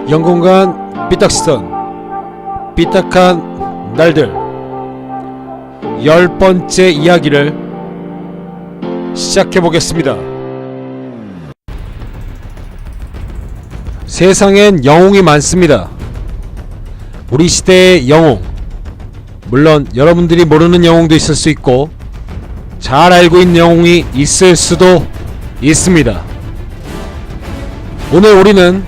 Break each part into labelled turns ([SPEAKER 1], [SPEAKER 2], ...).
[SPEAKER 1] 영공간 삐딱시선 삐딱한 날들 10번째 이야기를 시작해보겠습니다. 세상엔 영웅이 많습니다. 우리 시대의 영웅, 물론 여러분들이 모르는 영웅도 있을 수 있고 잘 알고 있는 영웅이 있을 수도 있습니다. 오늘 우리는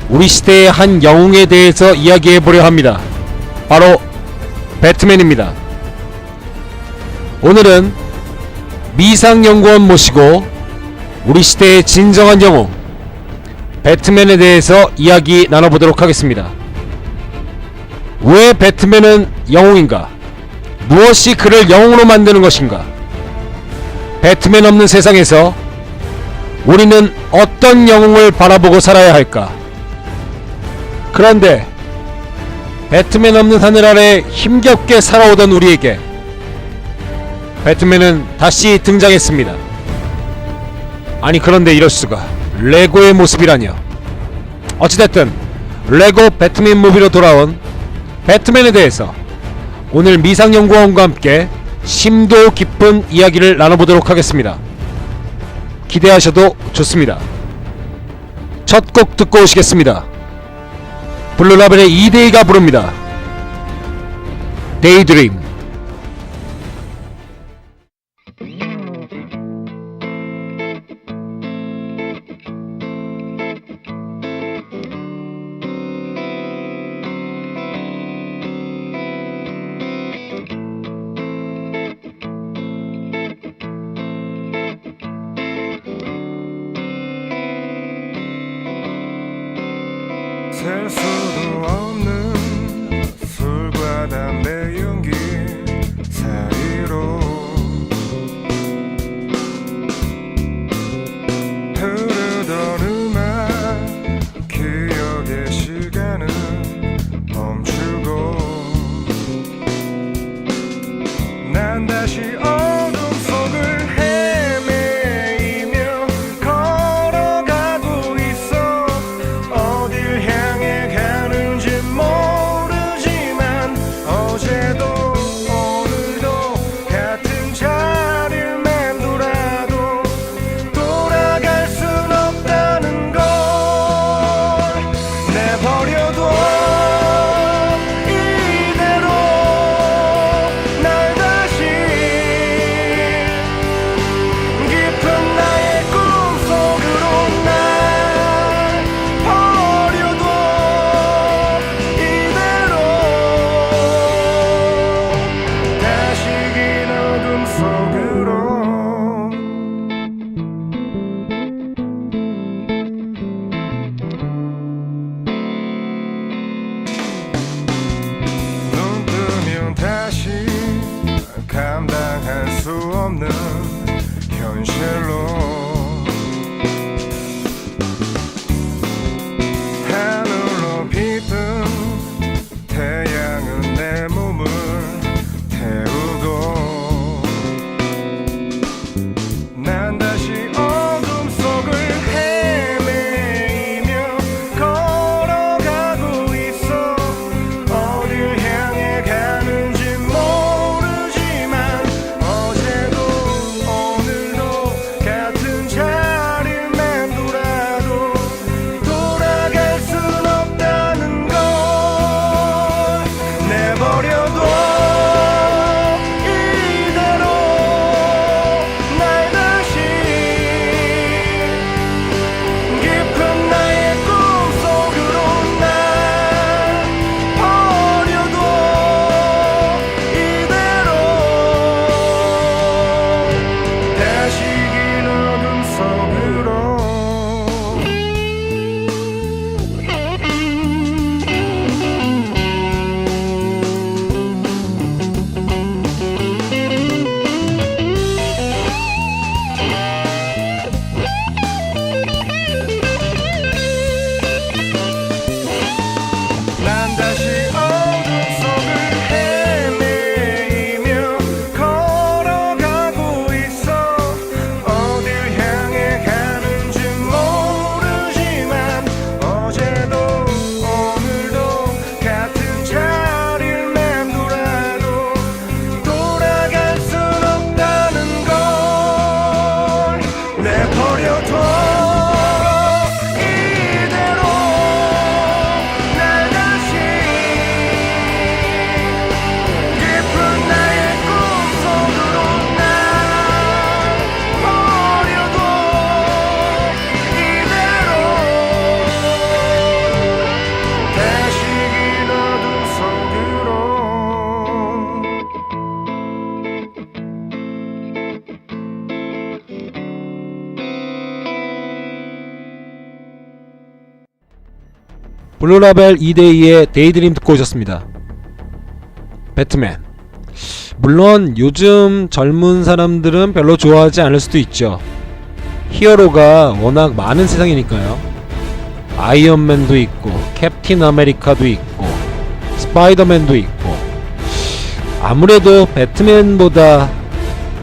[SPEAKER 1] 우리 시대의 한 영웅에 대해서 이야기해보려 합니다. 바로 배트맨입니다. 오늘은 미상연구원 모시고 우리 시대의 진정한 영웅 배트맨에 대해서 이야기 나눠보도록 하겠습니다. 왜 배트맨은 영웅인가? 무엇이 그를 영웅으로 만드는 것인가? 배트맨 없는 세상에서 우리는 어떤 영웅을 바라보고 살아야 할까? 그런데 배트맨 없는 하늘 아래 힘겹게 살아오던 우리에게 배트맨은 다시 등장했습니다. 아니 그런데 이럴수가, 레고의 모습이라뇨. 어찌됐든 레고 배트맨 무비로 돌아온 배트맨에 대해서 오늘 미상연구원과 함께 심도 깊은 이야기를 나눠보도록 하겠습니다. 기대하셔도 좋습니다. 첫 곡 듣고 오시겠습니다. 블루라벨의 이데이가 부릅니다. 데이드림.
[SPEAKER 2] 셀 수도 없는 술과 담배 연기 사이로 흐르던 음악, 기억의 시간은 멈추고 난 다시 어둠 속을 헤매이며 걸어가고 있어. 어딜 향해 가는지 모르지만 어제도 오늘도 같은 자리를 맴돌아도 돌아갈 순 없다는 걸. 내버려둬 이대로 날 다시 깊은 나의 꿈속으로 날 버려둬 이대로 다시 긴 어둠 속으로. 눈 뜨면 다시 감당할 수 없는 현실로 하늘로 빛든 태양은 내 몸을 태우고 난 다시 어둠 속을 헤매이며 걸어가고 있어. 어딜 향해 가는지 모르지만 어제도 오늘도 같은
[SPEAKER 1] 블루라벨 2대2의 데이드림 듣고 오셨습니다. 배트맨. 물론 요즘 젊은 사람들은 별로 좋아하지 않을 수도 있죠. 히어로가 워낙 많은 세상이니까요. 아이언맨도 있고 캡틴 아메리카도 있고 스파이더맨도 있고 아무래도 배트맨보다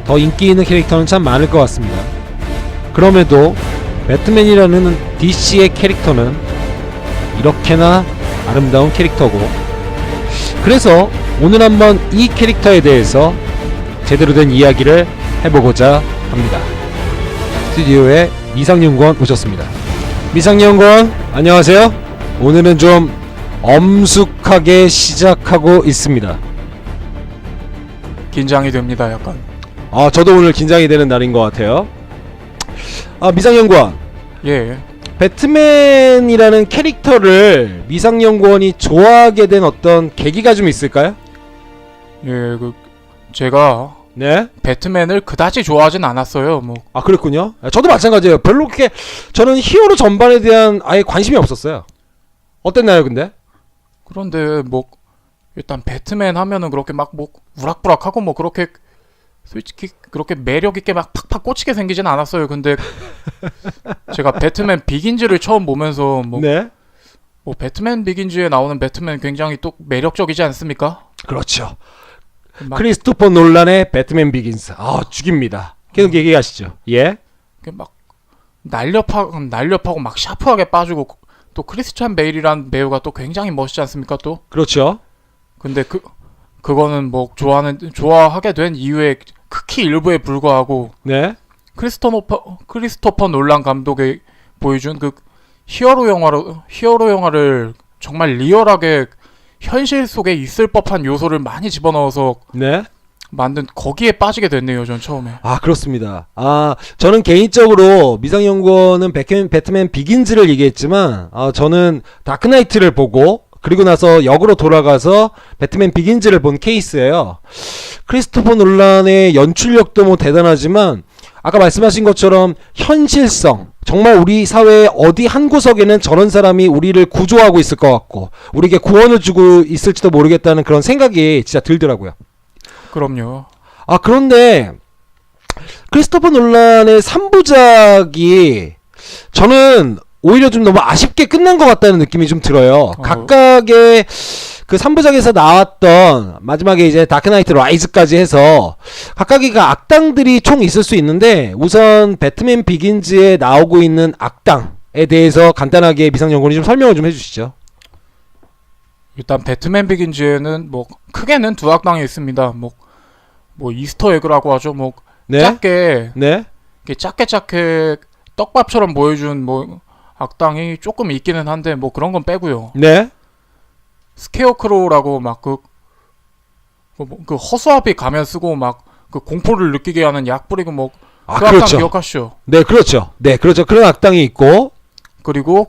[SPEAKER 1] 더 인기 있는 캐릭터는 참 많을 것 같습니다. 그럼에도 배트맨이라는 DC의 캐릭터는 이렇게나 아름다운 캐릭터고, 그래서 오늘 한번 이 캐릭터에 대해서 제대로 된 이야기를 해보고자 합니다. 스튜디오에 미상연구원 오셨습니다. 미상연구원 안녕하세요. 오늘은 좀 엄숙하게 시작하고 있습니다.
[SPEAKER 3] 긴장이 됩니다, 약간.
[SPEAKER 1] 저도 오늘 긴장이 되는 날인 것 같아요. 미상연구원,
[SPEAKER 3] 예.
[SPEAKER 1] 배트맨이라는 캐릭터를 미상연구원이 좋아하게 된 어떤 계기가 좀 있을까요?
[SPEAKER 3] 예, 제가
[SPEAKER 1] 네.
[SPEAKER 3] 배트맨을 그다지 좋아하진 않았어요. 뭐
[SPEAKER 1] 그랬군요. 저도 마찬가지예요. 별로 그렇게 저는 히어로 전반에 대한 아예 관심이 없었어요. 어땠나요, 근데?
[SPEAKER 3] 그런데 뭐 일단 배트맨 하면은 그렇게 막 뭐 우락부락하고 뭐 그렇게 솔직히 그렇게 매력 있게 막 팍팍 꽂히게 생기진 않았어요. 근데 제가 배트맨 비긴즈를 처음 보면서
[SPEAKER 1] 네.
[SPEAKER 3] 뭐 배트맨 비긴즈에 나오는 배트맨 굉장히 또 매력적이지 않습니까?
[SPEAKER 1] 그렇죠.
[SPEAKER 3] 막
[SPEAKER 1] 크리스토퍼 놀란의 배트맨 비긴스. 죽입니다. 계속 얘기하시죠. 예.
[SPEAKER 3] 막 날렵하고 막 샤프하게 빠지고, 또 크리스찬 베일이란 배우가 또 굉장히 멋있지 않습니까 또?
[SPEAKER 1] 그렇죠.
[SPEAKER 3] 근데 그거는 뭐 좋아하게 된 이유의 극히 일부에 불과하고,
[SPEAKER 1] 네.
[SPEAKER 3] 크리스토퍼 놀란 감독이 보여준 그 히어로 영화를 정말 리얼하게 현실 속에 있을 법한 요소를 많이 집어넣어서
[SPEAKER 1] 네.
[SPEAKER 3] 만든, 거기에 빠지게 됐네요, 전 처음에.
[SPEAKER 1] 그렇습니다. 저는 개인적으로 미상연구원은 배트맨 비긴즈를 얘기했지만, 저는 다크나이트를 보고 그리고 나서 역으로 돌아가서 배트맨 비긴즈를 본 케이스예요. 크리스토퍼 놀란의 연출력도 뭐 대단하지만 아까 말씀하신 것처럼 현실성, 정말 우리 사회의 어디 한 구석에는 저런 사람이 우리를 구조하고 있을 것 같고 우리에게 구원을 주고 있을지도 모르겠다는 그런 생각이 진짜 들더라고요.
[SPEAKER 3] 그럼요.
[SPEAKER 1] 그런데 크리스토퍼 놀란의 3부작이 저는 오히려 좀 너무 아쉽게 끝난 것 같다는 느낌이 좀 들어요. 각각의 그 3부작에서 나왔던 마지막에 이제 다크나이트 라이즈까지 해서 각각의 그 악당들이 총 있을 수 있는데, 우선 배트맨 비긴즈에 나오고 있는 악당에 대해서 간단하게 미상연구원이 좀 설명을 좀 해주시죠.
[SPEAKER 3] 일단 배트맨 비긴즈에는 뭐 크게는 두 악당이 있습니다. 뭐 이스터 에그라고 하죠. 뭐
[SPEAKER 1] 네.
[SPEAKER 3] 작게
[SPEAKER 1] 네.
[SPEAKER 3] 이렇게 작게 떡밥처럼 보여준 뭐 악당이 조금 있기는 한데 뭐 그런 건 빼고요.
[SPEAKER 1] 네.
[SPEAKER 3] 스케어크로우라고 막 그 허수아비 가면 쓰고 막 그 공포를 느끼게 하는 약 뿌리고 뭐 그 악당
[SPEAKER 1] 그렇죠.
[SPEAKER 3] 기억하시죠?
[SPEAKER 1] 네, 그렇죠. 네, 그렇죠. 그런 악당이 있고,
[SPEAKER 3] 그리고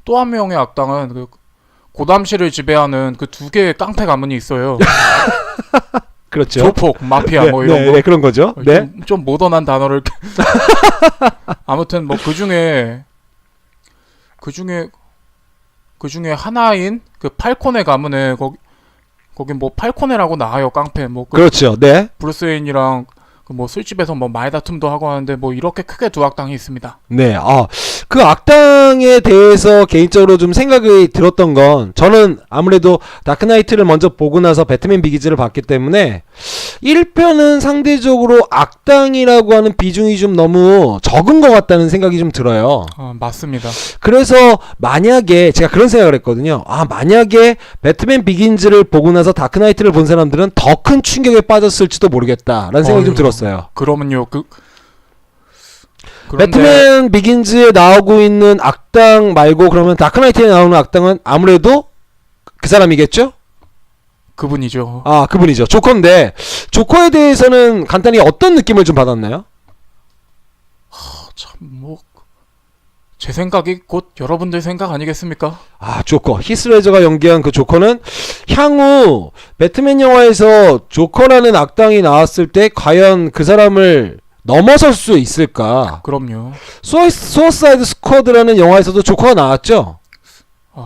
[SPEAKER 3] 또 한 명의 악당은 그 고담시를 지배하는 그 두 개의 깡패 가문이 있어요.
[SPEAKER 1] 그렇죠.
[SPEAKER 3] 조폭, 마피아
[SPEAKER 1] 네,
[SPEAKER 3] 뭐 이런
[SPEAKER 1] 네,
[SPEAKER 3] 거.
[SPEAKER 1] 네, 그런 거죠. 네.
[SPEAKER 3] 좀 모던한 단어를 아무튼 뭐 그중에 하나인 그 팔코네 가문에 거기 뭐 팔코네라고 나와요, 깡패. 뭐
[SPEAKER 1] 그렇죠. 네.
[SPEAKER 3] 브루스 웨인이랑 그 뭐 술집에서 뭐 말다툼도 하고 하는데 뭐 이렇게 크게 두 악당이 있습니다.
[SPEAKER 1] 네. 그 악당에 대해서 개인적으로 좀 생각이 들었던 건, 저는 아무래도 다크나이트를 먼저 보고 나서 배트맨 비긴즈를 봤기 때문에 1편은 상대적으로 악당이라고 하는 비중이 좀 너무 적은 것 같다는 생각이 좀 들어요.
[SPEAKER 3] 맞습니다.
[SPEAKER 1] 그래서 만약에 제가 그런 생각을 했거든요. 만약에 배트맨 비긴즈를 보고 나서 다크나이트를 본 사람들은 더 큰 충격에 빠졌을지도 모르겠다라는 생각이 좀 들었어요.
[SPEAKER 3] 그러면요,
[SPEAKER 1] 배트맨 비긴즈에 나오고 있는 악당 말고 그러면 다크나이트에 나오는 악당은 아무래도 그 사람이겠죠?
[SPEAKER 3] 그분이죠.
[SPEAKER 1] 그분이죠. 조커인데, 조커에 대해서는 간단히 어떤 느낌을 좀 받았나요?
[SPEAKER 3] 참 뭐 제 생각이 곧 여러분들 생각 아니겠습니까?
[SPEAKER 1] 조커. 히스레저가 연기한 그 조커는 향후 배트맨 영화에서 조커라는 악당이 나왔을 때 과연 그 사람을 넘어설 수 있을까?
[SPEAKER 3] 그럼요.
[SPEAKER 1] 수어사이드 스쿼드라는 영화에서도 조커가 나왔죠?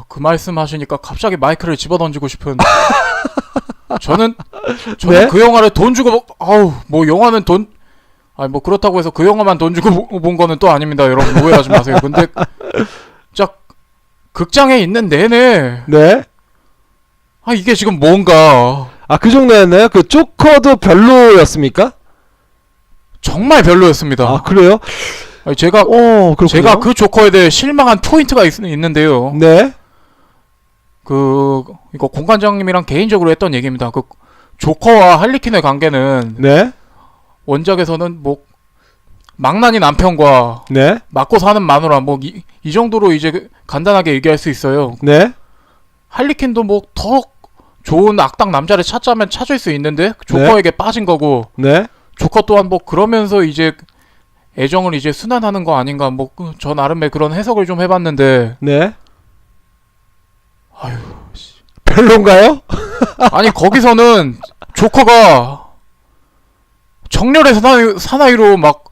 [SPEAKER 3] 그 말씀 하시니까 갑자기 마이크를 집어던지고 싶은. 저는
[SPEAKER 1] 네?
[SPEAKER 3] 그 영화를 돈 주고 뭐 영화는 돈 뭐 그렇다고 해서 그 영화만 돈 주고 본 거는 또 아닙니다. 여러분 오해하지 마세요. 근데 진짜 극장에 있는 내내
[SPEAKER 1] 네.
[SPEAKER 3] 이게 지금 뭔가
[SPEAKER 1] 그 정도였나요? 그 조커도 별로였습니까?
[SPEAKER 3] 정말 별로였습니다.
[SPEAKER 1] 그래요?
[SPEAKER 3] 제가
[SPEAKER 1] 그렇군요.
[SPEAKER 3] 제가 그 조커에 대해 실망한 포인트가 있는데요.
[SPEAKER 1] 네.
[SPEAKER 3] 이거 공관장님이랑 개인적으로 했던 얘기입니다. 그 조커와 할리퀸의 관계는
[SPEAKER 1] 네.
[SPEAKER 3] 원작에서는 뭐 망나니 남편과
[SPEAKER 1] 네.
[SPEAKER 3] 맞고 사는 마누라 뭐 이 정도로 이제 간단하게 얘기할 수 있어요.
[SPEAKER 1] 네.
[SPEAKER 3] 할리퀸도 뭐 더 좋은 악당 남자를 찾자면 찾을 수 있는데 조커에게 빠진 거고
[SPEAKER 1] 네.
[SPEAKER 3] 조커 또한 뭐 그러면서 이제 애정을 이제 순환하는 거 아닌가 뭐 저 나름의 그런 해석을 좀 해봤는데
[SPEAKER 1] 네.
[SPEAKER 3] 아유
[SPEAKER 1] 별론가요?
[SPEAKER 3] 아니 거기서는 조커가 정렬의 사나이로 막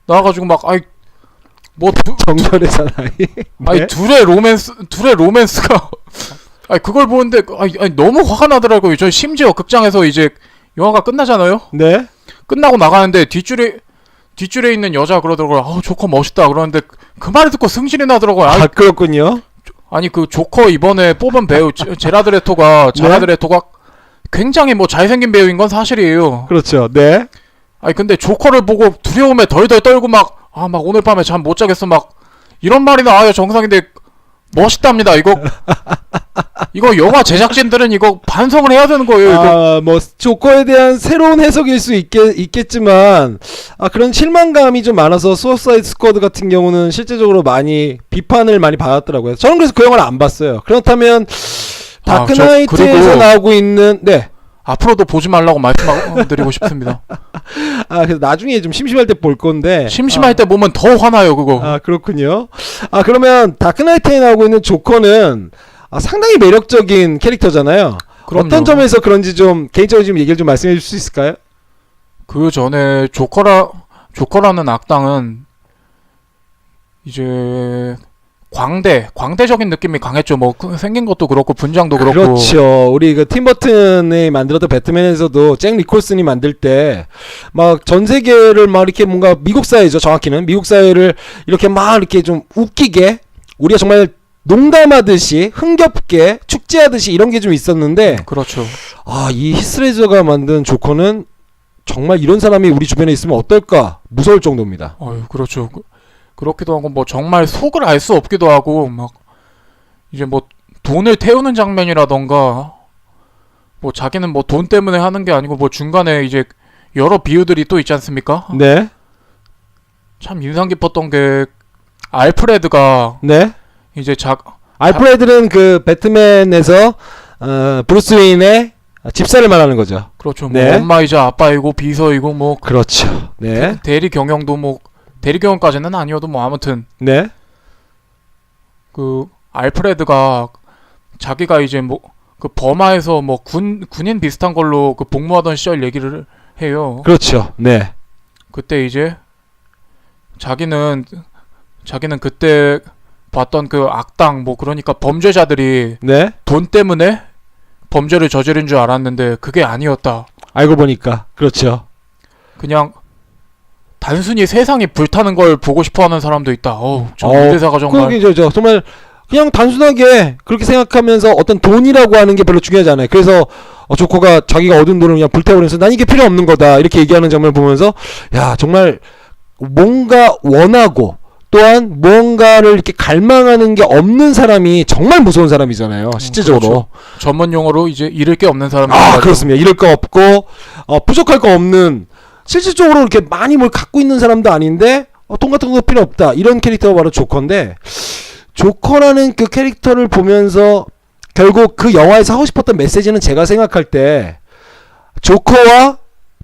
[SPEAKER 3] 나와가지고 막
[SPEAKER 1] 정렬의 사나이. 네.
[SPEAKER 3] 둘의 로맨스가 그걸 보는데 너무 화가 나더라고요. 저 심지어 극장에서 이제 영화가 끝나잖아요.
[SPEAKER 1] 네.
[SPEAKER 3] 끝나고 나가는데 뒷줄에 있는 여자 그러더라고요. 조커 멋있다 그러는데 그 말을 듣고 승질이 나더라고요.
[SPEAKER 1] 그렇군요.
[SPEAKER 3] 아니 그 조커 이번에 뽑은 배우 제라드 레토가 굉장히 뭐 잘생긴 배우인 건 사실이에요.
[SPEAKER 1] 그렇죠. 네.
[SPEAKER 3] 근데 조커를 보고 두려움에 덜덜 떨고 막 오늘 밤에 잠 못 자겠어 막 이런 말이 나와요. 정상인데 멋있답니다. 이거 영화 제작진들은 이거 반성을 해야 되는 거예요. 이거.
[SPEAKER 1] 뭐 조커에 대한 새로운 해석일 수 있겠지만 그런 실망감이 좀 많아서 수어사이드 스쿼드 같은 경우는 실제적으로 비판을 많이 받았더라고요. 저는 그래서 그 영화를 안 봤어요. 그렇다면 다크나이트에서 나오고 있는
[SPEAKER 3] 앞으로도 보지 말라고 말씀드리고 싶습니다.
[SPEAKER 1] 그래서 나중에 좀 심심할 때 볼 건데.
[SPEAKER 3] 심심할 때 보면 더 화나요, 그거.
[SPEAKER 1] 그렇군요. 그러면 다크나이트에 나오고 있는 조커는 상당히 매력적인 캐릭터잖아요.
[SPEAKER 3] 그럼요.
[SPEAKER 1] 어떤 점에서 그런지 좀 개인적으로 좀 얘기를 좀 말씀해 줄 수 있을까요?
[SPEAKER 3] 그 전에 조커라는 악당은 이제 광대적인 느낌이 강했죠. 뭐 생긴 것도 그렇고 분장도 그렇고.
[SPEAKER 1] 그렇죠. 우리 팀 버튼이 만들었던 배트맨에서도 잭 니콜슨이 만들 때 막 전 세계를 막 이렇게 뭔가 미국 사회죠. 정확히는 미국 사회를 이렇게 막 이렇게 좀 웃기게 우리가 정말 농담하듯이 흥겹게 축제하듯이 이런 게 좀 있었는데.
[SPEAKER 3] 그렇죠.
[SPEAKER 1] 이 히스레저가 만든 조커는 정말 이런 사람이 우리 주변에 있으면 어떨까 무서울 정도입니다.
[SPEAKER 3] 그렇죠. 그렇기도 하고 뭐 정말 속을 알 수 없기도 하고 막 이제 뭐 돈을 태우는 장면이라던가 뭐 자기는 뭐 돈 때문에 하는 게 아니고 뭐 중간에 이제 여러 비유들이 또 있지 않습니까?
[SPEAKER 1] 네.
[SPEAKER 3] 참 인상 깊었던 게 알프레드가
[SPEAKER 1] 네.
[SPEAKER 3] 이제
[SPEAKER 1] 알프레드는 그 배트맨에서 브루스 웨인의 집사를 말하는 거죠.
[SPEAKER 3] 그렇죠.
[SPEAKER 1] 네.
[SPEAKER 3] 뭐 엄마이자 아빠이고 비서이고 뭐
[SPEAKER 1] 그렇죠. 네.
[SPEAKER 3] 대리 경영도 뭐 대리 경영까지는 아니어도 뭐 아무튼
[SPEAKER 1] 네.
[SPEAKER 3] 그 알프레드가 자기가 이제 뭐 그 버마에서 뭐 군인 비슷한 걸로 그 복무하던 시절 얘기를 해요.
[SPEAKER 1] 그렇죠. 네.
[SPEAKER 3] 그때 이제 자기는 그때 봤던 그 악당 뭐 그러니까 범죄자들이
[SPEAKER 1] 네.
[SPEAKER 3] 돈 때문에 범죄를 저지른 줄 알았는데 그게 아니었다.
[SPEAKER 1] 알고 보니까 그렇죠.
[SPEAKER 3] 그냥 단순히 세상이 불타는 걸 보고 싶어하는 사람도 있다. 저 대사가 정말.
[SPEAKER 1] 그게 정말 그냥 단순하게 그렇게 생각하면서 어떤 돈이라고 하는 게 별로 중요하지 않아요. 그래서 조커가 자기가 얻은 돈을 그냥 불태우면서 난 이게 필요 없는 거다 이렇게 얘기하는 장면을 보면서 정말 뭔가 원하고 또한 무언가를 이렇게 갈망하는 게 없는 사람이 정말 무서운 사람이잖아요. 실제적으로.
[SPEAKER 3] 그렇죠. 전문 용어로 이제 잃을 게 없는 사람.
[SPEAKER 1] 그렇습니다. 잃을 거 없고 부족할 거 없는 실질적으로 이렇게 많이 뭘 갖고 있는 사람도 아닌데 돈 같은 거 필요 없다. 이런 캐릭터가 바로 조커인데 조커라는 그 캐릭터를 보면서 결국 그 영화에서 하고 싶었던 메시지는 제가 생각할 때 조커와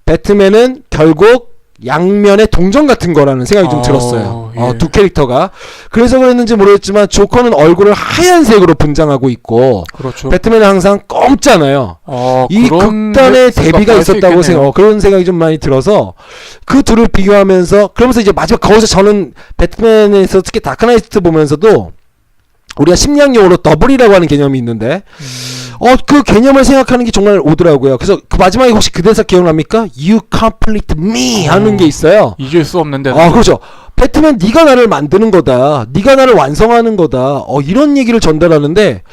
[SPEAKER 1] 배트맨은 결국 양면의 동정 같은 거라는 생각이 좀 들었어요.
[SPEAKER 3] 예.
[SPEAKER 1] 두 캐릭터가. 그래서 그랬는지 모르겠지만 조커는 얼굴을 하얀색으로 분장하고 있고
[SPEAKER 3] 그렇죠.
[SPEAKER 1] 배트맨은 항상 검잖아요. 이 극단의 대비가 있었다고 그런 생각이 좀 많이 들어서 그 둘을 비교하면서 그러면서 이제 마지막 거기서 저는 배트맨에서 특히 다크나이트 보면서도 우리가 심리학 용어로 더블이라고 하는 개념이 있는데 그 개념을 생각하는 게 정말 오더라고요. 그래서 그 마지막에 혹시 그 대사 기억납니까? You complete me 하는 게 있어요.
[SPEAKER 3] 잊을 수 없는데.
[SPEAKER 1] 그렇죠. 배트맨 네가 나를 만드는 거다. 네가 나를 완성하는 거다. 이런 얘기를 전달하는데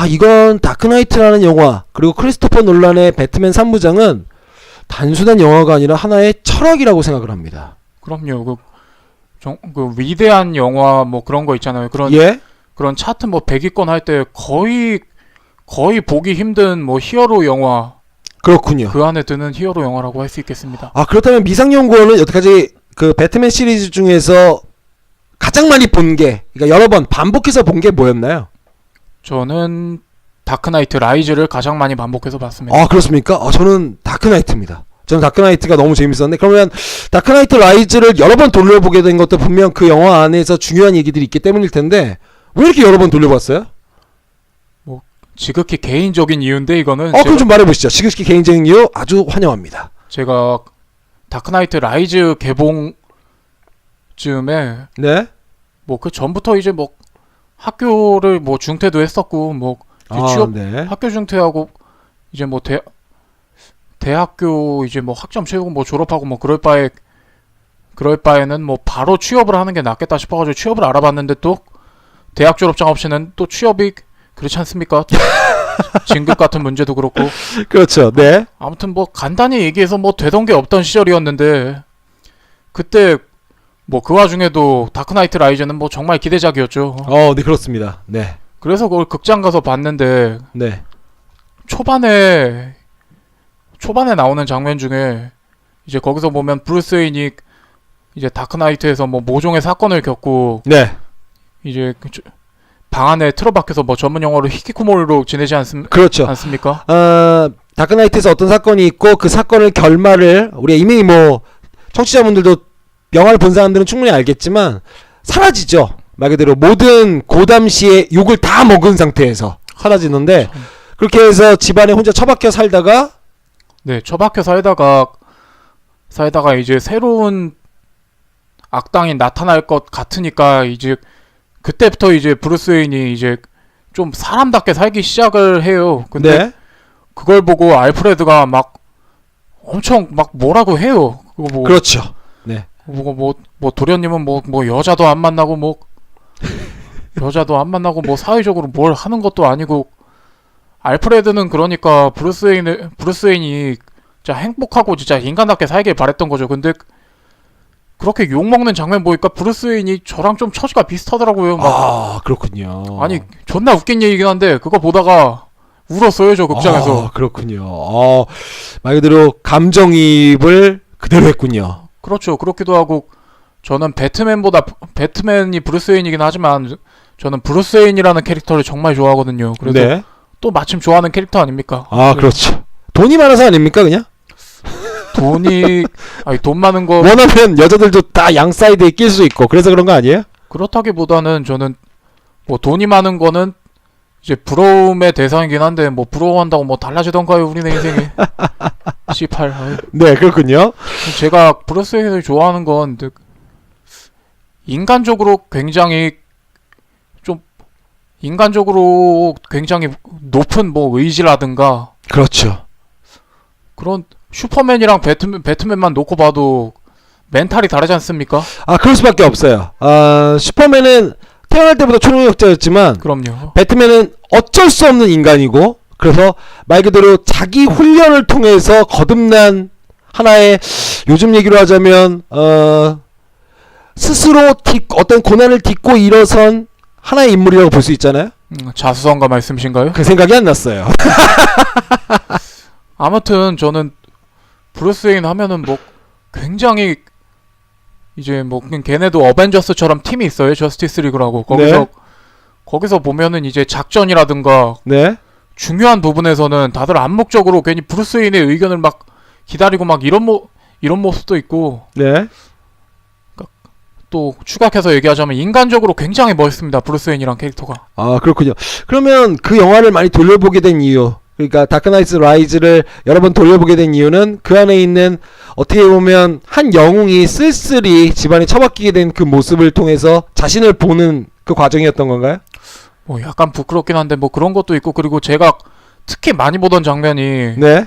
[SPEAKER 1] 이건 다크나이트라는 영화 그리고 크리스토퍼 놀란의 배트맨 3부작은 단순한 영화가 아니라 하나의 철학이라고 생각을 합니다.
[SPEAKER 3] 그럼요. 그 위대한 영화 뭐 그런 거 있잖아요. 그런 차트 뭐 100위권 할 때 거의 보기 힘든 뭐 히어로 영화.
[SPEAKER 1] 그렇군요.
[SPEAKER 3] 그 안에 드는 히어로 영화라고 할 수 있겠습니다.
[SPEAKER 1] 그렇다면 미상연구원은 여태까지 그 배트맨 시리즈 중에서 가장 많이 본 게, 그러니까 여러 번 반복해서 본 게 뭐였나요?
[SPEAKER 3] 저는 다크나이트 라이즈를 가장 많이 반복해서 봤습니다.
[SPEAKER 1] 그렇습니까? 저는 다크나이트입니다. 저는 다크나이트가 너무 재밌었는데, 그러면 다크나이트 라이즈를 여러 번 돌려보게 된 것도 분명 그 영화 안에서 중요한 얘기들이 있기 때문일 텐데 왜 이렇게 여러 번 돌려봤어요?
[SPEAKER 3] 뭐 지극히 개인적인 이유인데 이거는
[SPEAKER 1] 그럼 좀 말해보시죠. 지극히 개인적인 이유 아주 환영합니다.
[SPEAKER 3] 제가 다크나이트 라이즈 개봉 즈음에
[SPEAKER 1] 네?
[SPEAKER 3] 뭐 그 전부터 이제 뭐 학교를 뭐 중퇴도 했었고 뭐 취업
[SPEAKER 1] 네.
[SPEAKER 3] 학교 중퇴하고 이제 뭐 대학교 이제 뭐 학점 채우고 뭐 졸업하고 뭐 그럴 바에는 뭐 바로 취업을 하는 게 낫겠다 싶어가지고 취업을 알아봤는데 또 대학 졸업장 없이는 또 취업이 그렇지 않습니까? 진급 같은 문제도 그렇고.
[SPEAKER 1] 그렇죠. 네.
[SPEAKER 3] 아무튼 뭐 간단히 얘기해서 뭐 되던 게 없던 시절이었는데 그때 뭐 그 와중에도 다크나이트 라이즈는 뭐 정말 기대작이었죠.
[SPEAKER 1] 네, 그렇습니다. 네.
[SPEAKER 3] 그래서 그걸 극장 가서 봤는데
[SPEAKER 1] 네.
[SPEAKER 3] 초반에 나오는 장면 중에 이제 거기서 보면 브루스 웨인이 이제 다크나이트에서 뭐 모종의 사건을 겪고
[SPEAKER 1] 네.
[SPEAKER 3] 이제 방 안에 틀어박혀서 뭐 전문 용어로 히키코모리로 지내지
[SPEAKER 1] 그렇죠.
[SPEAKER 3] 않습니까?
[SPEAKER 1] 다크나이트에서 어떤 사건이 있고 그 사건을 결말을 우리가 이미 뭐 청취자분들도 영화를 본 사람들은 충분히 알겠지만 사라지죠. 말 그대로 모든 고담시의 욕을 다 먹은 상태에서 사라지는데 그렇게 해서 집안에 혼자 처박혀 살다가
[SPEAKER 3] 네, 처박혀 살다가 이제 새로운 악당이 나타날 것 같으니까 이제 그때부터 이제 브루스 웨인이 이제 좀 사람답게 살기 시작을 해요. 근데
[SPEAKER 1] 네.
[SPEAKER 3] 그걸 보고 알프레드가 막 엄청 막 뭐라고 해요. 그거 보고
[SPEAKER 1] 그렇죠. 네.
[SPEAKER 3] 뭐 도련님은 뭐 여자도 안 만나고 뭐 사회적으로 뭘 하는 것도 아니고 알프레드는 그러니까 브루스 웨인이 진짜 행복하고 진짜 인간답게 살길 바랬던 거죠. 근데 그렇게 욕먹는 장면 보니까 브루스 웨인이 저랑 좀 처지가 비슷하더라고요.
[SPEAKER 1] 그렇군요.
[SPEAKER 3] 아니 존나 웃긴 얘기긴 한데 그거 보다가 울었어요 저 극장에서.
[SPEAKER 1] 그렇군요. 말 그대로 감정이입을 그대로 했군요.
[SPEAKER 3] 그렇죠. 그렇기도 하고 저는 배트맨이 브루스 웨인이긴 하지만 저는 브루스 웨인이라는 캐릭터를 정말 좋아하거든요. 그래서
[SPEAKER 1] 네.
[SPEAKER 3] 또 마침 좋아하는 캐릭터 아닙니까?
[SPEAKER 1] 그렇죠. 돈이 많아서 아닙니까 그냥?
[SPEAKER 3] 돈 많은 거
[SPEAKER 1] 원하면 여자들도 다 양 사이드에 낄 수 있고 그래서 그런 거 아니에요?
[SPEAKER 3] 그렇다기보다는 저는 뭐 돈이 많은 거는 이제 부러움의 대상이긴 한데 뭐 부러워한다고 뭐 달라지던가요 우리네 인생이. C8.
[SPEAKER 1] 네, 그렇군요.
[SPEAKER 3] 제가 브루스 웨인을 좋아하는 건 인간적으로 굉장히 높은 뭐 의지라든가
[SPEAKER 1] 그렇죠.
[SPEAKER 3] 그런 슈퍼맨이랑 배트맨만 놓고 봐도 멘탈이 다르지 않습니까?
[SPEAKER 1] 그럴 수밖에 없어요. 슈퍼맨은 태어날 때부터 초능력자였지만
[SPEAKER 3] 그럼요.
[SPEAKER 1] 배트맨은 어쩔 수 없는 인간이고 그래서 말 그대로 자기 훈련을 통해서 거듭난 하나의 요즘 얘기로 하자면 스스로 어떤 고난을 딛고 일어선 하나의 인물이라고 볼 수 있잖아요.
[SPEAKER 3] 자수성가 말씀이신가요?
[SPEAKER 1] 그 생각이 안 났어요.
[SPEAKER 3] 아무튼 저는 브루스 웨인 하면은 뭐 굉장히 이제 뭐 걔네도 어벤져스처럼 팀이 있어요. 저스티스 리그라고. 거기서 보면은 이제 작전이라든가
[SPEAKER 1] 네.
[SPEAKER 3] 중요한 부분에서는 다들 암묵적으로 괜히 브루스 웨인의 의견을 막 기다리고 막 이런 모습도 있고.
[SPEAKER 1] 네.
[SPEAKER 3] 또 추각해서 얘기하자면 인간적으로 굉장히 멋있습니다. 브루스 웨인이란 캐릭터가.
[SPEAKER 1] 그렇군요. 그러면 그 영화를 많이 돌려보게 된 이유, 그러니까 다크나이트 라이즈를 여러 번 돌려보게 된 이유는 그 안에 있는 어떻게 보면 한 영웅이 쓸쓸히 집안에 처박히게 된 그 모습을 통해서 자신을 보는 그 과정이었던 건가요?
[SPEAKER 3] 뭐 약간 부끄럽긴 한데 뭐 그런 것도 있고, 그리고 제가 특히 많이 보던 장면이
[SPEAKER 1] 네.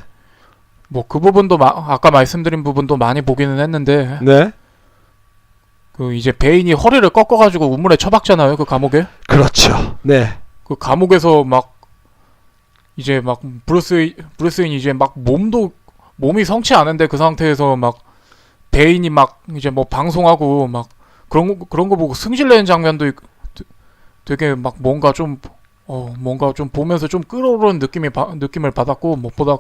[SPEAKER 3] 뭐 그 부분도 아까 말씀드린 부분도 많이 보기는 했는데,
[SPEAKER 1] 네.
[SPEAKER 3] 그 이제 베인이 허리를 꺾어가지고 우물에 처박잖아요, 그 감옥에.
[SPEAKER 1] 그렇죠. 네.
[SPEAKER 3] 그 감옥에서 막 이제 막 브루스윈이 이제 막 몸이 성치 않은데 그 상태에서 막 베인이 막 이제 뭐 방송하고 막 그런 거 보고 승질내는 장면도 되게 막 뭔가 좀 보면서 좀 끌어오르는 느낌을 받았고, 무엇보다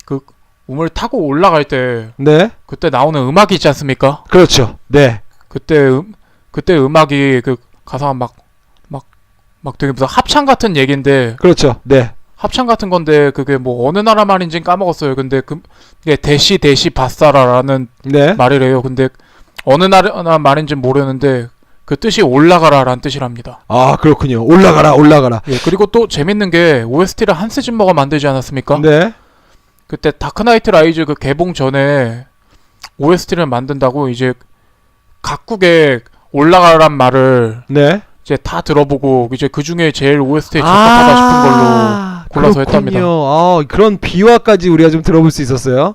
[SPEAKER 3] 그 우물 타고 올라갈 때
[SPEAKER 1] 네.
[SPEAKER 3] 그때 나오는 음악이 있지 않습니까?
[SPEAKER 1] 그렇죠. 네.
[SPEAKER 3] 그때 음악이 그 가사가 막 되게 무슨 합창 같은 얘긴데,
[SPEAKER 1] 그렇죠. 네.
[SPEAKER 3] 합창 같은 건데 그게 뭐 어느 나라 말인지는 까먹었어요. 근데 그게 대시 바사라라는
[SPEAKER 1] 네.
[SPEAKER 3] 말이래요. 근데 어느 나라 말인지는 모르는데 그 뜻이 올라가라라는 뜻이랍니다.
[SPEAKER 1] 아, 그렇군요. 올라가라.
[SPEAKER 3] 예, 그리고 또 재밌는 게 OST를 한스 짐머가 만들지 않았습니까?
[SPEAKER 1] 네.
[SPEAKER 3] 그때 다크나이트 라이즈 그 개봉 전에 OST를 만든다고 이제 각국의 올라가란 말을
[SPEAKER 1] 네.
[SPEAKER 3] 이제 다 들어보고 이제 그 중에 제일 OST에 적합하다 싶은 걸로 골라서 했답니다.
[SPEAKER 1] 아, 그런 비화까지 우리가 좀 들어볼 수 있었어요.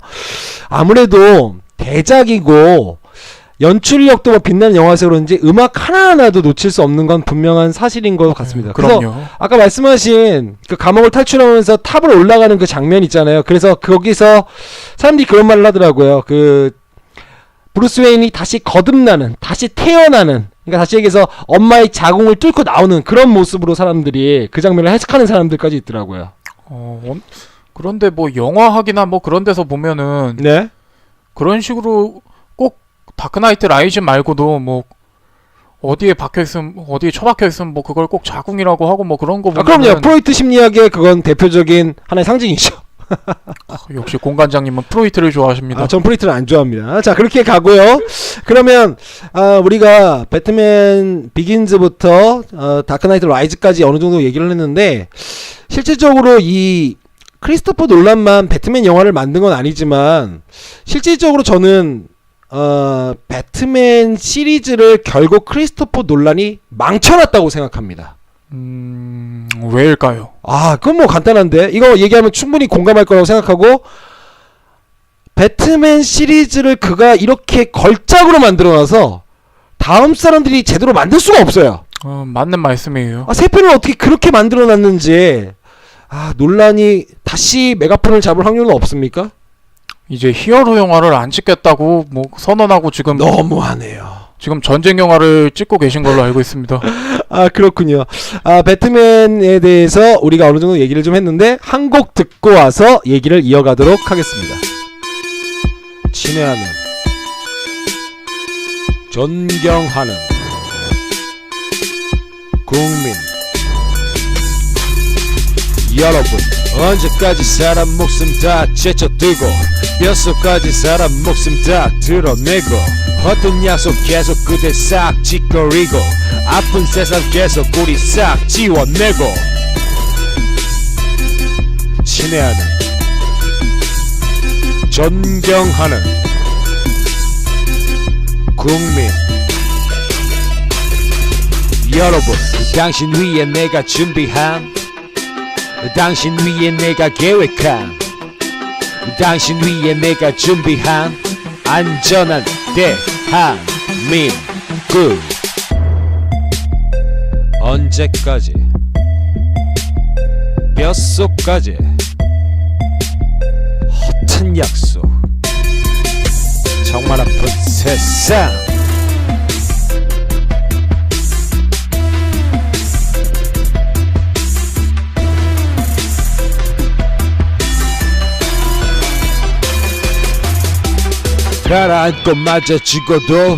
[SPEAKER 1] 아무래도 대작이고 연출력도 뭐 빛나는 영화여서 그런지 음악 하나하나도 놓칠 수 없는 건 분명한 사실인 것 같습니다. 그래서
[SPEAKER 3] 그럼요.
[SPEAKER 1] 아까 말씀하신 그 감옥을 탈출하면서 탑을 올라가는 그 장면 있잖아요. 그래서 거기서 사람들이 그런 말을 하더라고요. 그 브루스 웨인이 다시 거듭나는, 다시 태어나는, 그러니까 다시 얘기해서 엄마의 자궁을 뚫고 나오는 그런 모습으로 사람들이 그 장면을 해석하는 사람들까지 있더라고요.
[SPEAKER 3] 그런데 뭐 영화학이나 뭐 그런 데서 보면은
[SPEAKER 1] 네.
[SPEAKER 3] 그런 식으로 꼭 다크나이트 라이즈 말고도 뭐 어디에 처박혀 있으면 뭐 그걸 꼭 자궁이라고 하고 뭐 그런 거 보면
[SPEAKER 1] 그럼요. 프로이트 심리학의 그건 대표적인 하나의 상징이죠.
[SPEAKER 3] 역시 공관장님은 프로이트를 좋아하십니다.
[SPEAKER 1] 전 프로이트를 안 좋아합니다. 자, 그렇게 가고요. 그러면 우리가 배트맨 비긴즈부터 다크나이트 라이즈까지 어느 정도 얘기를 했는데, 실질적으로 이 크리스토퍼 놀란만 배트맨 영화를 만든 건 아니지만 실질적으로 저는 배트맨 시리즈를 결국 크리스토퍼 놀란이 망쳐놨다고 생각합니다.
[SPEAKER 3] 왜일까요?
[SPEAKER 1] 그건 뭐 간단한데, 이거 얘기하면 충분히 공감할 거라고 생각하고, 배트맨 시리즈를 그가 이렇게 걸작으로 만들어놔서 다음 사람들이 제대로 만들 수가 없어요.
[SPEAKER 3] 맞는 말씀이에요.
[SPEAKER 1] 세 편을 어떻게 그렇게 만들어놨는지, 논란이 다시 메가폰을 잡을 확률은 없습니까?
[SPEAKER 3] 이제 히어로 영화를 안 찍겠다고 뭐 선언하고 지금
[SPEAKER 1] 너무하네요.
[SPEAKER 3] 지금 전쟁 영화를 찍고 계신 걸로 알고 있습니다.
[SPEAKER 1] 그렇군요. 배트맨에 대해서 우리가 어느 정도 얘기를 좀 했는데, 한 곡 듣고 와서 얘기를 이어가도록 하겠습니다. 친애하는, 존경하는 국민 여러분, 언제까지 사람 목숨 다 제쳐들고 뼛속까지 사람 목숨 다 드러내고 헛된 약속 계속 그대 싹 짓거리고 아픈 세상 계속 우리 싹 지워내고 친애하는, 존경하는 국민 여러분, 당신 위에 내가 준비한, 당신 위에 내가 계획한, 당신 위에 내가 준비한 안전한 대한민국. 언제까지, 뼛속까지 허튼 약속, 정말 아픈 세상. 가라앉고 맞아 죽어도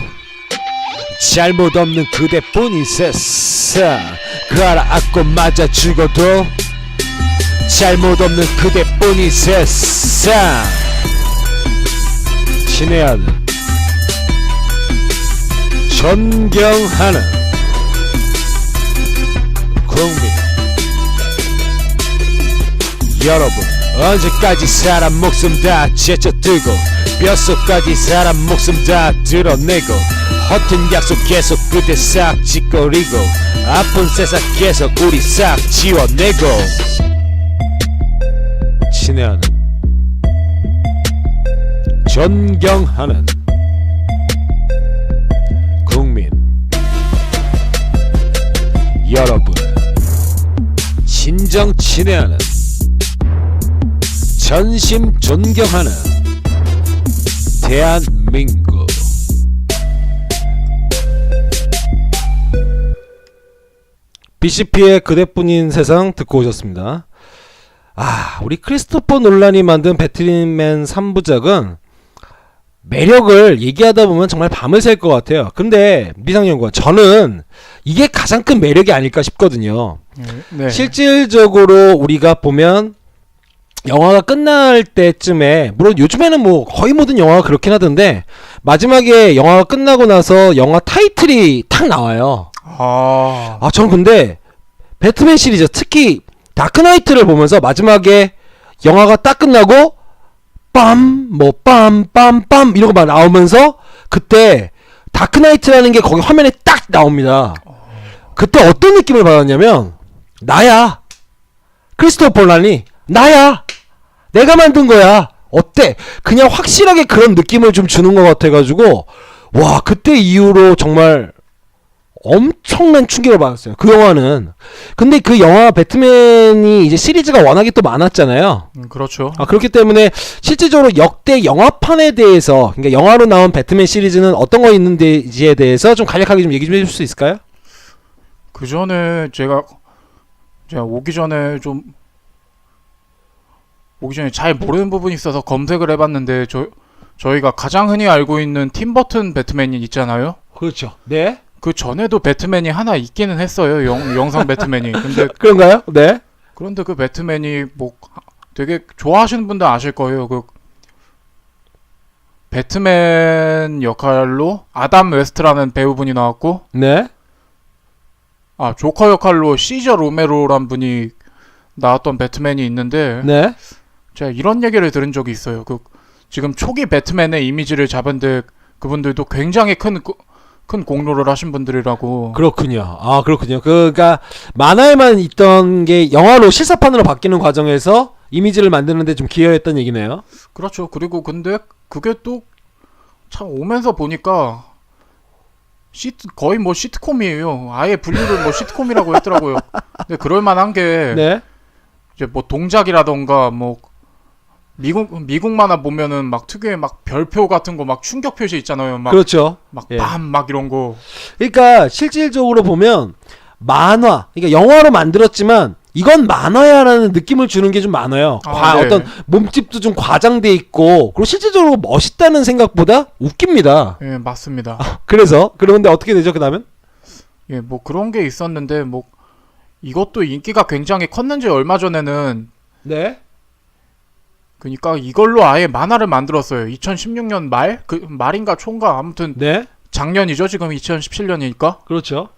[SPEAKER 1] 잘못 없는 그대뿐인 세상. 가라앉고 맞아 죽어도 잘못 없는 그대뿐인 세상. 친애하는, 존경하는 국민 여러분, 언제까지 사람 목숨 다 제쳐들고 뼛속까지 사람 목숨 다 드러내고 허튼 약속 계속 그대 싹 짓거리고 아픈 세상 계속 우리 싹 지워내고 친애하는 존경하는 국민 여러분, 진정 친애하는 전심 존경하는 대한민국. BCP의 그대뿐인 세상 듣고 오셨습니다. 우리 크리스토퍼 놀란이 만든 배트맨 3부작은 매력을 얘기하다 보면 정말 밤을 샐 것 같아요. 근데 미상연구원, 저는 이게 가장 큰 매력이 아닐까 싶거든요.
[SPEAKER 3] 네.
[SPEAKER 1] 실질적으로 우리가 보면 영화가 끝날 때쯤에, 물론 요즘에는 뭐 거의 모든 영화가 그렇긴 하던데, 마지막에 영화가 끝나고 나서 영화 타이틀이 탁 나와요. 저는 근데 배트맨 시리즈, 특히 다크나이트를 보면서 마지막에 영화가 딱 끝나고 빰빰빰빰 이런 거 막 나오면서 그때 다크나이트라는 게 거기 화면에 딱 나옵니다. 그때 어떤 느낌을 받았냐면, 나야, 크리스토퍼 놀란이 나야, 내가 만든 거야, 어때? 그냥 확실하게 그런 느낌을 좀 주는 것 같아가지고, 와, 그때 이후로 정말 엄청난 충격을 받았어요, 그 영화는. 근데 그 영화 배트맨이 이제 시리즈가 워낙에 또 많았잖아요.
[SPEAKER 3] 그렇죠.
[SPEAKER 1] 그렇기 때문에 실질적으로 역대 영화판에 대해서, 그러니까 영화로 나온 배트맨 시리즈는 어떤 거 있는지에 대해서 좀 간략하게 좀 얘기 좀 해줄 수 있을까요?
[SPEAKER 3] 그 전에 제가 오기 전에 잘 모르는 부분이 있어서 검색을 해봤는데, 저희가 가장 흔히 알고 있는 팀 버튼 배트맨이 있잖아요.
[SPEAKER 1] 그렇죠. 네.
[SPEAKER 3] 그 전에도 배트맨이 하나 있기는 했어요. 영상 배트맨이. 근데
[SPEAKER 1] 그런가요? 네.
[SPEAKER 3] 그런데 그 배트맨이 뭐 되게 좋아하시는 분들 아실 거예요. 그 배트맨 역할로 아담 웨스트라는 배우분이 나왔고,
[SPEAKER 1] 네.
[SPEAKER 3] 조커 역할로 시저 로메로란 분이 나왔던 배트맨이 있는데,
[SPEAKER 1] 네.
[SPEAKER 3] 제가 이런 얘기를 들은 적이 있어요. 지금 초기 배트맨의 이미지를 잡은데 그분들도 굉장히 큰 공로를 하신 분들이라고.
[SPEAKER 1] 그렇군요. 그렇군요. 그러니까 만화에만 있던 게 영화로 실사판으로 바뀌는 과정에서 이미지를 만드는데 좀 기여했던 얘기네요.
[SPEAKER 3] 그렇죠. 그리고 근데 그게 또 참 오면서 보니까 거의 뭐 시트콤이에요. 아예 분류를 뭐 시트콤이라고 했더라고요. 근데 그럴 만한 게,
[SPEAKER 1] 네.
[SPEAKER 3] 이제 뭐 동작이라던가 뭐 미국 만화 보면은 막 특유의 막 별표 같은 거 막 충격 표시 있잖아요. 막
[SPEAKER 1] 그렇죠.
[SPEAKER 3] 막
[SPEAKER 1] 예.
[SPEAKER 3] 빰 막 이런 거.
[SPEAKER 1] 그러니까 실질적으로 보면 만화, 그러니까 영화로 만들었지만 이건 만화야라는 느낌을 주는 게 좀 많아요.
[SPEAKER 3] 네.
[SPEAKER 1] 어떤 몸집도 좀 과장돼 있고, 그리고 실질적으로 멋있다는 생각보다 웃깁니다.
[SPEAKER 3] 예, 맞습니다.
[SPEAKER 1] 그런데 어떻게 되죠, 그다음엔?
[SPEAKER 3] 예, 뭐 그런 게 있었는데, 뭐 이것도 인기가 굉장히 컸는지 얼마 전에는,
[SPEAKER 1] 네.
[SPEAKER 3] 그러니까 이걸로 아예 만화를 만들었어요. 2016년 말인가 초인가, 아무튼
[SPEAKER 1] 네.
[SPEAKER 3] 작년이죠. 지금 2017년이니까.
[SPEAKER 1] 그렇죠.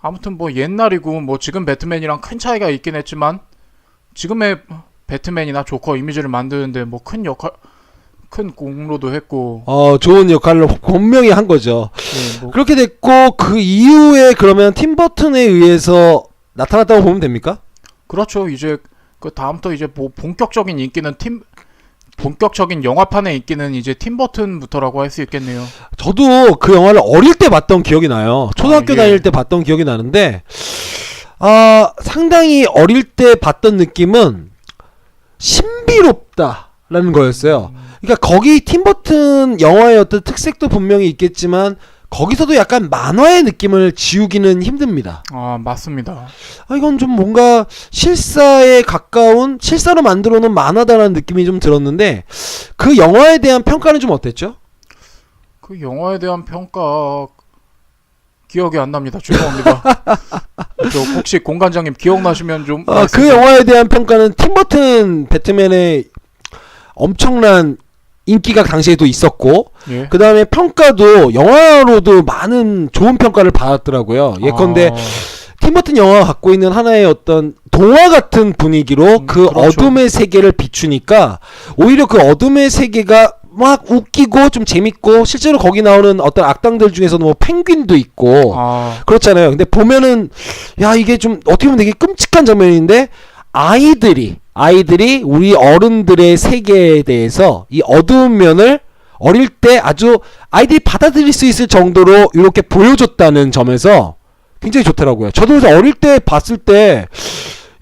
[SPEAKER 3] 아무튼 뭐 옛날이고, 뭐 지금 배트맨이랑 큰 차이가 있긴 했지만, 지금의 배트맨이나 조커 이미지를 만드는데 뭐 큰 공로도 했고.
[SPEAKER 1] 좋은 역할로 분명히 한 거죠.
[SPEAKER 3] 예, 뭐
[SPEAKER 1] 그렇게 됐고, 그 이후에 그러면 팀 버튼에 의해서 나타났다고 보면 됩니까?
[SPEAKER 3] 그렇죠. 이제 그 다음부터 이제 뭐 본격적인 영화판의 인기는 이제 팀 버튼부터라고 할 수 있겠네요.
[SPEAKER 1] 저도 그 영화를 어릴 때 봤던 기억이 나요. 초등학교
[SPEAKER 3] 예.
[SPEAKER 1] 다닐 때 봤던 기억이 나는데, 상당히 어릴 때 봤던 느낌은 신비롭다라는 거였어요. 그러니까 거기 팀 버튼 영화의 어떤 특색도 분명히 있겠지만, 거기서도 약간 만화의 느낌을 지우기는 힘듭니다.
[SPEAKER 3] 맞습니다.
[SPEAKER 1] 이건 좀 뭔가 실사에 가까운, 실사로 만들어 놓은 만화다라는 느낌이 좀 들었는데, 그 영화에 대한 평가는 좀 어땠죠?
[SPEAKER 3] 그 영화에 대한 평가 기억이 안 납니다. 죄송합니다. 저 혹시 공관장님 기억나시면 좀.
[SPEAKER 1] 그 영화에 대한 평가는 팀 버튼 배트맨의 엄청난 인기가 당시에도 있었고,
[SPEAKER 3] 예.
[SPEAKER 1] 그 다음에 평가도 영화로도 많은 좋은 평가를 받았더라고요. 예컨대 팀 버튼 영화가 갖고 있는 하나의 어떤 동화 같은 분위기로 그
[SPEAKER 3] 그렇죠.
[SPEAKER 1] 어둠의 세계를 비추니까 오히려 그 어둠의 세계가 막 웃기고 좀 재밌고 실제로 거기 나오는 어떤 악당들 중에서는 뭐 펭귄도 있고 그렇잖아요. 근데 보면은 야 이게 좀 어떻게 보면 되게 끔찍한 장면인데 아이들이 우리 어른들의 세계에 대해서 이 어두운 면을 어릴 때 아주 아이들이 받아들일 수 있을 정도로 이렇게 보여줬다는 점에서 굉장히 좋더라고요. 저도 그래서 어릴 때 봤을 때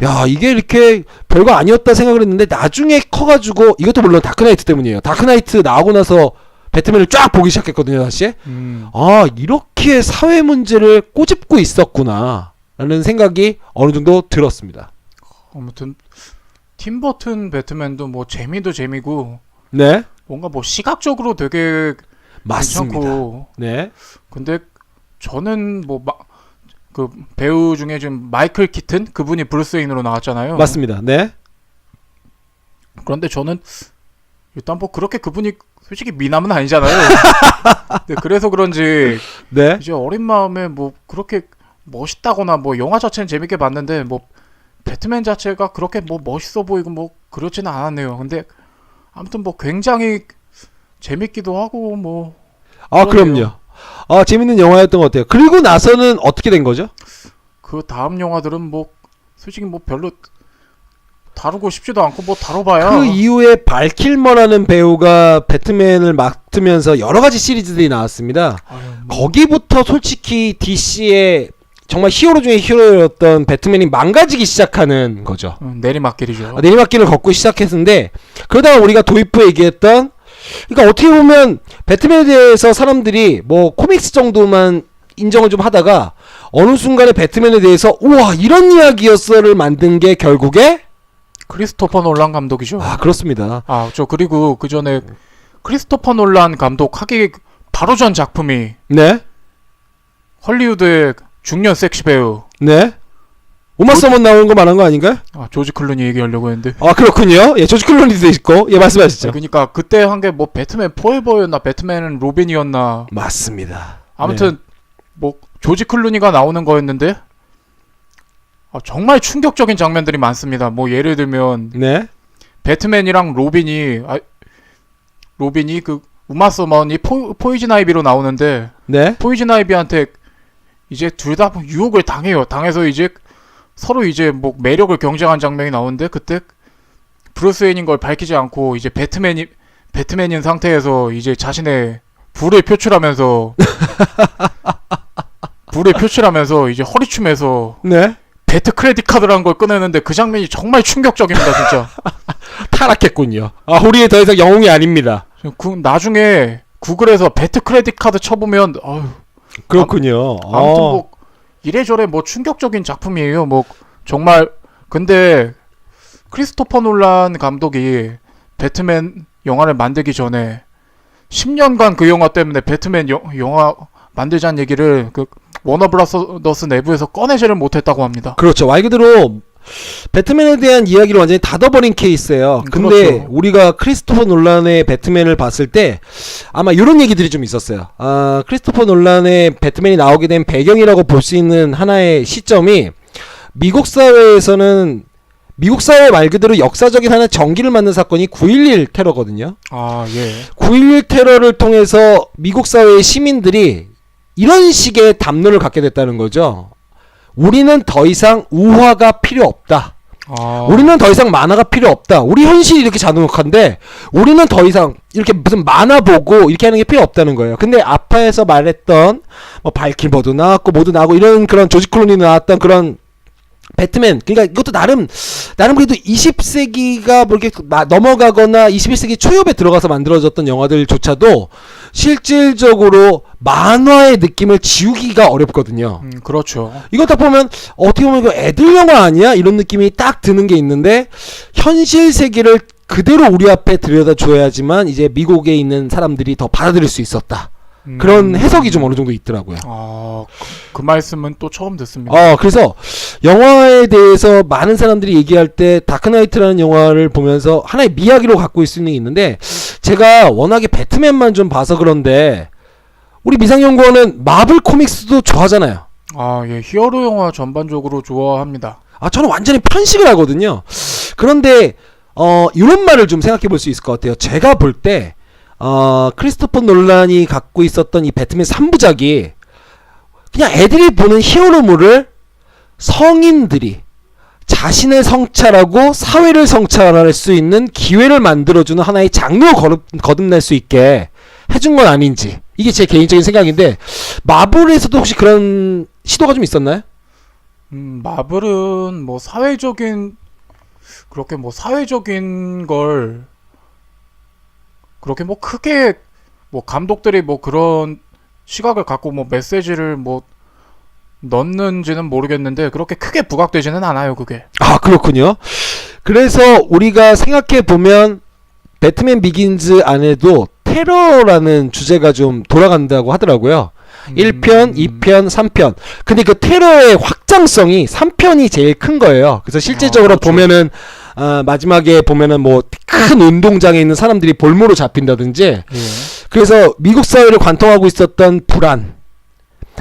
[SPEAKER 1] 야 이게 이렇게 별거 아니었다 생각을 했는데 나중에 커가지고 이것도 물론 다크나이트 때문이에요. 다크나이트 나오고 나서 배트맨을 쫙 보기 시작했거든요 다시. 아 이렇게 사회 문제를 꼬집고 있었구나 라는 생각이 어느 정도 들었습니다.
[SPEAKER 3] 아무튼 팀 버튼 배트맨도 뭐 재미도 재미고
[SPEAKER 1] 네
[SPEAKER 3] 뭔가 뭐 시각적으로 되게
[SPEAKER 1] 맞습니다.
[SPEAKER 3] 괜찮고
[SPEAKER 1] 네
[SPEAKER 3] 근데 저는 뭐 그 배우 중에 지금 마이클 키튼 그분이 브루스 웨인으로 나왔잖아요.
[SPEAKER 1] 맞습니다. 네
[SPEAKER 3] 그런데 저는 일단 뭐 그렇게 그분이 솔직히 미남은 아니잖아요. 네, 그래서 그런지
[SPEAKER 1] 네.
[SPEAKER 3] 이제 어린 마음에 뭐 그렇게 멋있다거나 뭐 영화 자체는 재밌게 봤는데 뭐 배트맨 자체가 그렇게 뭐 멋있어 보이고 뭐 그렇지는 않았네요. 근데 아무튼 뭐 굉장히 재밌기도 하고 뭐
[SPEAKER 1] 아
[SPEAKER 3] 그러네요.
[SPEAKER 1] 그럼요. 아 재밌는 영화였던 것 같아요. 그리고 나서는 어떻게 된 거죠?
[SPEAKER 3] 그 다음 영화들은 뭐 솔직히 뭐 별로 다루고 싶지도 않고 뭐 다뤄봐야
[SPEAKER 1] 그 이후에 발킬머라는 배우가 배트맨을 맡으면서 여러 가지 시리즈들이 나왔습니다.
[SPEAKER 3] 아유, 뭐
[SPEAKER 1] 거기부터 솔직히 DC의 정말 히어로 중에 히어로였던 배트맨이 망가지기 시작하는 거죠.
[SPEAKER 3] 내리막길이죠.
[SPEAKER 1] 내리막길을 걷고 시작했는데 그러다가 우리가 도입부에 얘기했던 그러니까 어떻게 보면 배트맨에 대해서 사람들이 뭐 코믹스 정도만 인정을 좀 하다가 어느 순간에 배트맨에 대해서 우와 이런 이야기였어를 만든 게 결국에
[SPEAKER 3] 크리스토퍼 놀란 감독이죠.
[SPEAKER 1] 아 그렇습니다.
[SPEAKER 3] 아, 저 그리고 그 전에 크리스토퍼 놀란 감독 하기 바로 전 작품이
[SPEAKER 1] 네.
[SPEAKER 3] 헐리우드의 중년 섹시 배우
[SPEAKER 1] 네. 오마 서먼 나오는 거 말한 거 아닌가요?
[SPEAKER 3] 조지 클루니 얘기하려고 했는데.
[SPEAKER 1] 아 그렇군요. 예, 조지 클루니도 있고 예 말씀하시죠.
[SPEAKER 3] 그러니까 그때 한 게 뭐 배트맨 포에버였나 배트맨은 로빈이었나.
[SPEAKER 1] 맞습니다.
[SPEAKER 3] 아무튼 뭐 조지 클루니가 나오는 거였는데 정말 충격적인 장면들이 많습니다. 뭐 예를 들면
[SPEAKER 1] 네.
[SPEAKER 3] 배트맨이랑 로빈이 그 우마 서먼이 포이즌 아이비로 나오는데
[SPEAKER 1] 네.
[SPEAKER 3] 포이즌 아이비한테 이제 둘 다 유혹을 당해요. 당해서 이제 서로 이제 뭐 매력을 경쟁한 장면이 나오는데 그때 브루스 웨인인 걸 밝히지 않고 이제 배트맨인 상태에서 이제 자신의 불을 표출하면서 이제 허리춤에서
[SPEAKER 1] 네.
[SPEAKER 3] 배트 크레딧 카드라는 걸 꺼내는데 그 장면이 정말 충격적입니다, 진짜.
[SPEAKER 1] 타락했군요. 아 우리의 더 이상 영웅이 아닙니다.
[SPEAKER 3] 나중에 구글에서 배트 크레딧 카드 쳐보면
[SPEAKER 1] 그렇군요.
[SPEAKER 3] 아무튼 뭐 이래저래 뭐 충격적인 작품이에요. 뭐 정말 근데 크리스토퍼 놀란 감독이 배트맨 영화를 만들기 전에 10년간 그 영화 때문에 배트맨 영화 만들자는 얘기를 그 워너브라더스 내부에서 꺼내지를 못했다고 합니다.
[SPEAKER 1] 그렇죠. 말 그대로 배트맨에 대한 이야기를 완전히 닫아버린 케이스예요. 근데
[SPEAKER 3] 그렇죠.
[SPEAKER 1] 우리가 크리스토퍼 놀란의 배트맨을 봤을 때 아마 이런 얘기들이 좀 있었어요. 아, 크리스토퍼 놀란의 배트맨이 나오게 된 배경이라고 볼 수 있는 하나의 시점이 미국 사회에서는 미국 사회 말 그대로 역사적인 하나의 전기를 맞는 사건이 9.11 테러거든요.
[SPEAKER 3] 아, 예.
[SPEAKER 1] 9.11 테러를 통해서 미국 사회의 시민들이 이런 식의 담론을 갖게 됐다는 거죠. 우리는 더 이상 우화가 필요 없다. 우리는 더 이상 만화가 필요 없다. 우리 현실이 이렇게 잔혹한데 우리는 더 이상 이렇게 무슨 만화 보고 이렇게 하는 게 필요 없다는 거예요. 근데 아파에서 말했던 뭐 발킬머도 나왔고 모두 나오고 이런 그런 조지 클루니 나왔던 그런 배트맨, 그러니까 이것도 나름 그래도 20세기가 뭐 이렇게 넘어가거나 21세기 초엽에 들어가서 만들어졌던 영화들조차도 실질적으로 만화의 느낌을 지우기가 어렵거든요.
[SPEAKER 3] 그렇죠.
[SPEAKER 1] 이거 딱 보면 어떻게 보면 이거 애들 영화 아니야? 이런 느낌이 딱 드는 게 있는데 현실 세계를 그대로 우리 앞에 들여다 줘야지만 이제 미국에 있는 사람들이 더 받아들일 수 있었다. 그런 해석이 좀 어느 정도 있더라고요.
[SPEAKER 3] 그 말씀은 또 처음 듣습니다.
[SPEAKER 1] 그래서 영화에 대해서 많은 사람들이 얘기할 때 다크나이트라는 영화를 보면서 하나의 미학으로 갖고 있을 수 있는 게 있는데 제가 워낙에 배트맨만 좀 봐서 그런데 우리 미상연구원은 마블 코믹스도 좋아하잖아요.
[SPEAKER 3] 예. 히어로 영화 전반적으로 좋아합니다.
[SPEAKER 1] 저는 완전히 편식을 하거든요. 그런데 이런 말을 좀 생각해 볼 수 있을 것 같아요. 제가 볼 때 크리스토퍼 놀란이 갖고 있었던 이 배트맨 3부작이 그냥 애들이 보는 히어로물을 성인들이 자신을 성찰하고 사회를 성찰할 수 있는 기회를 만들어주는 하나의 장르로 거듭날 수 있게 해준 건 아닌지, 이게 제 개인적인 생각인데, 마블에서도 혹시 그런 시도가 좀 있었나요?
[SPEAKER 3] 마블은 뭐 사회적인, 그렇게 뭐 사회적인 걸 그렇게 뭐 크게 뭐 감독들이 뭐 그런 시각을 갖고 뭐 메시지를 뭐 넣는지는 모르겠는데 그렇게 크게 부각되지는 않아요, 그게.
[SPEAKER 1] 아, 그렇군요. 그래서 우리가 생각해 보면 배트맨 비긴즈 안에도 테러라는 주제가 좀 돌아간다고 하더라고요. 1편, 2편, 3편. 근데 그 테러의 확장성이 3편이 제일 큰 거예요. 그래서 실제적으로
[SPEAKER 3] 그렇죠.
[SPEAKER 1] 보면은 마지막에 보면은 뭐 큰 운동장에 있는 사람들이 볼모로 잡힌다든지,
[SPEAKER 3] 예.
[SPEAKER 1] 그래서 미국 사회를 관통하고 있었던 불안,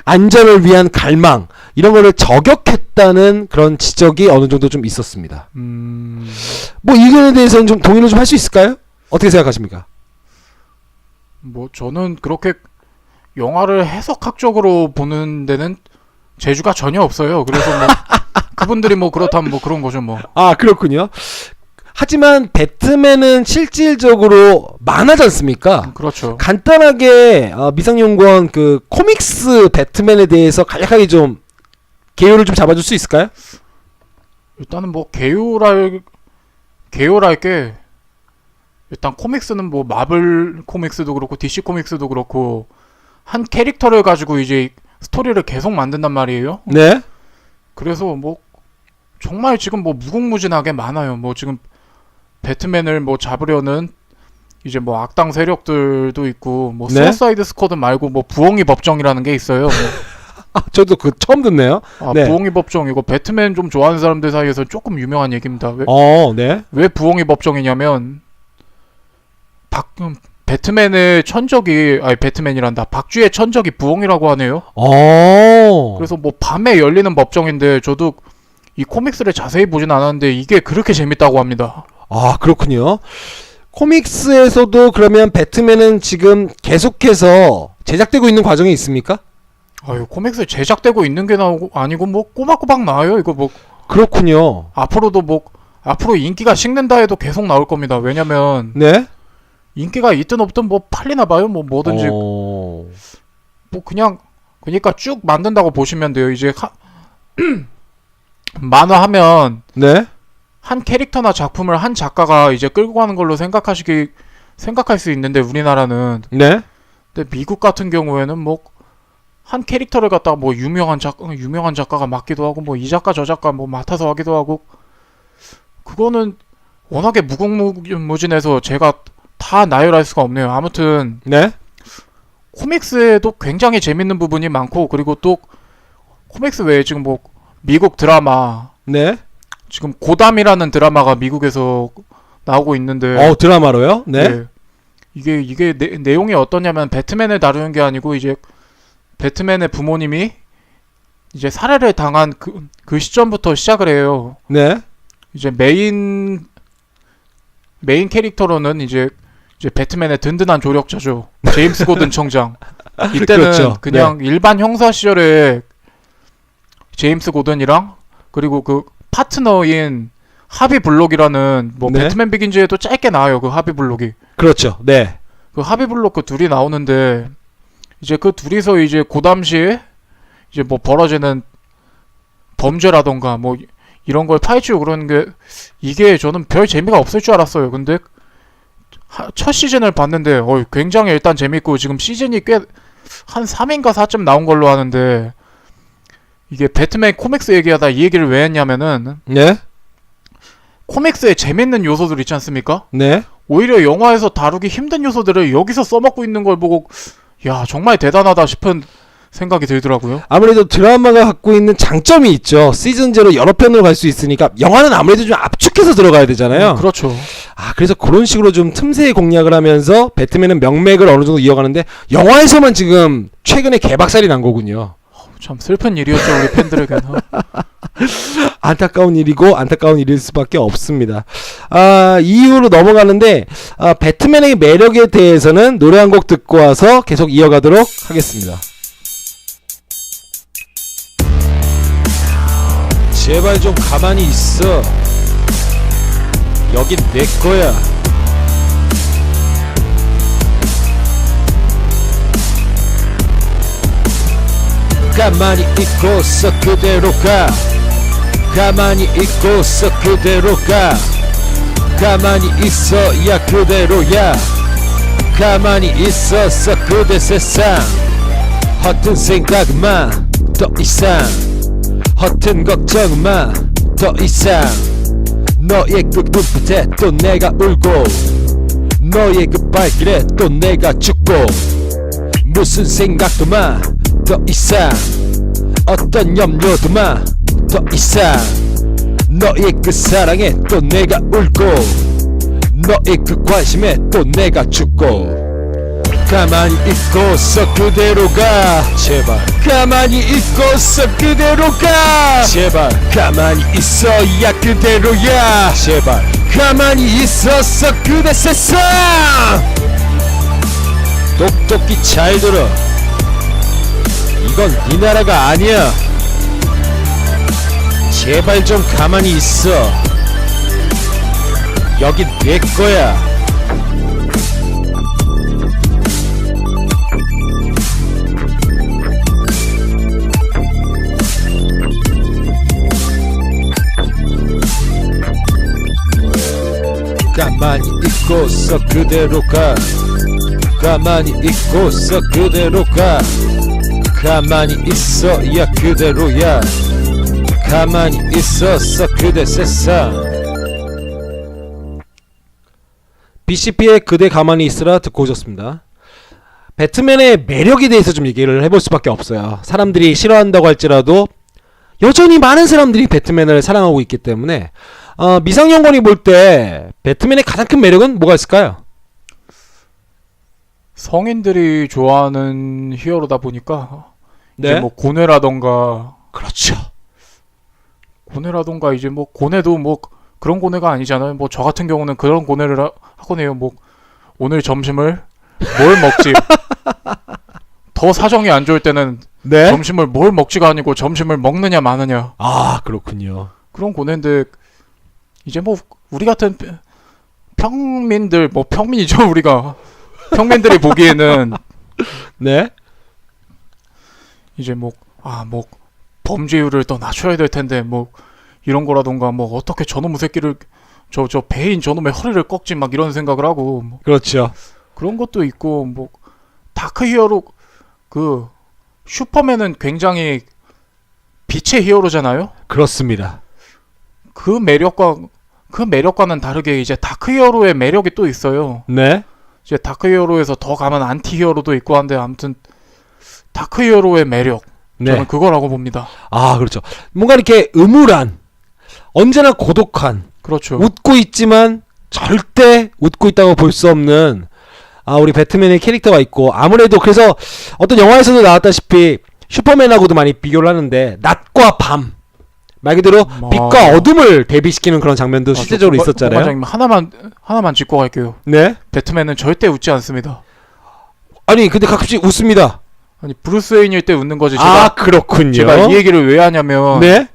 [SPEAKER 1] 안전을 위한 갈망, 이런 거를 저격했다는 그런 지적이 어느 정도 좀 있었습니다. 뭐 이거에 대해서는 좀 동의를 좀 할 수 있을까요? 어떻게 생각하십니까?
[SPEAKER 3] 뭐 저는 그렇게 영화를 해석학적으로 보는 데는 재주가 전혀 없어요. 그래서 뭐 그분들이 뭐 그렇다면 뭐 그런 거죠 뭐.
[SPEAKER 1] 아, 그렇군요. 하지만 배트맨은 실질적으로 만화지 않습니까?
[SPEAKER 3] 그렇죠.
[SPEAKER 1] 간단하게 미상용권 그 코믹스 배트맨에 대해서 간략하게 좀 개요를 좀 잡아줄 수 있을까요?
[SPEAKER 3] 일단은 뭐 개요랄 게, 일단 코믹스는 뭐 마블 코믹스도 그렇고 DC 코믹스도 그렇고 한 캐릭터를 가지고 이제 스토리를 계속 만든단 말이에요.
[SPEAKER 1] 네.
[SPEAKER 3] 그래서 뭐 정말 지금 뭐 무궁무진하게 많아요. 뭐 지금 배트맨을 뭐 잡으려는 이제 뭐 악당 세력들도 있고, 뭐
[SPEAKER 1] 네?
[SPEAKER 3] 수어사이드 스쿼드 말고 뭐 부엉이 법정이라는 게 있어요. 뭐.
[SPEAKER 1] 저도 그 처음 듣네요. 네.
[SPEAKER 3] 부엉이 법정, 이거 배트맨 좀 좋아하는 사람들 사이에서 조금 유명한 얘기입니다.
[SPEAKER 1] 네.
[SPEAKER 3] 왜 부엉이 법정이냐면 배트맨의 천적이, 배트맨이란다, 박쥐의 천적이 부엉이라고 하네요. 그래서 뭐 밤에 열리는 법정인데, 저도 이 코믹스를 자세히 보진 않았는데 이게 그렇게 재밌다고 합니다.
[SPEAKER 1] 아, 그렇군요. 코믹스에서도 그러면 배트맨은 지금 계속해서 제작되고 있는 과정이 있습니까?
[SPEAKER 3] 아유, 코믹스 제작되고 있는 게 아니고 뭐 꼬박꼬박 나와요. 이거 뭐
[SPEAKER 1] 그렇군요.
[SPEAKER 3] 앞으로 인기가 식는다 해도 계속 나올 겁니다. 왜냐면
[SPEAKER 1] 네.
[SPEAKER 3] 인기가 있든 없든 뭐 팔리나 봐요. 뭐 뭐든지
[SPEAKER 1] 어...
[SPEAKER 3] 뭐 그러니까 쭉 만든다고 보시면 돼요. 이제 만화하면
[SPEAKER 1] 네.
[SPEAKER 3] 한 캐릭터나 작품을 한 작가가 이제 끌고 가는 걸로 생각할 수 있는데, 우리나라는.
[SPEAKER 1] 네.
[SPEAKER 3] 근데 미국 같은 경우에는 뭐 한 캐릭터를 갖다가 뭐 유명한 작가가 맡기도 하고, 뭐 이 작가 저 작가 뭐 맡아서 하기도 하고, 그거는 워낙에 무궁무진해서 제가 다 나열할 수가 없네요. 아무튼
[SPEAKER 1] 네.
[SPEAKER 3] 코믹스에도 굉장히 재밌는 부분이 많고, 그리고 또 코믹스 외에 지금 뭐 미국 드라마,
[SPEAKER 1] 네.
[SPEAKER 3] 지금 고담이라는 드라마가 미국에서 나오고 있는데,
[SPEAKER 1] 드라마로요? 네.
[SPEAKER 3] 네. 이게 내용이 어떠냐면, 배트맨을 다루는 게 아니고 이제 배트맨의 부모님이 이제 살해를 당한 그 시점부터 시작을 해요.
[SPEAKER 1] 네.
[SPEAKER 3] 이제 메인 캐릭터로는 이제 배트맨의 든든한 조력자죠. 제임스 고든 청장. 이때는
[SPEAKER 1] 그렇죠.
[SPEAKER 3] 그냥 일반 형사 시절에 제임스 고든이랑, 그리고 그 파트너인 하비 블록이라는, 뭐
[SPEAKER 1] 네.
[SPEAKER 3] 배트맨 비긴즈에도 짧게 나와요. 그 하비 블록이.
[SPEAKER 1] 그렇죠. 네.
[SPEAKER 3] 그 하비 블록 그 둘이 나오는데, 이제 그 둘이서 이제 그 당시에 이제 뭐 벌어지는 범죄라던가 뭐 이런 걸 파헤치고 그러는 게, 이게 저는 별 재미가 없을 줄 알았어요. 근데 첫 시즌을 봤는데 굉장히 일단 재밌고, 지금 시즌이 꽤 한 3인가 4쯤 나온 걸로 하는데, 이게 배트맨 코믹스 얘기하다 이 얘기를 왜 했냐면은,
[SPEAKER 1] 네.
[SPEAKER 3] 코믹스에 재밌는 요소들 있지 않습니까?
[SPEAKER 1] 네.
[SPEAKER 3] 오히려 영화에서 다루기 힘든 요소들을 여기서 써먹고 있는 걸 보고, 야, 정말 대단하다 싶은 생각이 들더라고요.
[SPEAKER 1] 아무래도 드라마가 갖고 있는 장점이 있죠. 시즌제로 여러 편으로 갈 수 있으니까, 영화는 아무래도 좀 압축해서 들어가야 되잖아요.
[SPEAKER 3] 그렇죠.
[SPEAKER 1] 그래서 그런 식으로 좀 틈새에 공략을 하면서 배트맨은 명맥을 어느 정도 이어가는데, 영화에서만 지금 최근에 개박살이 난 거군요.
[SPEAKER 3] 참 슬픈 일이었죠 우리 팬들에게는.
[SPEAKER 1] 안타까운 일이고 안타까운 일일 수밖에 없습니다. 이유로 넘어가는데 배트맨의 매력에 대해서는 노래 한 곡 듣고 와서 계속 이어가도록 하겠습니다. 제발 좀 가만히 있어. 여긴 내 거야. 가만히 있고서 그대로 가. 가만히 있고서 그대로 가. 가만히 있어야 그대로야. 가만히 있었어 그대 세상. 허튼 생각 마 더 이상. 허튼 걱정 마 더 이상. 너의 그 눈빛에 또 내가 울고 너의 그 발길에 또 내가 죽고 무슨 생각도 마 더 이상. 어떤 염려도 마 더 이상. 너의 그 사랑에 또 내가 울고 너의 그 관심에 또 내가 죽고 가만히 있고서 그대로 가. 제발 가만히 있고서 그대로 가. 제발 가만히 있어야 그대로야. 제발 가만히 있었어 그대 세상. 똑똑히 잘 들어. 이건 네 나라가 아니야. 제발 좀 가만히 있어. 여긴 내 거야. 가만히 있고서 그대로 가. 가만히 있고서 그대로 가. 가만히 있어야 그대로야. 가만히 있었어 그대 세상. BCP의 그대 가만히 있으라 듣고 오셨습니다. 배트맨의 매력에 대해서 좀 얘기를 해볼 수밖에 없어요. 사람들이 싫어한다고 할지라도 여전히 많은 사람들이 배트맨을 사랑하고 있기 때문에 미성년권이 볼 때 배트맨의 가장 큰 매력은 뭐가 있을까요?
[SPEAKER 3] 성인들이 좋아하는 히어로다 보니까
[SPEAKER 1] 네.
[SPEAKER 3] 이제 뭐 고뇌라던가
[SPEAKER 1] 그렇죠.
[SPEAKER 3] 고뇌라던가 이제 뭐 고뇌도 뭐 그런 고뇌가 아니잖아요. 뭐 저 같은 경우는 그런 고뇌를 하곤 해요. 뭐 오늘 점심을 뭘 먹지. 더 사정이 안 좋을 때는
[SPEAKER 1] 네.
[SPEAKER 3] 점심을 뭘 먹지가 아니고 점심을 먹느냐 마느냐.
[SPEAKER 1] 아 그렇군요.
[SPEAKER 3] 그런 고뇌인데 이제 뭐 우리 같은 평민들 뭐 평민이죠 우리가 평민들이 보기에는
[SPEAKER 1] 네.
[SPEAKER 3] 이제 뭐 범죄율을 더 낮춰야 될 텐데 뭐 이런 거라던가 뭐 어떻게 저놈의 새끼를 저 배인 저놈의 허리를 꺾지 막 이런 생각을 하고 뭐
[SPEAKER 1] 그렇죠.
[SPEAKER 3] 그런 것도 있고 뭐 다크 히어로 그 슈퍼맨은 굉장히 빛의 히어로잖아요.
[SPEAKER 1] 그렇습니다.
[SPEAKER 3] 그 매력과는 다르게 이제 다크 히어로의 매력이 또 있어요.
[SPEAKER 1] 네.
[SPEAKER 3] 이제 다크 히어로에서 더 가면 안티 히어로도 있고 한데 아무튼 다크 히어로의 매력
[SPEAKER 1] 네.
[SPEAKER 3] 저는 그거라고 봅니다.
[SPEAKER 1] 아 그렇죠. 뭔가 이렇게 음울한 언제나 고독한
[SPEAKER 3] 그렇죠.
[SPEAKER 1] 웃고 있지만 절대 웃고 있다고 볼 수 없는 우리 배트맨의 캐릭터가 있고 아무래도 그래서 어떤 영화에서도 나왔다시피 슈퍼맨하고도 많이 비교를 하는데 낮과 밤 말 그대로 빛과 어둠을 대비시키는 그런 장면도 실제적으로 있었잖아요.
[SPEAKER 3] 공관장님 하나만 짚고 갈게요.
[SPEAKER 1] 네.
[SPEAKER 3] 배트맨은 절대 웃지 않습니다.
[SPEAKER 1] 아니 근데 가끔씩 웃습니다.
[SPEAKER 3] 아니 브루스 웨인일 때 웃는 거지.
[SPEAKER 1] 그렇군요.
[SPEAKER 3] 제가 이 얘기를 왜 하냐면
[SPEAKER 1] 네.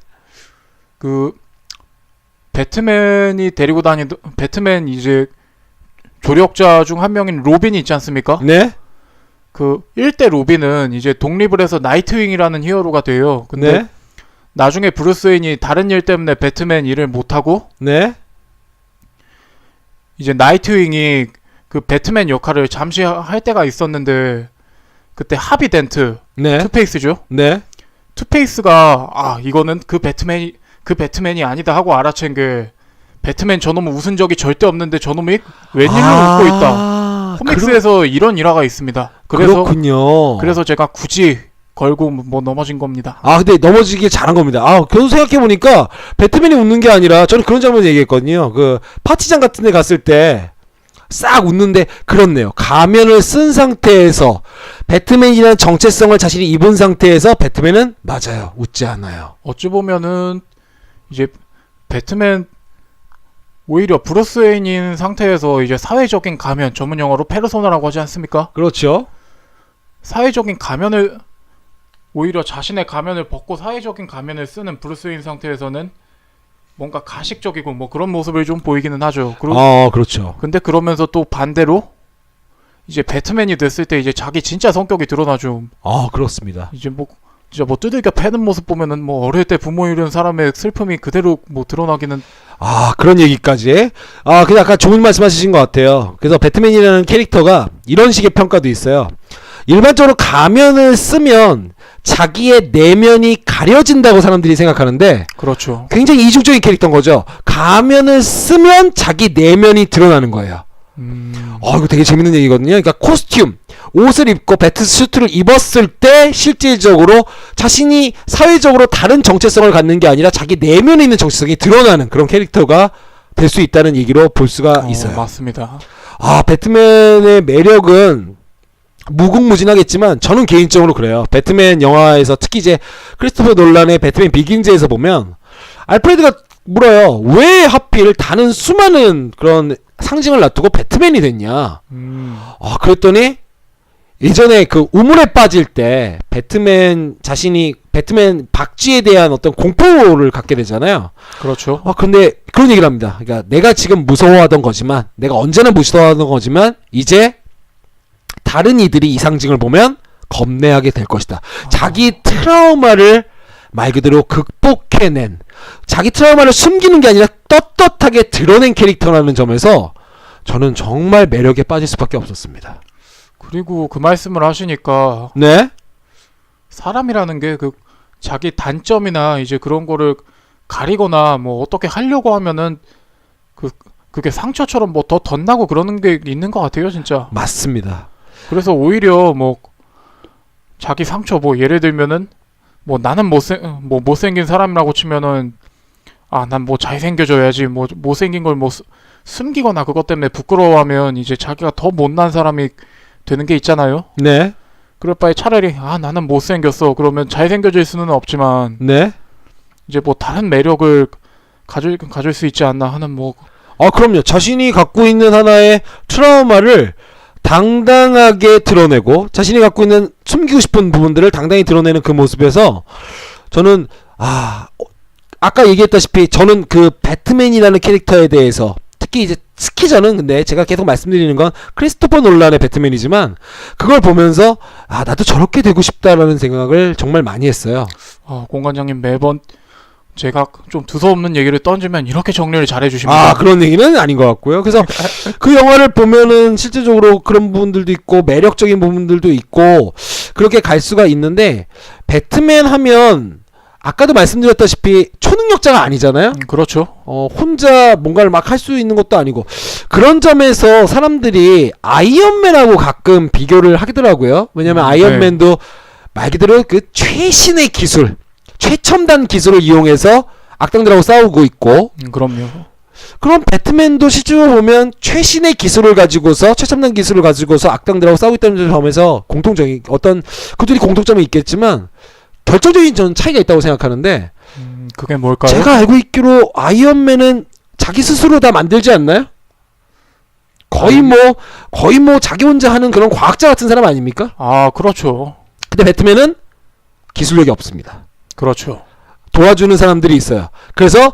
[SPEAKER 3] 그 배트맨 이제 조력자 중 한 명인 로빈이 있지 않습니까?
[SPEAKER 1] 네.
[SPEAKER 3] 그 1대 로빈은 이제 독립을 해서 나이트윙이라는 히어로가 돼요. 근데
[SPEAKER 1] 네.
[SPEAKER 3] 나중에 브루스 웨인이 다른 일 때문에 배트맨 일을 못하고
[SPEAKER 1] 네.
[SPEAKER 3] 이제 나이트윙이 그 배트맨 역할을 잠시 할 때가 있었는데 그때 하비 덴트
[SPEAKER 1] 네.
[SPEAKER 3] 투페이스죠.
[SPEAKER 1] 네.
[SPEAKER 3] 투페이스가 이거는 그 배트맨이 아니다 하고 알아챈 게 배트맨 저놈은 웃은 적이 절대 없는데 저놈이 웬일로 웃고 있다. 코믹스에서 이런 일화가 있습니다.
[SPEAKER 1] 그렇군요.
[SPEAKER 3] 그래서 제가 굳이 걸고 뭐 넘어진 겁니다.
[SPEAKER 1] 근데 넘어지길 잘한 겁니다. 계속 생각해보니까 배트맨이 웃는 게 아니라 저는 그런 장면 얘기했거든요. 그 파티장 같은 데 갔을 때 싹 웃는데 그렇네요. 가면을 쓴 상태에서 배트맨이라는 정체성을 자신이 입은 상태에서 배트맨은 맞아요. 웃지 않아요.
[SPEAKER 3] 어찌 보면은 이제 배트맨 오히려 브루스 웨인인 상태에서 이제 사회적인 가면, 전문 용어로 페르소나라고 하지 않습니까?
[SPEAKER 1] 그렇죠.
[SPEAKER 3] 사회적인 가면을, 오히려 자신의 가면을 벗고 사회적인 가면을 쓰는 브루스 웨인 상태에서는 뭔가 가식적이고 뭐 그런 모습을 좀 보이기는 하죠.
[SPEAKER 1] 그렇죠.
[SPEAKER 3] 근데 그러면서 또 반대로 이제 배트맨이 됐을 때 이제 자기 진짜 성격이 드러나죠.
[SPEAKER 1] 그렇습니다.
[SPEAKER 3] 이제 뭐 진짜 뭐 두들겨 패는 모습 보면은 뭐 어릴 때 부모 잃은 사람의 슬픔이 그대로 뭐 드러나기는.
[SPEAKER 1] 그런 얘기까지. 그냥 아까 좋은 말씀하신 것 같아요. 그래서 배트맨이라는 캐릭터가 이런 식의 평가도 있어요. 일반적으로 가면을 쓰면 자기의 내면이 가려진다고 사람들이 생각하는데
[SPEAKER 3] 그렇죠.
[SPEAKER 1] 굉장히 이중적인 캐릭터인 거죠. 가면을 쓰면 자기 내면이 드러나는 거예요. 이거 되게 재밌는 얘기거든요. 그러니까 코스튬, 옷을 입고 배트슈트를 입었을 때 실질적으로 자신이 사회적으로 다른 정체성을 갖는 게 아니라 자기 내면에 있는 정체성이 드러나는 그런 캐릭터가 될 수 있다는 얘기로 볼 수가 있어요.
[SPEAKER 3] 맞습니다.
[SPEAKER 1] 배트맨의 매력은 무궁무진하겠지만 저는 개인적으로 그래요. 배트맨 영화에서 특히 이제 크리스토퍼 놀란의 배트맨 비긴즈에서 보면 알프레드가 물어요. 왜 하필 다른 수많은 그런 상징을 놔두고 배트맨이 됐냐. 그랬더니 예전에 그 우물에 빠질 때 배트맨 자신이 배트맨 박쥐에 대한 어떤 공포를 갖게 되잖아요.
[SPEAKER 3] 그렇죠.
[SPEAKER 1] 근데 그런 얘기를 합니다. 그러니까 내가 지금 무서워하던 거지만, 내가 언제나 무서워하던 거지만 이제 다른 이들이 이 상징을 보면 겁내하게 될 것이다. 자기 트라우마를 말 그대로 극복해낸, 자기 트라우마를 숨기는 게 아니라 떳떳하게 드러낸 캐릭터라는 점에서 저는 정말 매력에 빠질 수밖에 없었습니다.
[SPEAKER 3] 그리고 그 말씀을 하시니까
[SPEAKER 1] 네?
[SPEAKER 3] 사람이라는 게 그 자기 단점이나 이제 그런 거를 가리거나 뭐 어떻게 하려고 하면은 그게 상처처럼 뭐 더 덧나고 그러는 게 있는 것 같아요, 진짜.
[SPEAKER 1] 맞습니다.
[SPEAKER 3] 그래서 오히려 뭐 자기 상처, 뭐 예를 들면은 뭐 나는 못생긴 사람이라고 치면은 난 뭐 잘생겨져야지, 뭐 못생긴 걸 뭐 숨기거나 그것 때문에 부끄러워하면 이제 자기가 더 못난 사람이 되는 게 있잖아요.
[SPEAKER 1] 네.
[SPEAKER 3] 그럴 바에 차라리 나는 못생겼어 그러면 잘생겨질 수는 없지만
[SPEAKER 1] 네.
[SPEAKER 3] 이제 뭐 다른 매력을 가질 수 있지 않나 하는 뭐.
[SPEAKER 1] 그럼요. 자신이 갖고 있는 하나의 트라우마를 당당하게 드러내고 자신이 갖고 있는 숨기고 싶은 부분들을 당당히 드러내는 그 모습에서 저는 아까 얘기했다시피 저는 그 배트맨이라는 캐릭터에 대해서 특히 이제 스키저는 근데 제가 계속 말씀드리는 건 크리스토퍼 놀란의 배트맨이지만 그걸 보면서 나도 저렇게 되고 싶다라는 생각을 정말 많이 했어요.
[SPEAKER 3] 공관장님 매번 제가 좀 두서없는 얘기를 던지면 이렇게 정리를 잘 해주십니다.
[SPEAKER 1] 그런 얘기는 아닌 것 같고요. 그래서 그 영화를 보면은 실제적으로 그런 부분들도 있고 매력적인 부분들도 있고 그렇게 갈 수가 있는데 배트맨 하면 아까도 말씀드렸다시피 초능력자가 아니잖아요.
[SPEAKER 3] 그렇죠.
[SPEAKER 1] 혼자 뭔가를 막 할 수 있는 것도 아니고 그런 점에서 사람들이 아이언맨하고 가끔 비교를 하더라고요. 왜냐면 아이언맨도 말 그대로 그 최신의 기술, 최첨단 기술을 이용해서 악당들하고 싸우고 있고
[SPEAKER 3] 그럼요.
[SPEAKER 1] 그럼 배트맨도 실제로 보면 최신의 기술을 가지고서 최첨단 기술을 가지고서 악당들하고 싸우고 있다는 점에서 공통적인 어떤 그들이 공통점이 있겠지만 결정적인 저는 차이가 있다고 생각하는데
[SPEAKER 3] 그게 뭘까요?
[SPEAKER 1] 제가 알고 있기로 아이언맨은 자기 스스로 다 만들지 않나요? 거의 뭐 자기 혼자 하는 그런 과학자 같은 사람 아닙니까?
[SPEAKER 3] 그렇죠.
[SPEAKER 1] 근데 배트맨은 기술력이 없습니다.
[SPEAKER 3] 그렇죠.
[SPEAKER 1] 도와주는 사람들이 있어요. 그래서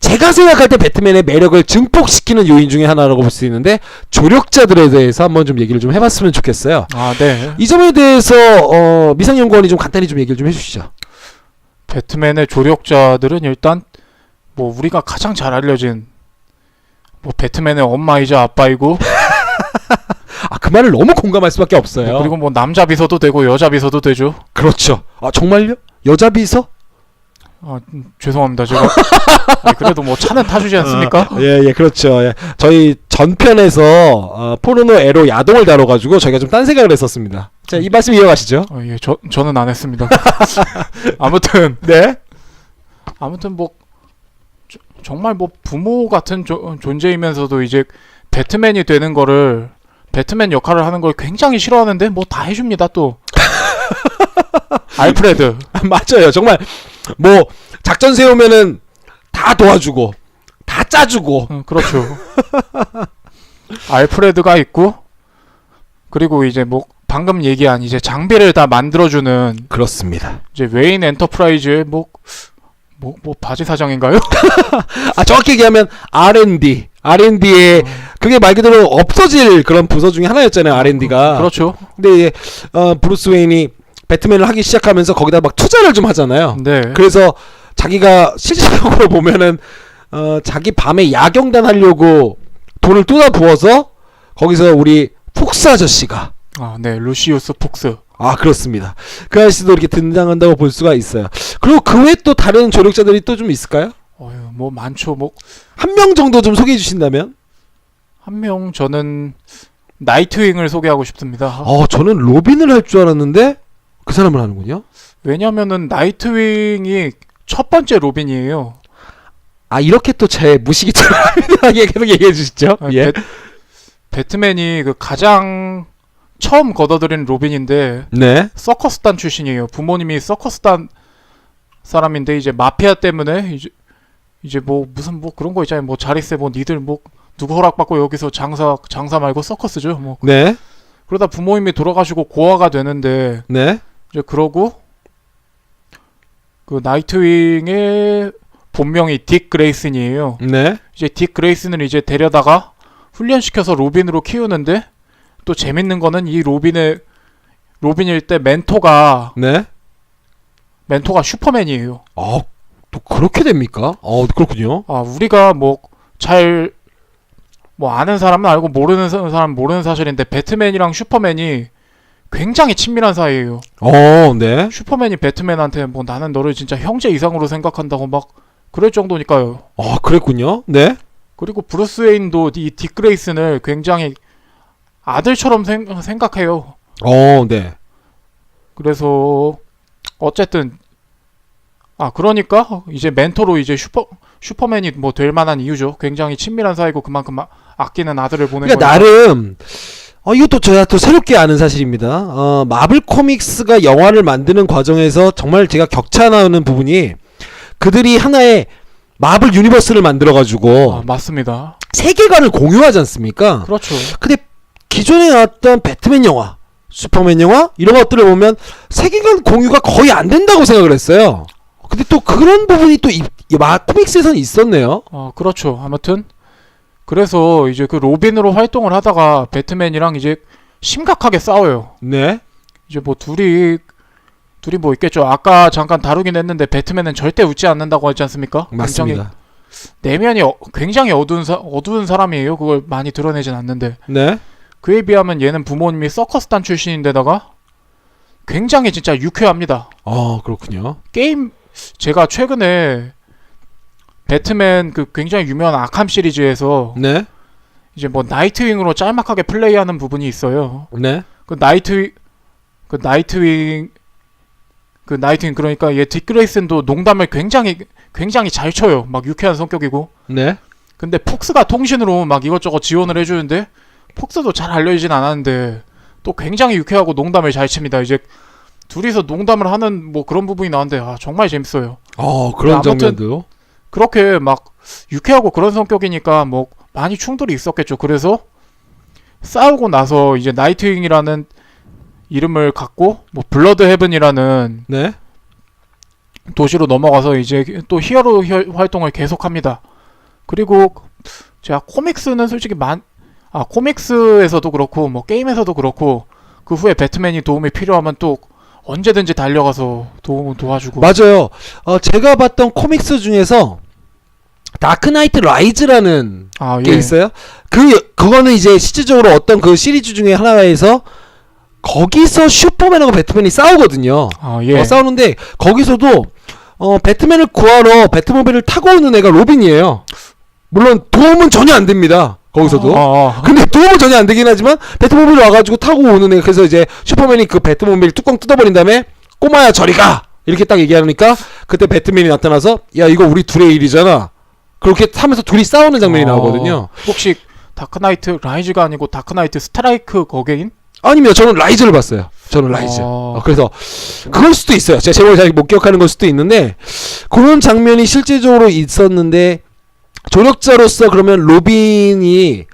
[SPEAKER 1] 제가 생각할 때 배트맨의 매력을 증폭시키는 요인 중에 하나라고 볼 수 있는데 조력자들에 대해서 한번 좀 얘기를 좀 해봤으면 좋겠어요.
[SPEAKER 3] 네.
[SPEAKER 1] 이 점에 대해서 미상연구원이 좀 간단히 좀 얘기를 좀 해주시죠.
[SPEAKER 3] 배트맨의 조력자들은 일단 뭐 우리가 가장 잘 알려진 뭐 배트맨의 엄마이자 아빠이고
[SPEAKER 1] 그 말을 너무 공감할 수밖에 없어요.
[SPEAKER 3] 그리고 뭐 남자 비서도 되고 여자 비서도 되죠.
[SPEAKER 1] 그렇죠. 정말요? 여자 비서?
[SPEAKER 3] 죄송합니다. 제가 그래도 뭐 차는 타주지 않습니까?
[SPEAKER 1] 예, 그렇죠. 예. 저희 전편에서 포르노 에로 야동을 다뤄가지고 저희가 좀 딴 생각을 했었습니다. 자, 이 말씀 이어가시죠.
[SPEAKER 3] 저는 안 했습니다. 아무튼
[SPEAKER 1] 네.
[SPEAKER 3] 뭐 정말 뭐 부모 같은 존재이면서도 이제 배트맨이 되는 거를 배트맨 역할을 하는 걸 굉장히 싫어하는데 뭐 다 해줍니다 또. 알프레드.
[SPEAKER 1] 맞아요. 정말 뭐 작전 세우면은 다 도와주고 다 짜주고.
[SPEAKER 3] 그렇죠. 알프레드가 있고 그리고 이제 뭐 방금 얘기한 이제 장비를 다 만들어주는
[SPEAKER 1] 그렇습니다.
[SPEAKER 3] 이제 웨인 엔터프라이즈의 뭐 바지 사장인가요?
[SPEAKER 1] 아 정확히 얘기하면 R&D에 그게 말 그대로 없어질 그런 부서 중에 하나였잖아요. R&D가.
[SPEAKER 3] 그렇죠.
[SPEAKER 1] 근데 이제 브루스 웨인이 배트맨을 하기 시작하면서 거기다 막 투자를 좀 하잖아요.
[SPEAKER 3] 네.
[SPEAKER 1] 그래서 자기가 실질적으로 보면은 자기 밤에 야경단 하려고 돈을 쏟아 부어서 거기서 우리 폭스 아저씨가
[SPEAKER 3] 네. 루시우스 폭스.
[SPEAKER 1] 그렇습니다. 그 아저씨도 이렇게 등장한다고 볼 수가 있어요. 그리고 그 외에 또 다른 조력자들이 또 좀 있을까요?
[SPEAKER 3] 뭐 많죠. 뭐
[SPEAKER 1] 한 명 정도 좀 소개해 주신다면?
[SPEAKER 3] 한 명 저는 나이트윙을 소개하고 싶습니다.
[SPEAKER 1] 저는 로빈을 할 줄 알았는데 그 사람을 하는군요.
[SPEAKER 3] 왜냐면은 나이트윙이 첫 번째 로빈이에요.
[SPEAKER 1] 이렇게 또 제 무시기처럼 계속 얘기해 주시죠. 예.
[SPEAKER 3] 배트맨이 그 가장 처음 걷어들인 로빈인데
[SPEAKER 1] 네.
[SPEAKER 3] 서커스단 출신이에요. 부모님이 서커스단 사람인데 이제 마피아 때문에 이제 뭐 무슨 뭐 그런 거 있잖아요. 뭐 자리세 뭐 니들 뭐 누구 허락받고 여기서 장사 말고 서커스죠. 뭐
[SPEAKER 1] 네.
[SPEAKER 3] 그러다 부모님이 돌아가시고 고아가 되는데
[SPEAKER 1] 네.
[SPEAKER 3] 이제 그러고 그 나이트윙의 본명이 딕 그레이슨이에요.
[SPEAKER 1] 네.
[SPEAKER 3] 이제 딕 그레이슨을 이제 데려다가 훈련시켜서 로빈으로 키우는데 또 재밌는 거는 이 로빈일 때 멘토가
[SPEAKER 1] 네.
[SPEAKER 3] 슈퍼맨이에요.
[SPEAKER 1] 또 그렇게 됩니까? 그렇군요.
[SPEAKER 3] 우리가 뭐 잘 아는 사람은 알고 모르는 사람은 모르는 사실인데 배트맨이랑 슈퍼맨이 굉장히 친밀한 사이예요.
[SPEAKER 1] 네.
[SPEAKER 3] 슈퍼맨이 배트맨한테 뭐 나는 너를 진짜 형제 이상으로 생각한다고 막 그럴 정도니까요.
[SPEAKER 1] 그랬군요. 네.
[SPEAKER 3] 그리고 브루스 웨인도 이 딕 그레이슨을 굉장히 아들처럼 생각해요.
[SPEAKER 1] 네.
[SPEAKER 3] 그래서 어쨌든 그러니까 이제 멘토로 이제 슈퍼맨이 뭐 될 만한 이유죠. 굉장히 친밀한 사이고 그만큼 아끼는 아들을 보낸 거니까.
[SPEAKER 1] 나름 이것도 제가 또 새롭게 아는 사실입니다. 마블 코믹스가 영화를 만드는 과정에서 정말 제가 격찬하는 부분이 그들이 하나의 마블 유니버스를 만들어가지고
[SPEAKER 3] 맞습니다.
[SPEAKER 1] 세계관을 공유하지 않습니까?
[SPEAKER 3] 그렇죠.
[SPEAKER 1] 근데 기존에 나왔던 배트맨 영화, 슈퍼맨 영화 이런 것들을 보면 세계관 공유가 거의 안 된다고 생각을 했어요. 근데 또 그런 부분이 또 코믹스에서는 있었네요.
[SPEAKER 3] 그렇죠. 아무튼 그래서 이제 그 로빈으로 활동을 하다가 배트맨이랑 이제 심각하게 싸워요.
[SPEAKER 1] 네.
[SPEAKER 3] 이제 뭐 둘이 뭐 있겠죠. 아까 잠깐 다루긴 했는데 배트맨은 절대 웃지 않는다고 했지 않습니까?
[SPEAKER 1] 맞습니다.
[SPEAKER 3] 내면이 굉장히 어두운 사람이에요. 그걸 많이 드러내진 않는데.
[SPEAKER 1] 네.
[SPEAKER 3] 그에 비하면 얘는 부모님이 서커스단 출신인데다가 굉장히 진짜 유쾌합니다.
[SPEAKER 1] 그렇군요.
[SPEAKER 3] 게임 제가 최근에 배트맨 그 굉장히 유명한 아캄 시리즈에서
[SPEAKER 1] 네.
[SPEAKER 3] 이제 뭐 나이트윙으로 짤막하게 플레이하는 부분이 있어요.
[SPEAKER 1] 네.
[SPEAKER 3] 그 나이트윙 그러니까 얘 딕 그레이슨도 농담을 굉장히 잘 쳐요. 막 유쾌한 성격이고.
[SPEAKER 1] 네.
[SPEAKER 3] 근데 폭스가 통신으로 막 이것저것 지원을 해주는데 폭스도 잘 알려지진 않았는데 또 굉장히 유쾌하고 농담을 잘 칩니다. 이제 둘이서 농담을 하는 뭐 그런 부분이 나왔는데 정말 재밌어요.
[SPEAKER 1] 그런 장면도.
[SPEAKER 3] 그렇게 막 유쾌하고 그런 성격이니까 뭐 많이 충돌이 있었겠죠. 그래서 싸우고 나서 이제 나이트윙이라는 이름을 갖고 뭐 블러드 헤븐이라는
[SPEAKER 1] 네.
[SPEAKER 3] 도시로 넘어가서 이제 또 히어로 활동을 계속합니다. 그리고 제가 코믹스는 솔직히 코믹스에서도 그렇고 뭐 게임에서도 그렇고 그 후에 배트맨이 도움이 필요하면 또 언제든지 달려가서 도와주고.
[SPEAKER 1] 맞아요. 제가 봤던 코믹스 중에서 다크나이트 라이즈라는 게
[SPEAKER 3] 예.
[SPEAKER 1] 있어요. 그거는 이제 실질적으로 어떤 그 시리즈 중에 하나에서 거기서 슈퍼맨하고 배트맨이 싸우거든요.
[SPEAKER 3] 예.
[SPEAKER 1] 싸우는데 거기서도 배트맨을 구하러 배트모빌을 타고 오는 애가 로빈이에요. 물론 도움은 전혀 안 됩니다. 거기서도. 근데 도움은 전혀 안 되긴 하지만 배트모빌 와가지고 타고 오는 애. 그래서 이제 슈퍼맨이 그 배트모빌 뚜껑 뜯어버린 다음에 꼬마야 저리 가! 이렇게 딱 얘기하니까 그때 배트맨이 나타나서 야 이거 우리 둘의 일이잖아. 그렇게 하면서 둘이 싸우는 장면이 나오거든요.
[SPEAKER 3] 혹시 다크나이트 라이즈가 아니고 다크나이트 스트라이크 어게인?
[SPEAKER 1] 아니면 저는 라이즈를 봤어요. 저는 라이즈. 그래서 그럴 수도 있어요. 제가 제목을 잘 못 기억하는 걸 수도 있는데 그런 장면이 실제적으로 있었는데 조력자로서 그러면 로빈이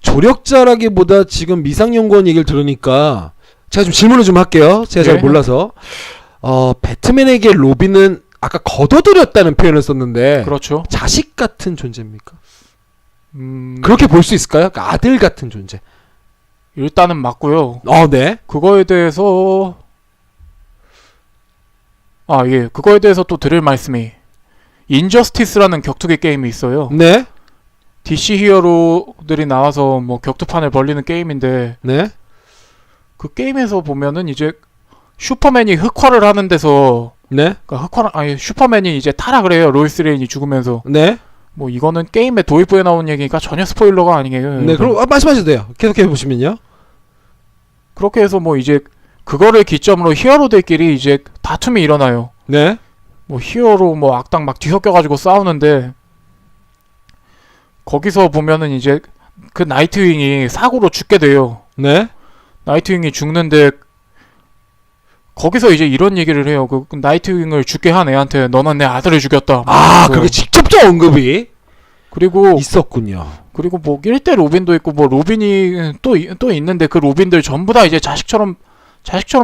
[SPEAKER 1] 조력자라기보다 지금 미상연구원 얘기를 들으니까 제가 좀 질문을 좀 할게요. 제가 잘
[SPEAKER 3] 네.
[SPEAKER 1] 몰라서 배트맨에게 로빈은 아까 거둬들였다는 표현을 썼는데
[SPEAKER 3] 그렇죠.
[SPEAKER 1] 자식 같은 존재입니까? 그렇게 볼 수 있을까요? 그러니까 아들 같은 존재.
[SPEAKER 3] 일단은 맞고요.
[SPEAKER 1] 네.
[SPEAKER 3] 그거에 대해서 그거에 대해서 또 드릴 말씀이 인저스티스라는 격투기 게임이 있어요.
[SPEAKER 1] 네.
[SPEAKER 3] DC 히어로들이 나와서 뭐 격투판을 벌리는 게임인데
[SPEAKER 1] 네.
[SPEAKER 3] 그 게임에서 보면은 이제 슈퍼맨이 흑화를 하는 데서
[SPEAKER 1] 네.
[SPEAKER 3] 그러니까 슈퍼맨이 이제 타락을 해요. 로이스 레인이 죽으면서.
[SPEAKER 1] 네.
[SPEAKER 3] 뭐 이거는 게임의 도입부에 나온 얘기니까 전혀 스포일러가 아니에요.
[SPEAKER 1] 네. 그럼 말씀하셔도 돼요. 계속해 보시면요.
[SPEAKER 3] 그렇게 해서 뭐 이제 그거를 기점으로 히어로들끼리 이제 다툼이 일어나요.
[SPEAKER 1] 네.
[SPEAKER 3] 뭐 히어로 뭐 악당 막 뒤섞여가지고 싸우는데 거기서 보면은 이제 그 나이트윙이 사고로 죽게 돼요.
[SPEAKER 1] 네.
[SPEAKER 3] 나이트윙이 죽는데 거기서 이제 이런 얘기를 해요. 그 나이트윙을 죽게 한 애한테 너는 내 아들을 죽였다.
[SPEAKER 1] 그게 직접적 언급이
[SPEAKER 3] 그리고
[SPEAKER 1] 있었군요.
[SPEAKER 3] 그리고 뭐 1대 로빈도 있고 뭐 로빈이 또 있는데 그 로빈들 전부 다 이제 자식처럼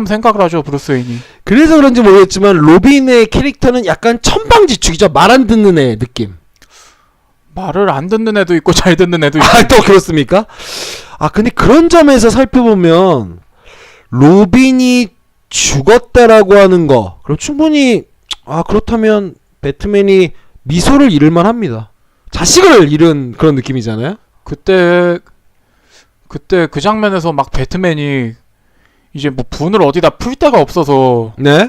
[SPEAKER 3] 생각을 하죠. 브루스 웨인이.
[SPEAKER 1] 그래서 그런지 모르겠지만 로빈의 캐릭터는 약간 천방지축이죠. 말 안 듣는 애 느낌.
[SPEAKER 3] 말을 안 듣는 애도 있고 잘 듣는 애도 있고.
[SPEAKER 1] 또 그렇습니까? 근데 그런 점에서 살펴보면 로빈이 죽었다라고 하는 거 그럼 충분히 그렇다면 배트맨이 미소를 잃을 만합니다. 자식을 잃은 그런 느낌이잖아요.
[SPEAKER 3] 그때 그 장면에서 막 배트맨이 이제 뭐 분을 어디다 풀 데가 없어서
[SPEAKER 1] 네.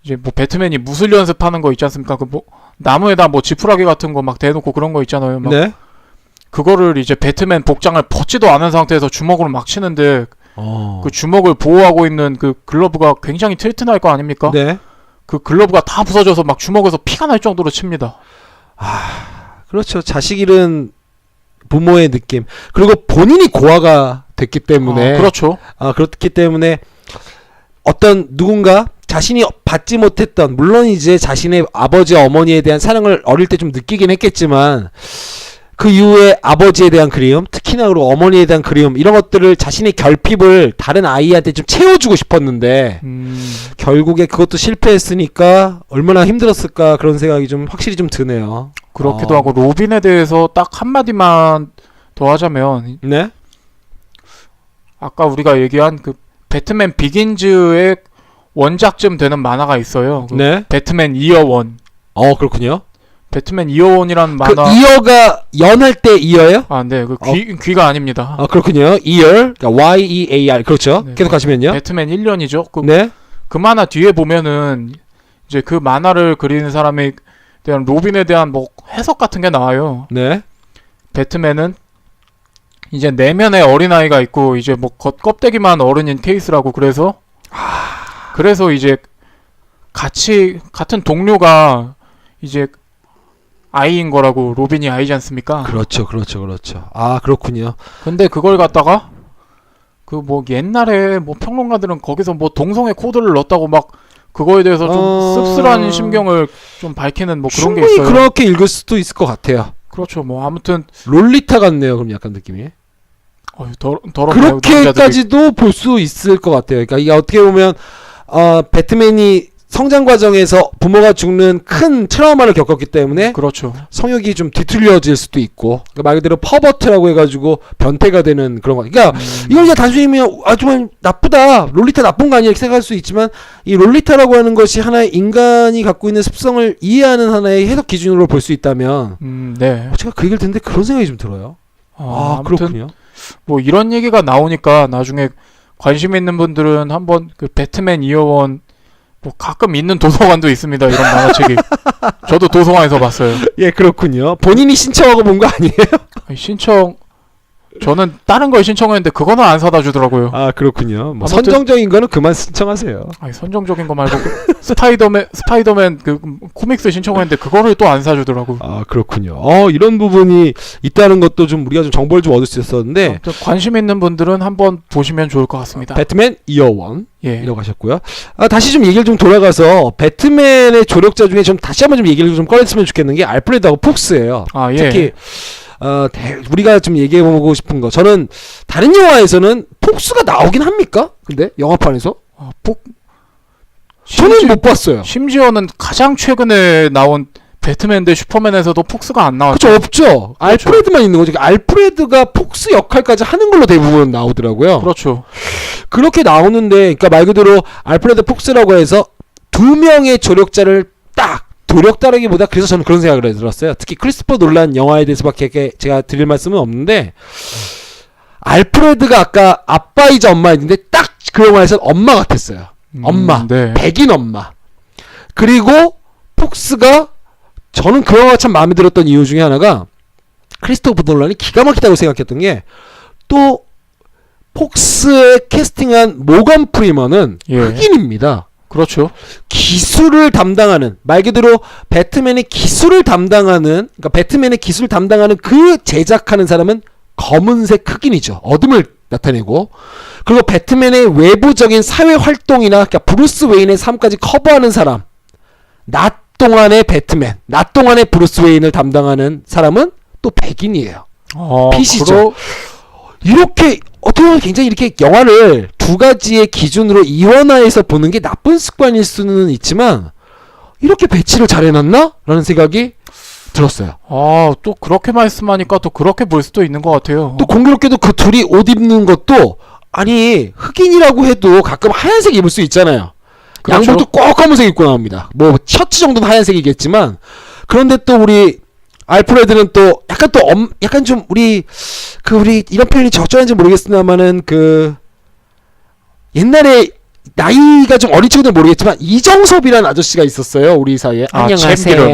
[SPEAKER 3] 이제 뭐 배트맨이 무술 연습하는 거 있지 않습니까? 그 뭐 나무에다 뭐 지푸라기 같은 거 막 대놓고 그런 거 있잖아요. 막
[SPEAKER 1] 네.
[SPEAKER 3] 그거를 이제 배트맨 복장을 벗지도 않은 상태에서 주먹으로 막 치는데 그 주먹을 보호하고 있는 그 글러브가 굉장히 튼튼할 거 아닙니까?
[SPEAKER 1] 네.
[SPEAKER 3] 그 글러브가 다 부서져서 막 주먹에서 피가 날 정도로 칩니다.
[SPEAKER 1] 그렇죠. 자식 잃은 부모의 느낌. 그리고 본인이 고아가 됐기 때문에
[SPEAKER 3] 그렇죠.
[SPEAKER 1] 그렇기 때문에 어떤 누군가 자신이 받지 못했던 물론 이제 자신의 아버지 어머니에 대한 사랑을 어릴 때 좀 느끼긴 했겠지만 그 이후에 아버지에 대한 그리움 특히나 그리고 어머니에 대한 그리움 이런 것들을 자신의 결핍을 다른 아이한테 좀 채워주고 싶었는데 결국에 그것도 실패했으니까 얼마나 힘들었을까 그런 생각이 좀 확실히 좀 드네요.
[SPEAKER 3] 그렇기도 하고 로빈에 대해서 딱 한마디만 더 하자면
[SPEAKER 1] 네?
[SPEAKER 3] 아까 우리가 얘기한 그 배트맨 비긴즈의 원작쯤 되는 만화가 있어요. 그
[SPEAKER 1] 네?
[SPEAKER 3] 배트맨 이어 원.
[SPEAKER 1] 그렇군요.
[SPEAKER 3] 배트맨 이어 원이라는 만화.
[SPEAKER 1] 그 이어가 연할 때 이어예요?
[SPEAKER 3] 네. 그 귀가 아닙니다.
[SPEAKER 1] 그렇군요. year, 그러니까 Y-E-A-R 그렇죠.
[SPEAKER 3] 네,
[SPEAKER 1] 계속 가시면요.
[SPEAKER 3] 배트맨 1년이죠.
[SPEAKER 1] 네.
[SPEAKER 3] 그 만화 뒤에 보면은 이제 그 만화를 그리는 사람에 대한 로빈에 대한 뭐 해석 같은 게 나와요.
[SPEAKER 1] 네.
[SPEAKER 3] 배트맨은 이제 내면에 어린아이가 있고 이제 뭐 껍데기만 어른인 케이스라고 그래서 이제 같은 동료가 이제 아이인 거라고 로빈이 아이지 않습니까?
[SPEAKER 1] 그렇죠. 그렇군요.
[SPEAKER 3] 근데 그걸 갖다가 그 뭐 옛날에 뭐 평론가들은 거기서 뭐 동성애 코드를 넣었다고 막 그거에 대해서 좀 씁쓸한 심경을 좀 밝히는 뭐 그런 게 있어요.
[SPEAKER 1] 충분히 그렇게 읽을 수도 있을 것 같아요.
[SPEAKER 3] 그렇죠. 뭐 아무튼
[SPEAKER 1] 롤리타 같네요. 그럼 약간 느낌이.
[SPEAKER 3] 더럽네요.
[SPEAKER 1] 그렇게까지도 볼 수 있을 것 같아요. 그러니까 이게 어떻게 보면 배트맨이 성장 과정에서 부모가 죽는 큰 트라우마를 겪었기 때문에
[SPEAKER 3] 그렇죠.
[SPEAKER 1] 성욕이 좀 뒤틀려질 수도 있고 그러니까 말 그대로 퍼버트라고 해가지고 변태가 되는 그런 거. 그러니까 이걸 그냥 단순히 좀 나쁘다 롤리타 나쁜 거 아니야 이렇게 생각할 수 있지만 이 롤리타라고 하는 것이 하나의 인간이 갖고 있는 습성을 이해하는 하나의 해석 기준으로 볼 수 있다면
[SPEAKER 3] 네.
[SPEAKER 1] 제가 그 얘기를 듣는데 그런 생각이 좀 들어요.
[SPEAKER 3] 아무튼
[SPEAKER 1] 그렇군요.
[SPEAKER 3] 뭐 이런 얘기가 나오니까 나중에 관심 있는 분들은 한번 그 배트맨 이어원 뭐 가끔 있는 도서관도 있습니다. 이런 만화책이. 저도 도서관에서 봤어요.
[SPEAKER 1] 예, 그렇군요. 본인이 신청하고 본 거 아니에요?
[SPEAKER 3] 신청 저는 다른 걸 신청했는데 그거는 안 사다 주더라고요.
[SPEAKER 1] 아 그렇군요. 뭐
[SPEAKER 3] 아무튼-
[SPEAKER 1] 선정적인 거는 그만 신청하세요.
[SPEAKER 3] 아니 선정적인 거 말고 그 스파이더맨 그 코믹스 신청했는데 그거를 또 안 사주더라고.
[SPEAKER 1] 아 그렇군요. 이런 부분이 있다는 것도 좀 우리가 좀 정보를 좀 얻을 수 있었는데
[SPEAKER 3] 아무튼 관심 있는 분들은 한번 보시면 좋을 것 같습니다.
[SPEAKER 1] 배트맨 이어 1
[SPEAKER 3] 예.
[SPEAKER 1] 이라고 하셨고요. 다시 좀 얘기를 좀 돌아가서 배트맨의 조력자 중에 좀 다시 한번 좀 얘기를 좀 꺼냈으면 좋겠는 게 알프레드하고 폭스예요.
[SPEAKER 3] 아 예.
[SPEAKER 1] 특히 우리가 좀 얘기해보고 싶은 거, 저는 다른 영화에서는 폭스가 나오긴 합니까? 근데 영화판에서
[SPEAKER 3] 아,
[SPEAKER 1] 저는 못 봤어요.
[SPEAKER 3] 심지어는 가장 최근에 나온 배트맨 대 슈퍼맨에서도 폭스가 안 나왔죠.
[SPEAKER 1] 그렇죠, 없죠. 알프레드만 있는 거죠. 알프레드가 폭스 역할까지 하는 걸로 대부분 나오더라고요.
[SPEAKER 3] 그렇죠.
[SPEAKER 1] 그렇게 나오는데, 그러니까 말 그대로 알프레드 폭스라고 해서 두 명의 조력자를 딱 조력다라기보다, 그래서 저는 그런 생각을 들었어요. 특히 크리스토퍼 놀란 영화에 대해서밖에 제가 드릴 말씀은 없는데, 알프레드가 아까 아빠이자 엄마였는데 딱 그 영화에서 엄마 같았어요. 엄마,
[SPEAKER 3] 네.
[SPEAKER 1] 백인 엄마. 그리고 폭스가, 저는 그 영화가 참 마음에 들었던 이유 중에 하나가 크리스토퍼 놀란이 기가 막히다고 생각했던 게, 또 폭스에 캐스팅한 모건 프리먼은
[SPEAKER 3] 예.
[SPEAKER 1] 흑인입니다.
[SPEAKER 3] 그렇죠.
[SPEAKER 1] 기술을 담당하는, 말 그대로 배트맨의 기술을 담당하는, 그러니까 배트맨의 기술을 담당하는 그 제작하는 사람은 검은색 흑인이죠. 어둠을 나타내고, 그리고 배트맨의 외부적인 사회 활동이나, 그러니까 브루스 웨인의 삶까지 커버하는 사람, 낮 동안의 배트맨, 낮 동안의 브루스 웨인을 담당하는 사람은 또 백인이에요. 핏이죠. 이렇게 어떻게 보면 굉장히 이렇게 영화를 두 가지의 기준으로 이원화해서 보는 게 나쁜 습관일 수는 있지만, 이렇게 배치를 잘 해놨나? 라는 생각이 들었어요.
[SPEAKER 3] 또 그렇게 말씀하니까 또 그렇게 볼 수도 있는 것 같아요.
[SPEAKER 1] 또 공교롭게도 그 둘이 옷 입는 것도, 아니 흑인이라고 해도 가끔 하얀색 입을 수 있잖아요.
[SPEAKER 3] 그렇죠.
[SPEAKER 1] 양복도 꼭 검은색 입고 나옵니다. 뭐 셔츠 정도는 하얀색이겠지만, 그런데 또 우리 알프레드는 또 약간 또 약간 좀 우리 이런 표현이 적절한지 모르겠습니다만은, 그 옛날에 나이가 좀 어린 친구들은 모르겠지만 이정섭이라는 아저씨가 있었어요, 우리 사이에. 안녕하세요.
[SPEAKER 3] 챔피언.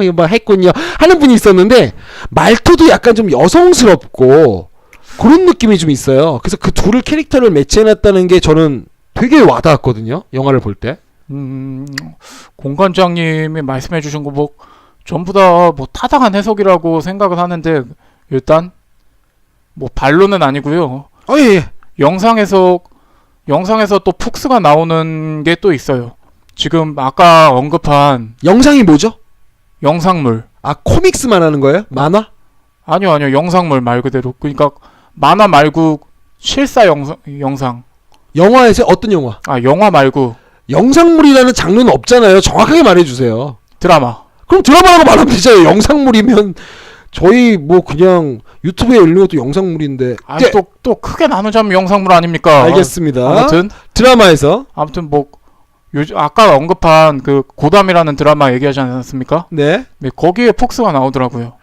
[SPEAKER 1] 이거 뭐 했군요 하는 분이 있었는데, 말투도 약간 좀 여성스럽고 그런 느낌이 좀 있어요. 그래서 그 둘을 캐릭터를 매치해놨다는 게 저는 되게 와닿았거든요, 영화를 볼 때.
[SPEAKER 3] 공관장님이 말씀해주신 거 뭐 전부 다 뭐 타당한 해석이라고 생각을 하는데, 일단 뭐 반론은 아니고요.
[SPEAKER 1] 예.
[SPEAKER 3] 영상에서 또 폭스가 나오는 게 또 있어요. 지금 아까 언급한
[SPEAKER 1] 영상이 뭐죠?
[SPEAKER 3] 영상물.
[SPEAKER 1] 코믹스 말하는 거예요? 만화?
[SPEAKER 3] 아니요, 영상물 말 그대로. 그러니까 만화 말고 실사 영상.
[SPEAKER 1] 영화에서 어떤 영화?
[SPEAKER 3] 영화 말고
[SPEAKER 1] 영상물이라는 장르는 없잖아요. 정확하게 말해주세요.
[SPEAKER 3] 드라마.
[SPEAKER 1] 그럼 드라마라고 말하면 되잖아요. 영상물이면 저희 뭐 그냥 유튜브에 올리는 것도 영상물인데. 네.
[SPEAKER 3] 또 크게 나누자면 영상물 아닙니까?
[SPEAKER 1] 알겠습니다.
[SPEAKER 3] 아무튼
[SPEAKER 1] 드라마에서
[SPEAKER 3] 뭐 요즘 아까 언급한 그 고담이라는 드라마 얘기하지 않았습니까?
[SPEAKER 1] 네.
[SPEAKER 3] 거기에 폭스가 나오더라고요.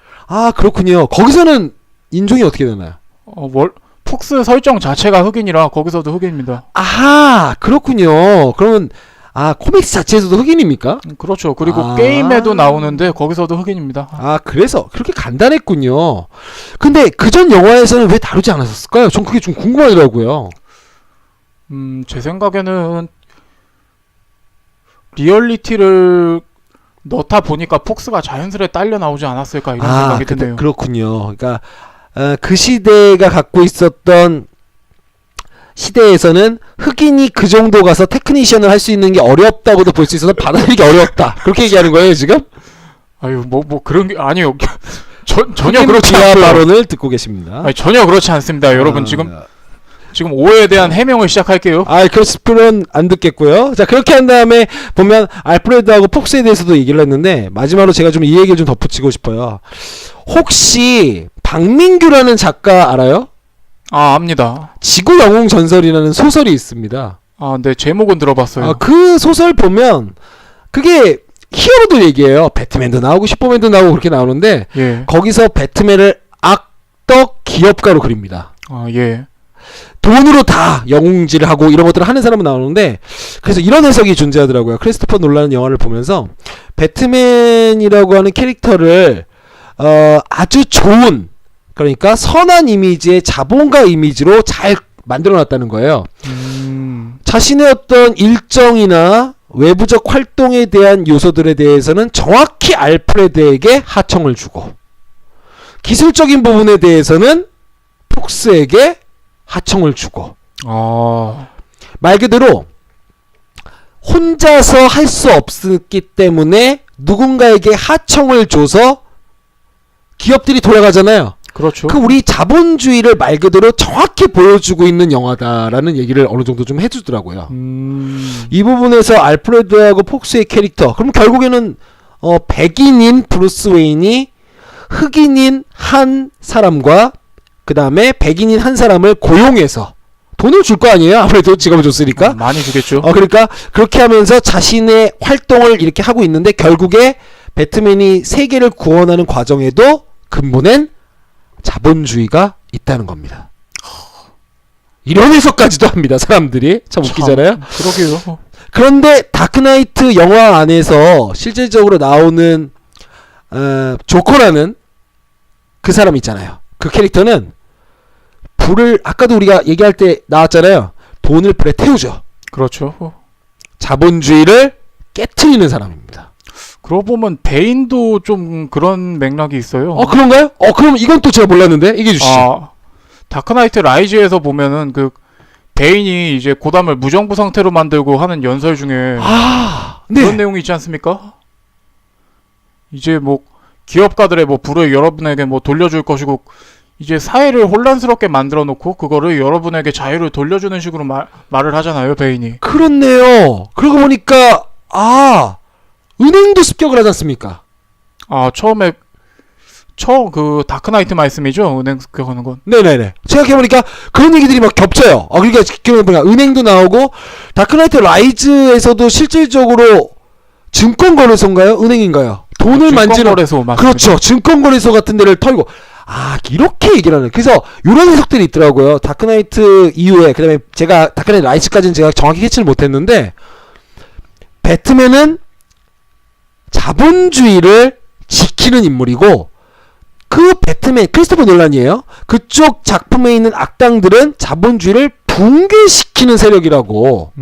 [SPEAKER 1] 그렇군요. 거기서는 인종이 어떻게 되나요?
[SPEAKER 3] 폭스 설정 자체가 흑인이라 거기서도 흑인입니다.
[SPEAKER 1] 그렇군요. 그러면 코믹스 자체에서도 흑인입니까?
[SPEAKER 3] 그렇죠. 그리고 게임에도 나오는데 거기서도 흑인입니다.
[SPEAKER 1] 그래서 그렇게 간단했군요. 근데 그전 영화에서는 왜 다루지 않았을까요? 전 그게 좀 궁금하더라고요.
[SPEAKER 3] 제 생각에는 리얼리티를 넣다 보니까 폭스가 자연스레 딸려 나오지 않았을까 이런 생각이 드네요.
[SPEAKER 1] 그렇군요. 그러니까 그 시대가 갖고 있었던 시대에서는 흑인이 그 정도 가서 테크니션을 할 수 있는 게 어렵다고도 볼 수 있어서 받아들이기 어렵다. 그렇게 얘기하는 거예요, 지금?
[SPEAKER 3] 뭐 그런 게 아니요. 전혀 그렇지
[SPEAKER 1] 비하
[SPEAKER 3] 않고요.
[SPEAKER 1] 발언을 듣고 계십니다.
[SPEAKER 3] 전혀 그렇지 않습니다. 여러분 지금 오해에 대한 해명을 시작할게요.
[SPEAKER 1] 그렇을 필요는 안 듣겠고요. 자, 그렇게 한 다음에 보면 알프레드하고 폭스에 대해서도 얘기를 했는데, 마지막으로 제가 좀 이 얘기를 좀 덧붙이고 싶어요. 혹시 박민규라는 작가 알아요?
[SPEAKER 3] 압니다.
[SPEAKER 1] 지구 영웅 전설이라는 소설이 있습니다.
[SPEAKER 3] 네, 제목은 들어봤어요.
[SPEAKER 1] 그 소설 보면 그게 히어로도 얘기해요. 배트맨도 나오고 슈퍼맨도 나오고 그렇게 나오는데,
[SPEAKER 3] 예.
[SPEAKER 1] 거기서 배트맨을 악덕 기업가로 그립니다.
[SPEAKER 3] 예.
[SPEAKER 1] 돈으로 다 영웅질을 하고 이런 것들을 하는 사람은 나오는데, 그래서 이런 해석이 존재하더라고요. 크리스토퍼 놀란 영화를 보면서 배트맨이라고 하는 캐릭터를 아주 좋은 그러니까 선한 이미지의 자본가 이미지로 잘 만들어놨다는 거예요. 자신의 어떤 일정이나 외부적 활동에 대한 요소들에 대해서는 정확히 알프레드에게 하청을 주고, 기술적인 부분에 대해서는 폭스에게 하청을 주고, 말 그대로 혼자서 할 수 없었기 때문에 누군가에게 하청을 줘서 기업들이 돌아가잖아요.
[SPEAKER 3] 그렇죠.
[SPEAKER 1] 그 우리 자본주의를 말 그대로 정확히 보여주고 있는 영화다라는 얘기를 어느 정도 좀 해주더라고요. 이 부분에서 알프레드하고 폭스의 캐릭터, 그럼 결국에는 백인인 브루스 웨인이 흑인인 한 사람과 그 다음에 백인인 한 사람을 고용해서 돈을 줄 거 아니에요? 아무래도 직업을 줬으니까.
[SPEAKER 3] 많이 주겠죠.
[SPEAKER 1] 그러니까 그렇게 하면서 자신의 활동을 이렇게 하고 있는데, 결국에 배트맨이 세계를 구원하는 과정에도 근본엔 자본주의가 있다는 겁니다. 이런 해석까지도 합니다. 사람들이 참 웃기잖아요.
[SPEAKER 3] 그러게요.
[SPEAKER 1] 그런데 다크나이트 영화 안에서 실질적으로 나오는 조커라는 그 사람 있잖아요. 그 캐릭터는 불을, 아까도 우리가 얘기할 때 나왔잖아요. 돈을 불에 태우죠.
[SPEAKER 3] 그렇죠.
[SPEAKER 1] 자본주의를 깨트리는 사람입니다.
[SPEAKER 3] 그러고 보면 베인도 좀 그런 맥락이 있어요.
[SPEAKER 1] 그런가요? 그럼 이건 또 제가 몰랐는데 얘기해 주시죠.
[SPEAKER 3] 다크나이트 라이즈에서 보면은 그 베인이 이제 고담을 무정부 상태로 만들고 하는 연설 중에
[SPEAKER 1] 네.
[SPEAKER 3] 그런 내용이 있지 않습니까? 이제 뭐 기업가들의 뭐 부를 여러분에게 뭐 돌려줄 것이고, 이제 사회를 혼란스럽게 만들어 놓고 그거를 여러분에게 자유를 돌려주는 식으로 말을 하잖아요, 베인이.
[SPEAKER 1] 그렇네요. 그러고 보니까 은행도 습격을 하지 않습니까?
[SPEAKER 3] 처음에 그 다크나이트 말씀이죠, 은행 습격하는 건.
[SPEAKER 1] 네네네. 생각해보니까 그런 얘기들이 막 겹쳐요. 그러니까 은행도 나오고, 다크나이트 라이즈에서도 실질적으로 증권거래소인가요? 은행인가요? 돈을 만지는,
[SPEAKER 3] 증권거래소 맞습니다.
[SPEAKER 1] 그렇죠. 증권거래소 같은 데를 털고, 이렇게 얘기를 하는. 그래서 이런 해석들이 있더라고요. 다크나이트 이후에. 그 다음에 제가 다크나이트 라이즈까지는 제가 정확히 캐치를 못했는데, 배트맨은 자본주의를 지키는 인물이고, 그 배트맨, 크리스토퍼 놀란이에요. 그쪽 작품에 있는 악당들은 자본주의를 붕괴시키는 세력이라고.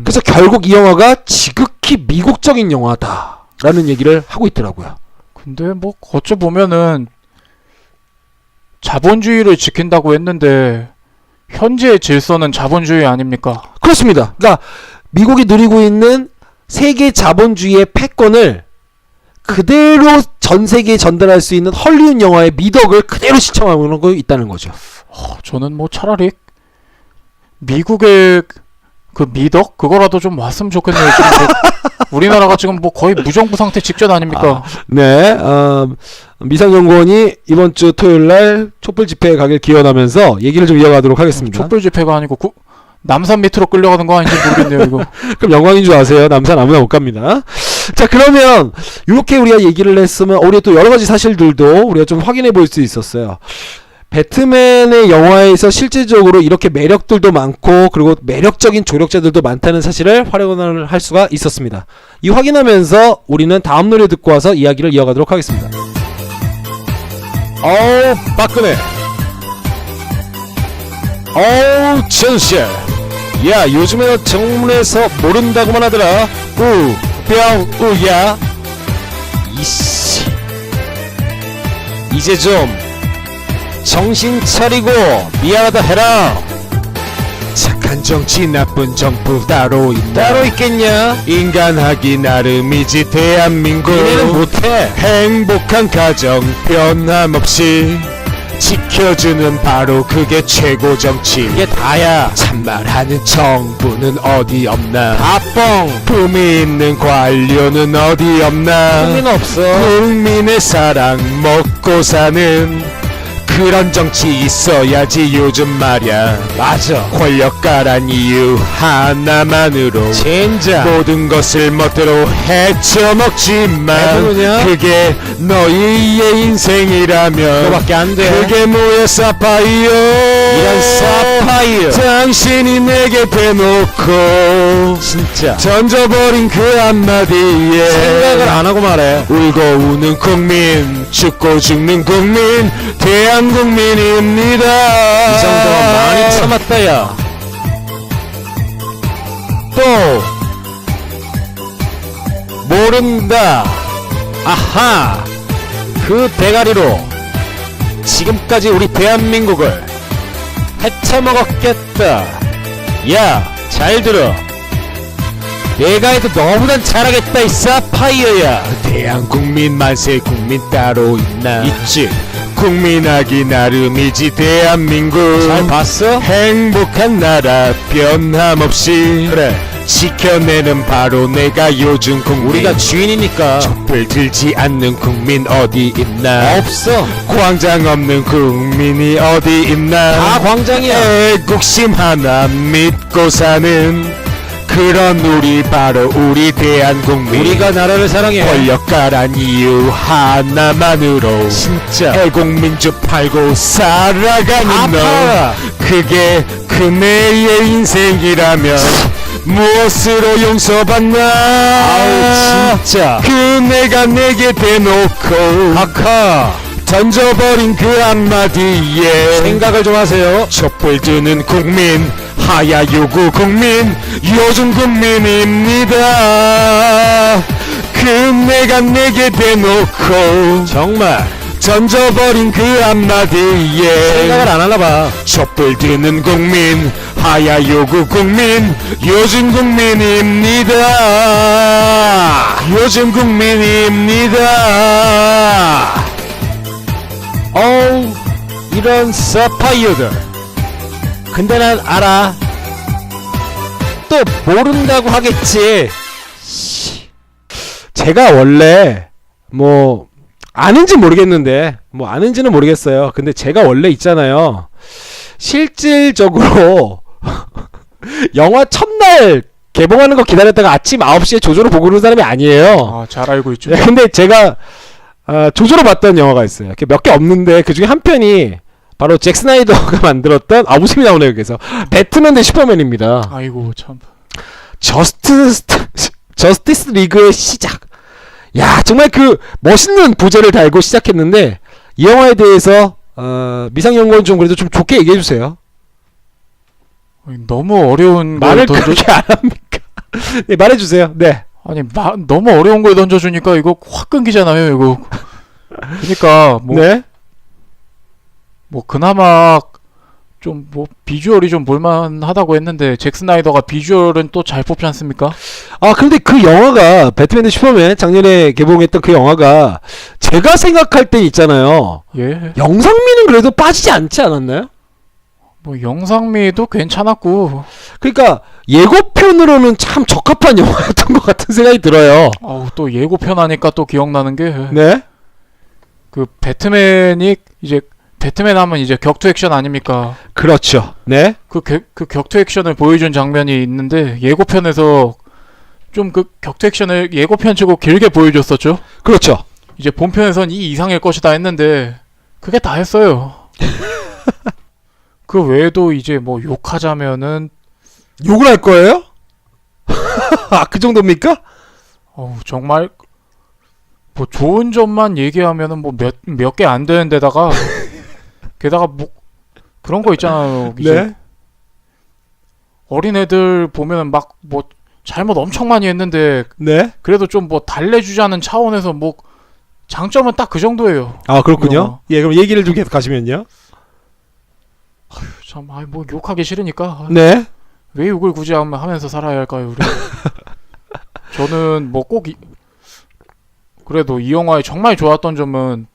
[SPEAKER 1] 그래서 결국 이 영화가 지극히 미국적인 영화다라는 얘기를 하고 있더라고요.
[SPEAKER 3] 근데 뭐 어찌 보면은 자본주의를 지킨다고 했는데 현재의 질서는 자본주의 아닙니까?
[SPEAKER 1] 그렇습니다. 그러니까 미국이 누리고 있는 세계 자본주의의 패권을 그대로 전 세계에 전달할 수 있는 헐리우드 영화의 미덕을 그대로 시청하고 있다는 거죠.
[SPEAKER 3] 저는 뭐 차라리 미국의 그 미덕? 그거라도 좀 왔으면 좋겠네요. 지금 우리나라가 지금 뭐 거의 무정부 상태 직전 아닙니까?
[SPEAKER 1] 네. 미상연구원이 이번 주 토요일 날 촛불 집회에 가길 기원하면서 얘기를 좀 이어가도록 하겠습니다.
[SPEAKER 3] 촛불 집회가 아니고 남산 밑으로 끌려가는 거 아닌지 모르겠네요, 이거.
[SPEAKER 1] 그럼 영광인 줄 아세요? 남산 아무나 못 갑니다. 자, 그러면 이렇게 우리가 얘기를 했으면 우리가 또 여러 가지 사실들도 우리가 좀 확인해 볼 수 있었어요. 배트맨의 영화에서 실질적으로 이렇게 매력들도 많고, 그리고 매력적인 조력자들도 많다는 사실을 활용을 할 수가 있었습니다. 이 확인하면서 우리는 다음 노래 듣고 와서 이야기를 이어가도록 하겠습니다. 어우, 박근혜. 어우, 전시야. 야, 요즘에 정문에서 모른다고만 하더라. 우야. 이씨. 이제 좀 정신 차리고 미안하다 해라. 착한 정치, 나쁜 정부 따로 있겠냐? 인간하기 나름이지 대한민국. 이래는 못해. 행복한 가정 변함없이 지켜주는 바로 그게 최고 정치. 이게 다야. 참말하는 정부는 어디 없나? 아뻥. 품이 있는 관료는 어디 없나? 국민 없어. 국민의 사랑 먹고 사는 그런 정치 있어야지 요즘 말야. 맞아. 권력가란 이유 하나만으로 젠장 모든 것을 멋대로 헤쳐먹지만 그게 너희의 인생이라면 그거밖에 안 돼. 그게 뭐야 사파이어. 이런 사파이어
[SPEAKER 2] 당신이 내게 대놓고
[SPEAKER 1] 진짜
[SPEAKER 2] 던져버린 그 한마디에
[SPEAKER 1] 생각을 안 하고 말해.
[SPEAKER 2] 울고 우는 국민 죽고 죽는 국민 대한국민입니다.
[SPEAKER 1] 이 정도면 많이 참았다 야. 또 모른다. 아하, 그 대가리로 지금까지 우리 대한민국을 헤쳐먹었겠다. 야, 잘 들어. 내가 해도 너보단 잘하겠다 이 사파이어야.
[SPEAKER 2] 대한국민 만세 국민 따로 있나?
[SPEAKER 1] 있지.
[SPEAKER 2] 국민하기 나름이지 대한민국.
[SPEAKER 1] 잘 봤어?
[SPEAKER 2] 행복한 나라 변함없이
[SPEAKER 1] 그래.
[SPEAKER 2] 지켜내는 바로 내가 요즘 국민.
[SPEAKER 1] 우리가 주인이니까.
[SPEAKER 2] 촛불 들지 않는 국민 어디 있나?
[SPEAKER 1] 없어.
[SPEAKER 2] 광장 없는 국민이 어디 있나?
[SPEAKER 1] 다 광장이야.
[SPEAKER 2] 애국심 하나 믿고 사는 그런 우리 바로 우리 대한국민.
[SPEAKER 1] 우리가 나라를 사랑해.
[SPEAKER 2] 권력가란 이유 하나만으로
[SPEAKER 1] 진짜.
[SPEAKER 2] 애국민주 팔고 살아가는 너,
[SPEAKER 1] 아파.
[SPEAKER 2] 그게 그네의 인생이라면 무엇으로 용서받나?
[SPEAKER 1] 아우 진짜.
[SPEAKER 2] 그네가 내게 대놓고
[SPEAKER 1] 아카.
[SPEAKER 2] 던져버린 그 한마디에
[SPEAKER 1] 생각을 좀 하세요.
[SPEAKER 2] 촛불 드는 국민 하야 요구 국민 요즘 국민입니다. 그네가 내게 대놓고
[SPEAKER 1] 정말
[SPEAKER 2] 던져버린 그 한마디에
[SPEAKER 1] 생각을 안 하나 봐.
[SPEAKER 2] 촛불 드는 국민 하야 요구 국민 요즘 국민입니다. 요즘 국민입니다.
[SPEAKER 1] 어우, 이런 사파이어들. 근데 난 알아. 또 모른다고 하겠지. 씨. 제가 원래 뭐 아는지 모르겠는데 뭐 아는지는 모르겠어요. 근데 제가 원래 있잖아요. 실질적으로 영화 첫날 개봉하는 거 기다렸다가 아침 9시에 조조로 보고 그러는 사람이 아니에요.
[SPEAKER 3] 아, 잘 알고 있죠.
[SPEAKER 1] 근데 제가 조조로 봤던 영화가 있어요. 몇 개 없는데 그 중에 한 편이 바로 잭 스나이더가 만들었던 웃음이 나오네요. 여기서 배트맨 대 슈퍼맨입니다.
[SPEAKER 3] 아이고 참.
[SPEAKER 1] 저스티스 리그의 시작. 야, 정말 그 멋있는 부제를 달고 시작했는데 이 영화에 대해서 미상연구원 좀 그래도 좀 좋게 얘기해 주세요.
[SPEAKER 3] 너무 어려운 걸
[SPEAKER 1] 말을
[SPEAKER 3] 던져.
[SPEAKER 1] 그렇게 안 합니까? 네, 말해 주세요. 네.
[SPEAKER 3] 아니 너무 어려운 걸 던져주니까 이거 확 끊기잖아요. 이거. 그러니까 뭐
[SPEAKER 1] 네.
[SPEAKER 3] 뭐 그나마 좀 뭐 비주얼이 좀 볼만하다고 했는데 잭 스나이더가 비주얼은 또 잘 뽑지 않습니까?
[SPEAKER 1] 아, 근데 그 영화가 배트맨 대 슈퍼맨 작년에 개봉했던 그 영화가 제가 생각할 때 있잖아요.
[SPEAKER 3] 예.
[SPEAKER 1] 영상미는 그래도 빠지지 않지 않았나요?
[SPEAKER 3] 뭐 영상미도 괜찮았고.
[SPEAKER 1] 그러니까 예고편으로는 참 적합한 영화였던 것 같은 생각이 들어요.
[SPEAKER 3] 아우 또 예고편 하니까 또 기억나는 게
[SPEAKER 1] 네.
[SPEAKER 3] 그 배트맨이 이제 배트맨 하면 이제 격투 액션 아닙니까?
[SPEAKER 1] 그렇죠. 네.
[SPEAKER 3] 그 격투 액션을 보여준 장면이 있는데 예고편에서 좀 그 격투 액션을 예고편치고 길게 보여줬었죠.
[SPEAKER 1] 그렇죠.
[SPEAKER 3] 이제 본편에선 이 이상일 것이다 했는데 그게 다 했어요. 그 외에도 이제 뭐 욕하자면은
[SPEAKER 1] 욕을 할 거예요? 아, 그 정도입니까?
[SPEAKER 3] 정말 뭐 좋은 점만 얘기하면은 뭐 몇 개 안 되는 데다가 게다가 뭐 그런 거 있잖아요. 이제
[SPEAKER 1] 네.
[SPEAKER 3] 어린애들 보면은 막 뭐 잘못 엄청 많이 했는데
[SPEAKER 1] 네.
[SPEAKER 3] 그래도 좀 뭐 달래주자는 차원에서 뭐 장점은 딱 그 정도예요.
[SPEAKER 1] 아, 그렇군요.
[SPEAKER 3] 영화.
[SPEAKER 1] 예, 그럼 얘기를 좀 계속 가시면요.
[SPEAKER 3] 참, 뭐 욕하기 싫으니까
[SPEAKER 1] 네.
[SPEAKER 3] 왜 욕을 굳이 하면서 살아야 할까요, 우리? 저는 뭐 꼭 그래도 이 영화에 정말 좋았던 점은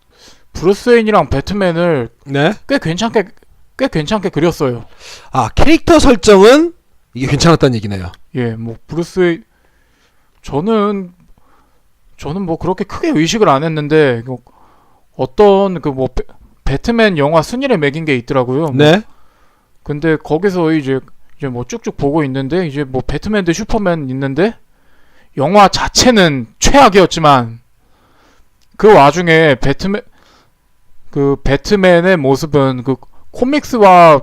[SPEAKER 3] 브루스 웨인이랑 배트맨을
[SPEAKER 1] 네.
[SPEAKER 3] 꽤 괜찮게 그렸어요.
[SPEAKER 1] 아, 캐릭터 설정은 이게 괜찮았다는 얘기네요.
[SPEAKER 3] 예, 뭐 브루스 웨인 저는 뭐 그렇게 크게 의식을 안 했는데 어떤 그 뭐 배트맨 영화 순위를 매긴 게 있더라고요.
[SPEAKER 1] 네.
[SPEAKER 3] 근데 거기서 이제 뭐 쭉쭉 보고 있는데 이제 뭐 배트맨 대 슈퍼맨 있는데 영화 자체는 최악이었지만 그 와중에 배트맨의 모습은 그 코믹스와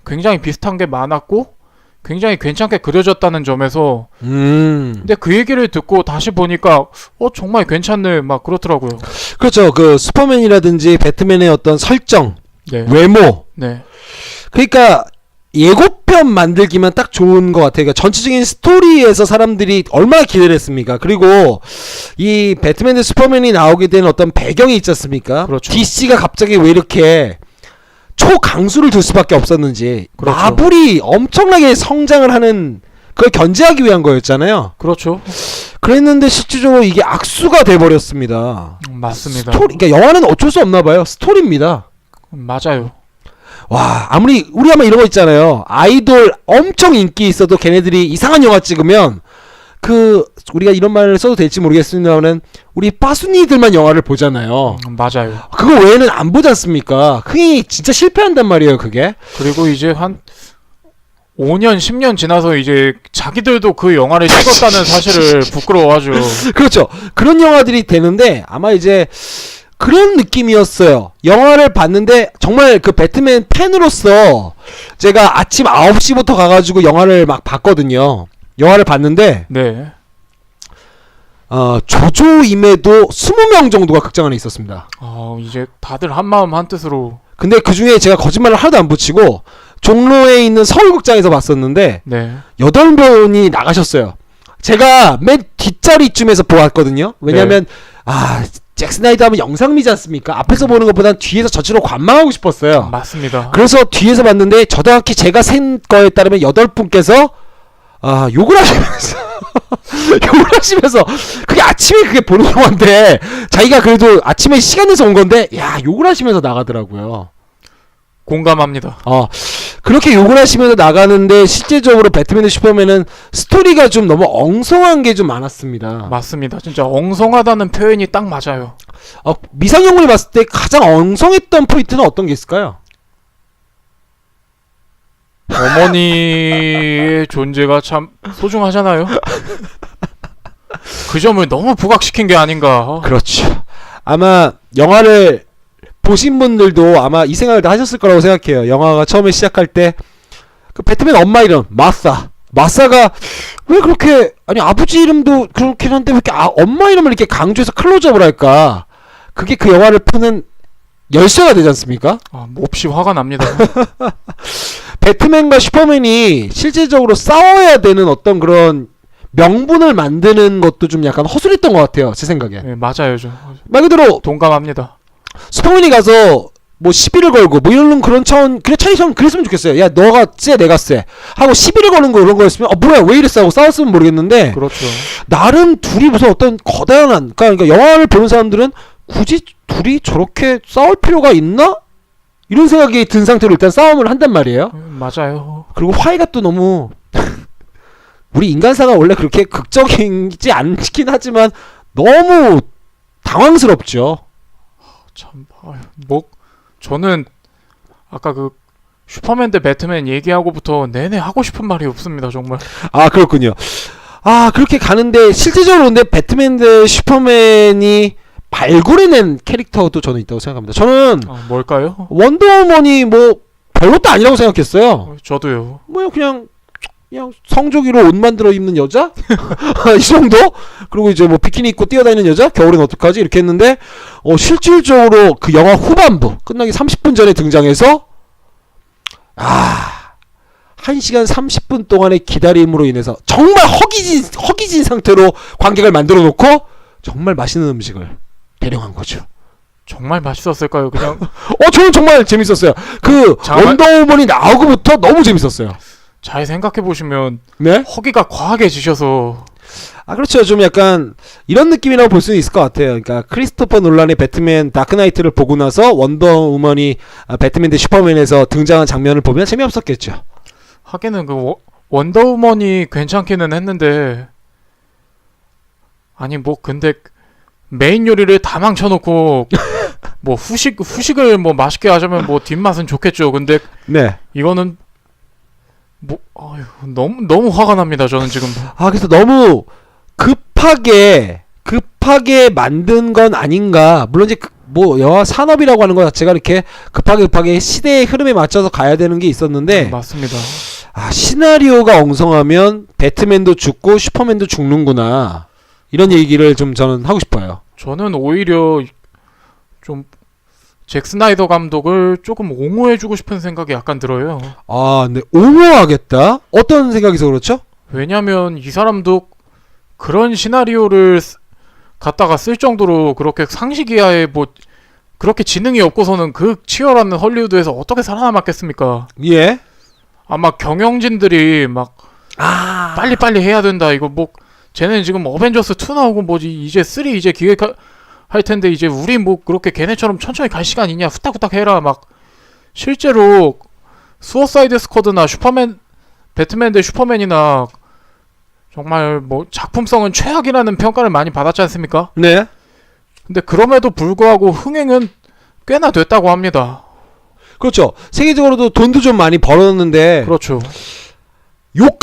[SPEAKER 3] 굉장히 비슷한 게 많았고 굉장히 괜찮게 그려졌다는 점에서 근데 그 얘기를 듣고 다시 보니까 정말 괜찮네 막 그렇더라고요.
[SPEAKER 1] 그렇죠. 그 슈퍼맨이라든지 배트맨의 어떤 설정,
[SPEAKER 3] 네.
[SPEAKER 1] 외모.
[SPEAKER 3] 네.
[SPEAKER 1] 그러니까 예고편 만들기만 딱 좋은 것 같아요. 그러니까 전체적인 스토리에서 사람들이 얼마나 기대를 했습니까? 그리고 이 배트맨 대 슈퍼맨이 나오게 된 어떤 배경이 있지 않습니까?
[SPEAKER 3] 그렇죠.
[SPEAKER 1] DC가 갑자기 왜 이렇게 초강수를 둘 수밖에 없었는지.
[SPEAKER 3] 그렇죠.
[SPEAKER 1] 마블이 엄청나게 성장을 하는 그걸 견제하기 위한 거였잖아요.
[SPEAKER 3] 그렇죠.
[SPEAKER 1] 그랬는데 실질적으로 이게 악수가 돼버렸습니다.
[SPEAKER 3] 맞습니다.
[SPEAKER 1] 그러니까 영화는 어쩔 수 없나 봐요. 스토리입니다.
[SPEAKER 3] 맞아요.
[SPEAKER 1] 와, 아무리 우리 아마 이런 거 있잖아요. 아이돌 엄청 인기 있어도 걔네들이 이상한 영화 찍으면 그 우리가 이런 말을 써도 될지 모르겠습니다만은 우리 빠순이들만 영화를 보잖아요.
[SPEAKER 3] 맞아요.
[SPEAKER 1] 그거 외에는 안 보지 않습니까? 그게 진짜 실패한단 말이에요, 그게.
[SPEAKER 3] 그리고 이제 한 5년, 10년 지나서 이제 자기들도 그 영화를 찍었다는 사실을 부끄러워하죠.
[SPEAKER 1] 그렇죠. 그런 영화들이 되는데 아마 이제 그런 느낌이었어요. 영화를 봤는데 정말 그 배트맨 팬으로서 제가 아침 9시부터 가가지고 영화를 막 봤거든요. 영화를 봤는데
[SPEAKER 3] 네.
[SPEAKER 1] 조조임에도 20명 정도가 극장 안에 있었습니다.
[SPEAKER 3] 이제 다들 한마음 한뜻으로.
[SPEAKER 1] 근데 그 중에 제가 거짓말을 하나도 안 붙이고 종로에 있는 서울극장에서 봤었는데
[SPEAKER 3] 네.
[SPEAKER 1] 8분이 나가셨어요. 제가 맨 뒷자리쯤에서 보았거든요. 왜냐면 잭 스나이더 하면 영상미지 않습니까? 앞에서 보는 것보단 뒤에서 저치로 관망하고 싶었어요.
[SPEAKER 3] 맞습니다.
[SPEAKER 1] 그래서 뒤에서 봤는데 정확히 제가 센 거에 따르면 8분께서 욕을 하시면서 욕을 하시면서 그게 아침에 그게 보는 영화인데 자기가 그래도 아침에 시간 내서 온 건데 욕을 하시면서 나가더라고요.
[SPEAKER 3] 공감합니다.
[SPEAKER 1] 그렇게 욕을 하시면서 나가는데 실제적으로 배트맨 대 슈퍼맨은 스토리가 좀 너무 엉성한 게 좀 많았습니다.
[SPEAKER 3] 맞습니다. 진짜 엉성하다는 표현이 딱 맞아요.
[SPEAKER 1] 미상영물이 봤을 때 가장 엉성했던 포인트는 어떤 게 있을까요?
[SPEAKER 3] 어머니의 존재가 참 소중하잖아요. 그 점을 너무 부각시킨 게 아닌가.
[SPEAKER 1] 그렇죠. 아마 영화를 보신 분들도 아마 이 생각을 다 하셨을 거라고 생각해요. 영화가 처음에 시작할 때 그 배트맨 엄마 이름 마사가 왜 그렇게 아버지 이름도 그렇긴 한데 왜 이렇게 엄마 이름을 이렇게 강조해서 클로즈업을 할까? 그게 그 영화를 푸는 열쇠가 되지 않습니까?
[SPEAKER 3] 몹시 화가 납니다.
[SPEAKER 1] 배트맨과 슈퍼맨이 실질적으로 싸워야 되는 어떤 그런 명분을 만드는 것도 좀 약간 허술했던 것 같아요. 제 생각에.
[SPEAKER 3] 네, 맞아요.
[SPEAKER 1] 말 그대로
[SPEAKER 3] 동감합니다.
[SPEAKER 1] 슈퍼맨이 가서 뭐 시비를 걸고 뭐 이런 그런 차원 그래 차이선 그랬으면 좋겠어요. 야 너가 쎄 내가 쎄 하고 시비를 거는 거 이런 거였으면 뭐야 왜 이랬어 하고 싸웠으면 모르겠는데
[SPEAKER 3] 그렇죠.
[SPEAKER 1] 나름 둘이 무슨 어떤 거대한 그러니까 영화를 보는 사람들은 굳이 둘이 저렇게 싸울 필요가 있나? 이런 생각이 든 상태로 일단 싸움을 한단 말이에요.
[SPEAKER 3] 맞아요.
[SPEAKER 1] 그리고 화해가 또 너무 우리 인간사가 원래 그렇게 극적이지 않긴 하지만 너무 당황스럽죠.
[SPEAKER 3] 참, 저는 아까 그 슈퍼맨 대 배트맨 얘기하고부터 내내 하고 싶은 말이 없습니다, 정말.
[SPEAKER 1] 그렇군요. 그렇게 가는데 실제적으로 근데 배트맨 대 슈퍼맨이 발굴해낸 캐릭터도 저는 있다고 생각합니다. 저는
[SPEAKER 3] 뭘까요?
[SPEAKER 1] 원더우먼이 뭐 별것도 아니라고 생각했어요.
[SPEAKER 3] 저도요.
[SPEAKER 1] 그냥 성조기로 옷 만들어 입는 여자? 이 정도? 그리고 이제 뭐 비키니 입고 뛰어다니는 여자? 겨울엔 어떡하지? 이렇게 했는데 실질적으로 그 영화 후반부 끝나기 30분 전에 등장해서 1시간 30분 동안의 기다림으로 인해서 정말 허기진 상태로 관객을 만들어 놓고 정말 맛있는 음식을 대령한 거죠.
[SPEAKER 3] 정말 맛있었을까요? 그냥
[SPEAKER 1] 저는 정말 재밌었어요. 원더우먼이 나오고부터 너무 재밌었어요.
[SPEAKER 3] 잘 생각해 보시면
[SPEAKER 1] 네?
[SPEAKER 3] 허기가 과하게 지셔서
[SPEAKER 1] 그렇죠. 좀 약간 이런 느낌이라고 볼 수는 있을 것 같아요. 그러니까 크리스토퍼 놀란의 배트맨 다크나이트를 보고 나서 원더우먼이 배트맨 대 슈퍼맨에서 등장한 장면을 보면 재미없었겠죠.
[SPEAKER 3] 하기는 그 원더우먼이 괜찮기는 했는데 근데 메인 요리를 다 망쳐놓고 뭐 후식을 뭐 맛있게 하자면 뭐 뒷맛은 좋겠죠. 근데
[SPEAKER 1] 네.
[SPEAKER 3] 이거는 너무 화가 납니다. 저는 지금.
[SPEAKER 1] 그래서 너무 급하게 만든 건 아닌가. 물론 이제 뭐 영화 산업이라고 하는 것 자체가 이렇게 급하게 시대의 흐름에 맞춰서 가야 되는 게 있었는데
[SPEAKER 3] 맞습니다.
[SPEAKER 1] 아, 시나리오가 엉성하면 배트맨도 죽고 슈퍼맨도 죽는구나. 이런 얘기를 좀 저는 하고 싶어요.
[SPEAKER 3] 저는 오히려 좀 잭 스나이더 감독을 조금 옹호해주고 싶은 생각이 약간 들어요.
[SPEAKER 1] 아, 근데 옹호하겠다? 어떤 생각에서 그렇죠?
[SPEAKER 3] 왜냐면 이 사람도 그런 시나리오를 갖다가 쓸 정도로 그렇게 상식 이하의 뭐 그렇게 지능이 없고서는 그 치열한 헐리우드에서 어떻게 살아남았겠습니까?
[SPEAKER 1] 예.
[SPEAKER 3] 아마 경영진들이 막
[SPEAKER 1] 아,
[SPEAKER 3] 빨리빨리 해야 된다. 이거 뭐 쟤는 지금 어벤져스 2 나오고 뭐지 이제 3 이제 기획할 텐데 이제 우리 뭐 그렇게 걔네처럼 천천히 갈 시간 있냐 후딱후딱 해라. 막 실제로 수어사이드 스쿼드나 슈퍼맨 배트맨 대 슈퍼맨이나 정말 뭐 작품성은 최악이라는 평가를 많이 받았지 않습니까?
[SPEAKER 1] 네.
[SPEAKER 3] 근데 그럼에도 불구하고 흥행은 꽤나 됐다고 합니다.
[SPEAKER 1] 그렇죠. 세계적으로도 돈도 좀 많이 벌었는데
[SPEAKER 3] 그렇죠.
[SPEAKER 1] 욕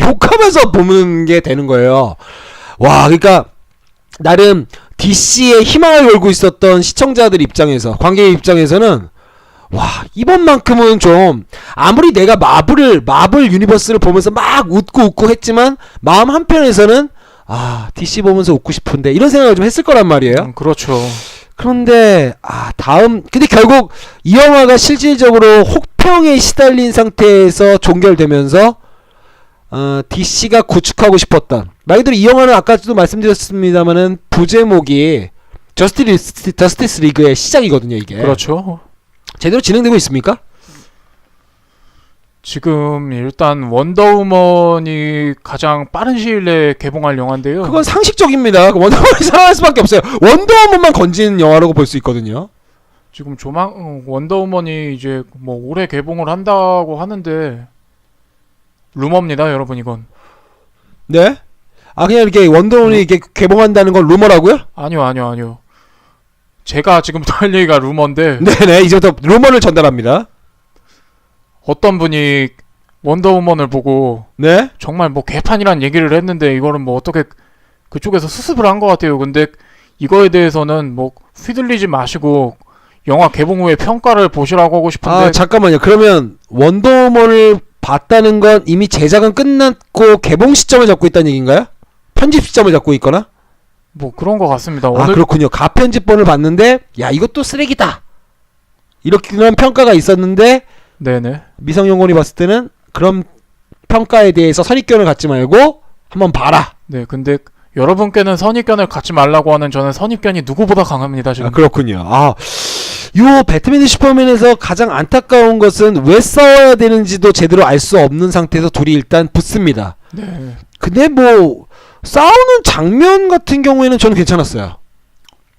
[SPEAKER 1] 욕하면서 보는 게 되는 거예요. 와, 그러니까 나름 DC에 희망을 걸고 있었던 시청자들 입장에서, 관객 입장에서는 와, 이번만큼은 좀 아무리 내가 마블 유니버스를 보면서 막 웃고 했지만 마음 한편에서는 아, DC 보면서 웃고 싶은데 이런 생각을 좀 했을 거란 말이에요.
[SPEAKER 3] 그렇죠.
[SPEAKER 1] 그런데 근데 결국 이 영화가 실질적으로 혹평에 시달린 상태에서 종결되면서 DC가 구축하고 싶었던 말 그대로 이 영화는 아까도 말씀드렸습니다만은 부제목이 저스티스 리그의 시작이거든요. 이게
[SPEAKER 3] 그렇죠.
[SPEAKER 1] 제대로 진행되고 있습니까?
[SPEAKER 3] 지금 일단 원더우먼이 가장 빠른 시일 내에 개봉할 영화인데요.
[SPEAKER 1] 그건 상식적입니다. 원더우먼이 살아날 수밖에 없어요. 원더우먼만 건진 영화라고 볼 수 있거든요.
[SPEAKER 3] 지금 원더우먼이 이제 뭐 올해 개봉을 한다고 하는데 루머입니다, 여러분 이건.
[SPEAKER 1] 네? 아, 그냥 이렇게 원더우먼이 이렇게 개봉한다는 건 루머라고요?
[SPEAKER 3] 아니요. 제가 지금부터 할 얘기가 루머인데
[SPEAKER 1] 네네, 이제부터 루머를 전달합니다.
[SPEAKER 3] 어떤 분이 원더우먼을 보고
[SPEAKER 1] 네?
[SPEAKER 3] 정말 뭐 개판이란 얘기를 했는데 이거는 뭐 어떻게 그쪽에서 수습을 한 것 같아요. 근데 이거에 대해서는 뭐 휘둘리지 마시고 영화 개봉 후에 평가를 보시라고 하고 싶은데.
[SPEAKER 1] 아, 잠깐만요. 그러면 원더우먼을 봤다는 건 이미 제작은 끝났고 개봉 시점을 잡고 있다는 얘기인가요? 편집 시점을 잡고 있거나?
[SPEAKER 3] 뭐 그런 것 같습니다.
[SPEAKER 1] 아, 그렇군요. 가편집본을 봤는데 야, 이것도 쓰레기다, 이렇게 그런 평가가 있었는데
[SPEAKER 3] 네네.
[SPEAKER 1] 미성년곤이 봤을 때는 그런 평가에 대해서 선입견을 갖지 말고 한번 봐라.
[SPEAKER 3] 네, 근데 여러분께는 선입견을 갖지 말라고 하는 저는 선입견이 누구보다 강합니다 지금.
[SPEAKER 1] 아, 그렇군요. 요 배트맨 대 슈퍼맨에서 가장 안타까운 것은 왜 싸워야 되는지도 제대로 알 수 없는 상태에서 둘이 일단 붙습니다.
[SPEAKER 3] 네.
[SPEAKER 1] 근데 뭐 싸우는 장면 같은 경우에는 저는 괜찮았어요.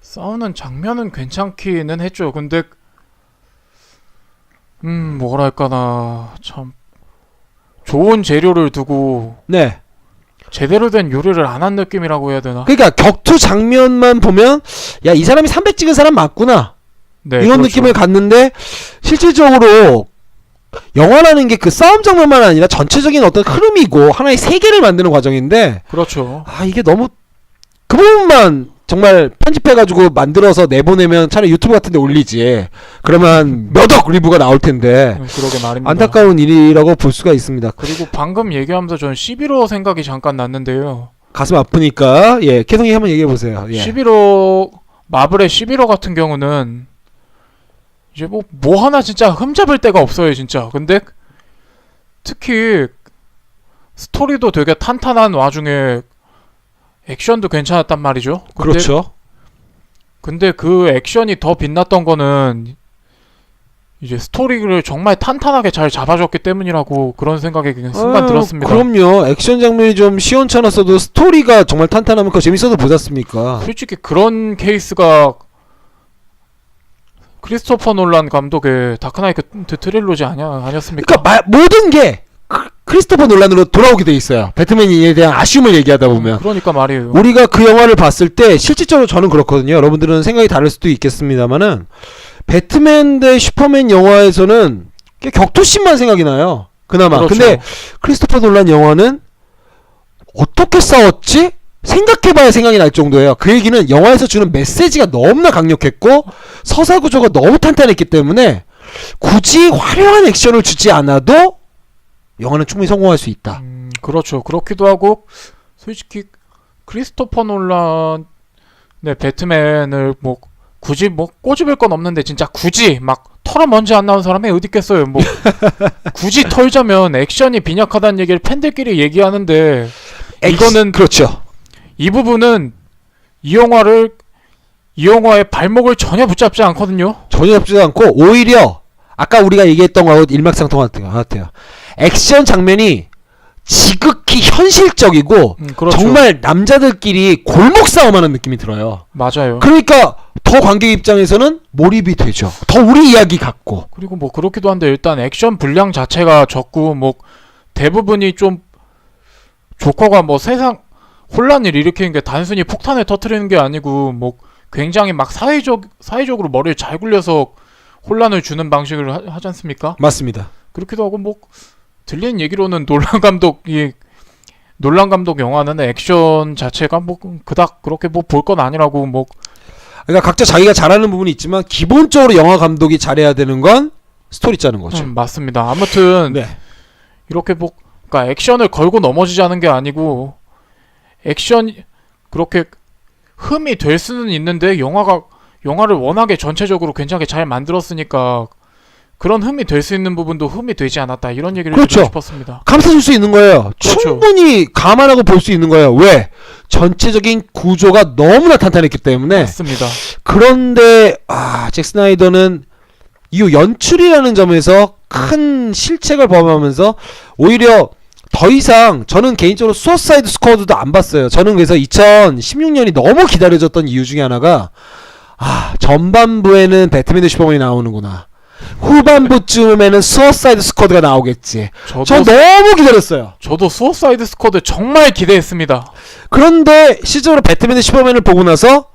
[SPEAKER 3] 싸우는 장면은 괜찮기는 했죠. 근데 뭐랄까나 참 좋은 재료를 두고
[SPEAKER 1] 네.
[SPEAKER 3] 제대로 된 요리를 안 한 느낌이라고 해야 되나?
[SPEAKER 1] 그러니까 격투 장면만 보면 야, 이 사람이 300 찍은 사람 맞구나,
[SPEAKER 3] 네,
[SPEAKER 1] 이런
[SPEAKER 3] 그렇죠.
[SPEAKER 1] 느낌을 갖는데 실질적으로 영화라는 게 그 싸움 장면만 아니라 전체적인 어떤 흐름이고 하나의 세계를 만드는 과정인데
[SPEAKER 3] 그렇죠.
[SPEAKER 1] 이게 너무 그 부분만 정말 편집해가지고 만들어서 내보내면 차라리 유튜브 같은데 올리지. 그러면 몇 억 리뷰가 나올 텐데
[SPEAKER 3] 그러게 말입니다.
[SPEAKER 1] 안타까운 일이라고 볼 수가 있습니다.
[SPEAKER 3] 그리고 방금 얘기하면서 전 11호 생각이 잠깐 났는데요.
[SPEAKER 1] 가슴 아프니까 캐성이 한번 얘기해 보세요.
[SPEAKER 3] 11호 마블의 11호 같은 경우는 이제 뭐 하나 진짜 흠잡을 데가 없어요 진짜. 근데 특히 스토리도 되게 탄탄한 와중에 액션도 괜찮았단 말이죠.
[SPEAKER 1] 그렇죠.
[SPEAKER 3] 근데 그 액션이 더 빛났던 거는 이제 스토리를 정말 탄탄하게 잘 잡아줬기 때문이라고 그런 생각이 그냥 순간 들었습니다.
[SPEAKER 1] 그럼요. 액션 장면이 좀 시원찮았어도 스토리가 정말 탄탄하면 그거 재밌어도 보지 않습니까?
[SPEAKER 3] 솔직히 그런 케이스가 크리스토퍼 놀란 감독의 다크나이트 트릴로지 아니었습니까?
[SPEAKER 1] 그러니까 모든 게 크리스토퍼 놀란으로 돌아오게 돼 있어요. 배트맨에 대한 아쉬움을 얘기하다 보면.
[SPEAKER 3] 그러니까 말이에요.
[SPEAKER 1] 우리가 그 영화를 봤을 때 실질적으로 저는 그렇거든요. 여러분들은 생각이 다를 수도 있겠습니다만은 배트맨 대 슈퍼맨 영화에서는 격투씬만 생각이 나요. 그나마.
[SPEAKER 3] 그렇죠.
[SPEAKER 1] 근데 크리스토퍼 놀란 영화는 어떻게 싸웠지? 생각해봐야 생각이 날 정도예요. 그 얘기는 영화에서 주는 메시지가 너무나 강력했고 서사 구조가 너무 탄탄했기 때문에 굳이 화려한 액션을 주지 않아도 영화는 충분히 성공할 수 있다.
[SPEAKER 3] 그렇죠. 그렇기도 하고 솔직히 크리스토퍼 놀란의 배트맨을 뭐 굳이 뭐 꼬집을 건 없는데 진짜 굳이 막 털어 먼지 안 나온 사람이 어디 있겠어요. 뭐 굳이 털자면 액션이 빈약하다는 얘기를 팬들끼리 얘기하는데 이거는
[SPEAKER 1] 그렇죠.
[SPEAKER 3] 이 부분은 이 영화의 발목을 전혀 붙잡지 않거든요.
[SPEAKER 1] 전혀 잡지도 않고 오히려 아까 우리가 얘기했던 거하고 일맥상통한 것 같아요. 액션 장면이 지극히 현실적이고
[SPEAKER 3] 그렇죠.
[SPEAKER 1] 정말 남자들끼리 골목 싸움하는 느낌이 들어요.
[SPEAKER 3] 맞아요.
[SPEAKER 1] 그러니까 더 관객 입장에서는 몰입이 되죠. 더 우리 이야기 같고.
[SPEAKER 3] 그리고 뭐 그렇기도 한데 일단 액션 분량 자체가 적고 뭐 대부분이 좀 조커가 뭐 세상 혼란을 일으키는 게 단순히 폭탄을 터뜨리는 게 아니고 뭐 굉장히 막 사회적으로 머리를 잘 굴려서 혼란을 주는 방식을 하지 않습니까?
[SPEAKER 1] 맞습니다.
[SPEAKER 3] 그렇기도 하고 뭐 들리는 얘기로는 놀란 감독 영화는 액션 자체가 뭐 그닥 그렇게 뭐 볼 건 아니라고 뭐
[SPEAKER 1] 그러니까 각자 자기가 잘하는 부분이 있지만 기본적으로 영화 감독이 잘해야 되는 건 스토리 짜는 거죠.
[SPEAKER 3] 맞습니다. 아무튼
[SPEAKER 1] 네.
[SPEAKER 3] 이렇게 뭐 그러니까 액션을 걸고 넘어지자는 게 아니고 액션이 그렇게 흠이 될 수는 있는데 영화를 워낙에 전체적으로 굉장히 잘 만들었으니까 그런 흠이 될 수 있는 부분도 흠이 되지 않았다 이런 얘기를
[SPEAKER 1] 그렇죠.
[SPEAKER 3] 드리고 싶었습니다.
[SPEAKER 1] 감싸줄 수 있는 거예요.
[SPEAKER 3] 그렇죠.
[SPEAKER 1] 충분히 감안하고 볼 수 있는 거예요. 왜? 전체적인 구조가 너무나 탄탄했기 때문에.
[SPEAKER 3] 맞습니다.
[SPEAKER 1] 그런데 잭 스나이더는 이 연출이라는 점에서 큰 실책을 범하면서 오히려 더 이상 저는 개인적으로 수어사이드 스쿼드도 안 봤어요. 저는 그래서 2016년이 너무 기다려졌던 이유 중에 하나가 전반부에는 배트맨 대 슈퍼맨이 나오는구나. 후반부쯤에는 수어사이드 스쿼드가 나오겠지. 저 너무 기다렸어요.
[SPEAKER 3] 저도 수어사이드 스쿼드 정말 기대했습니다.
[SPEAKER 1] 그런데 실제로 배트맨 대 슈퍼맨을 보고 나서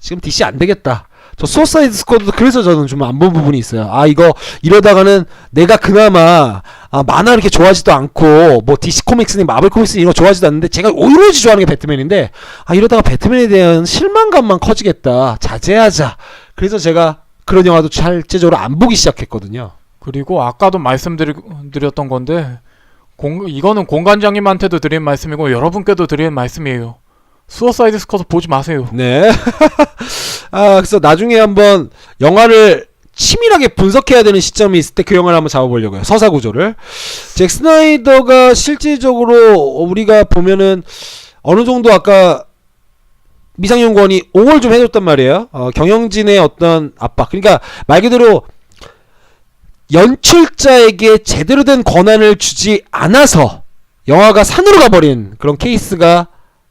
[SPEAKER 1] 지금 DC 안 되겠다. 저 수어사이드 스쿼드도 그래서 저는 좀 안 본 부분이 있어요. 이거 이러다가는 내가 그나마 만화 이렇게 좋아하지도 않고 뭐 DC 코믹스니 마블 코믹스니 이런 거 좋아하지도 않는데 제가 오로지 좋아하는 게 배트맨인데 이러다가 배트맨에 대한 실망감만 커지겠다. 자제하자. 그래서 제가 그런 영화도 실제적으로 안 보기 시작했거든요.
[SPEAKER 3] 그리고 아까도 말씀드렸던 건데 이거는 공관장님한테도 드린 말씀이고 여러분께도 드린 말씀이에요. 수어사이드 스쿼드 보지 마세요.
[SPEAKER 1] 네. 그래서 나중에 한번 영화를 치밀하게 분석해야 되는 시점이 있을 때 그 영화를 한번 잡아보려고요. 서사 구조를. 잭 스나이더가 실질적으로 우리가 보면은 어느 정도 아까 미상연구원이 옹호를 좀 해줬단 말이에요. 경영진의 어떤 압박. 그러니까 말 그대로 연출자에게 제대로 된 권한을 주지 않아서 영화가 산으로 가버린 그런 케이스가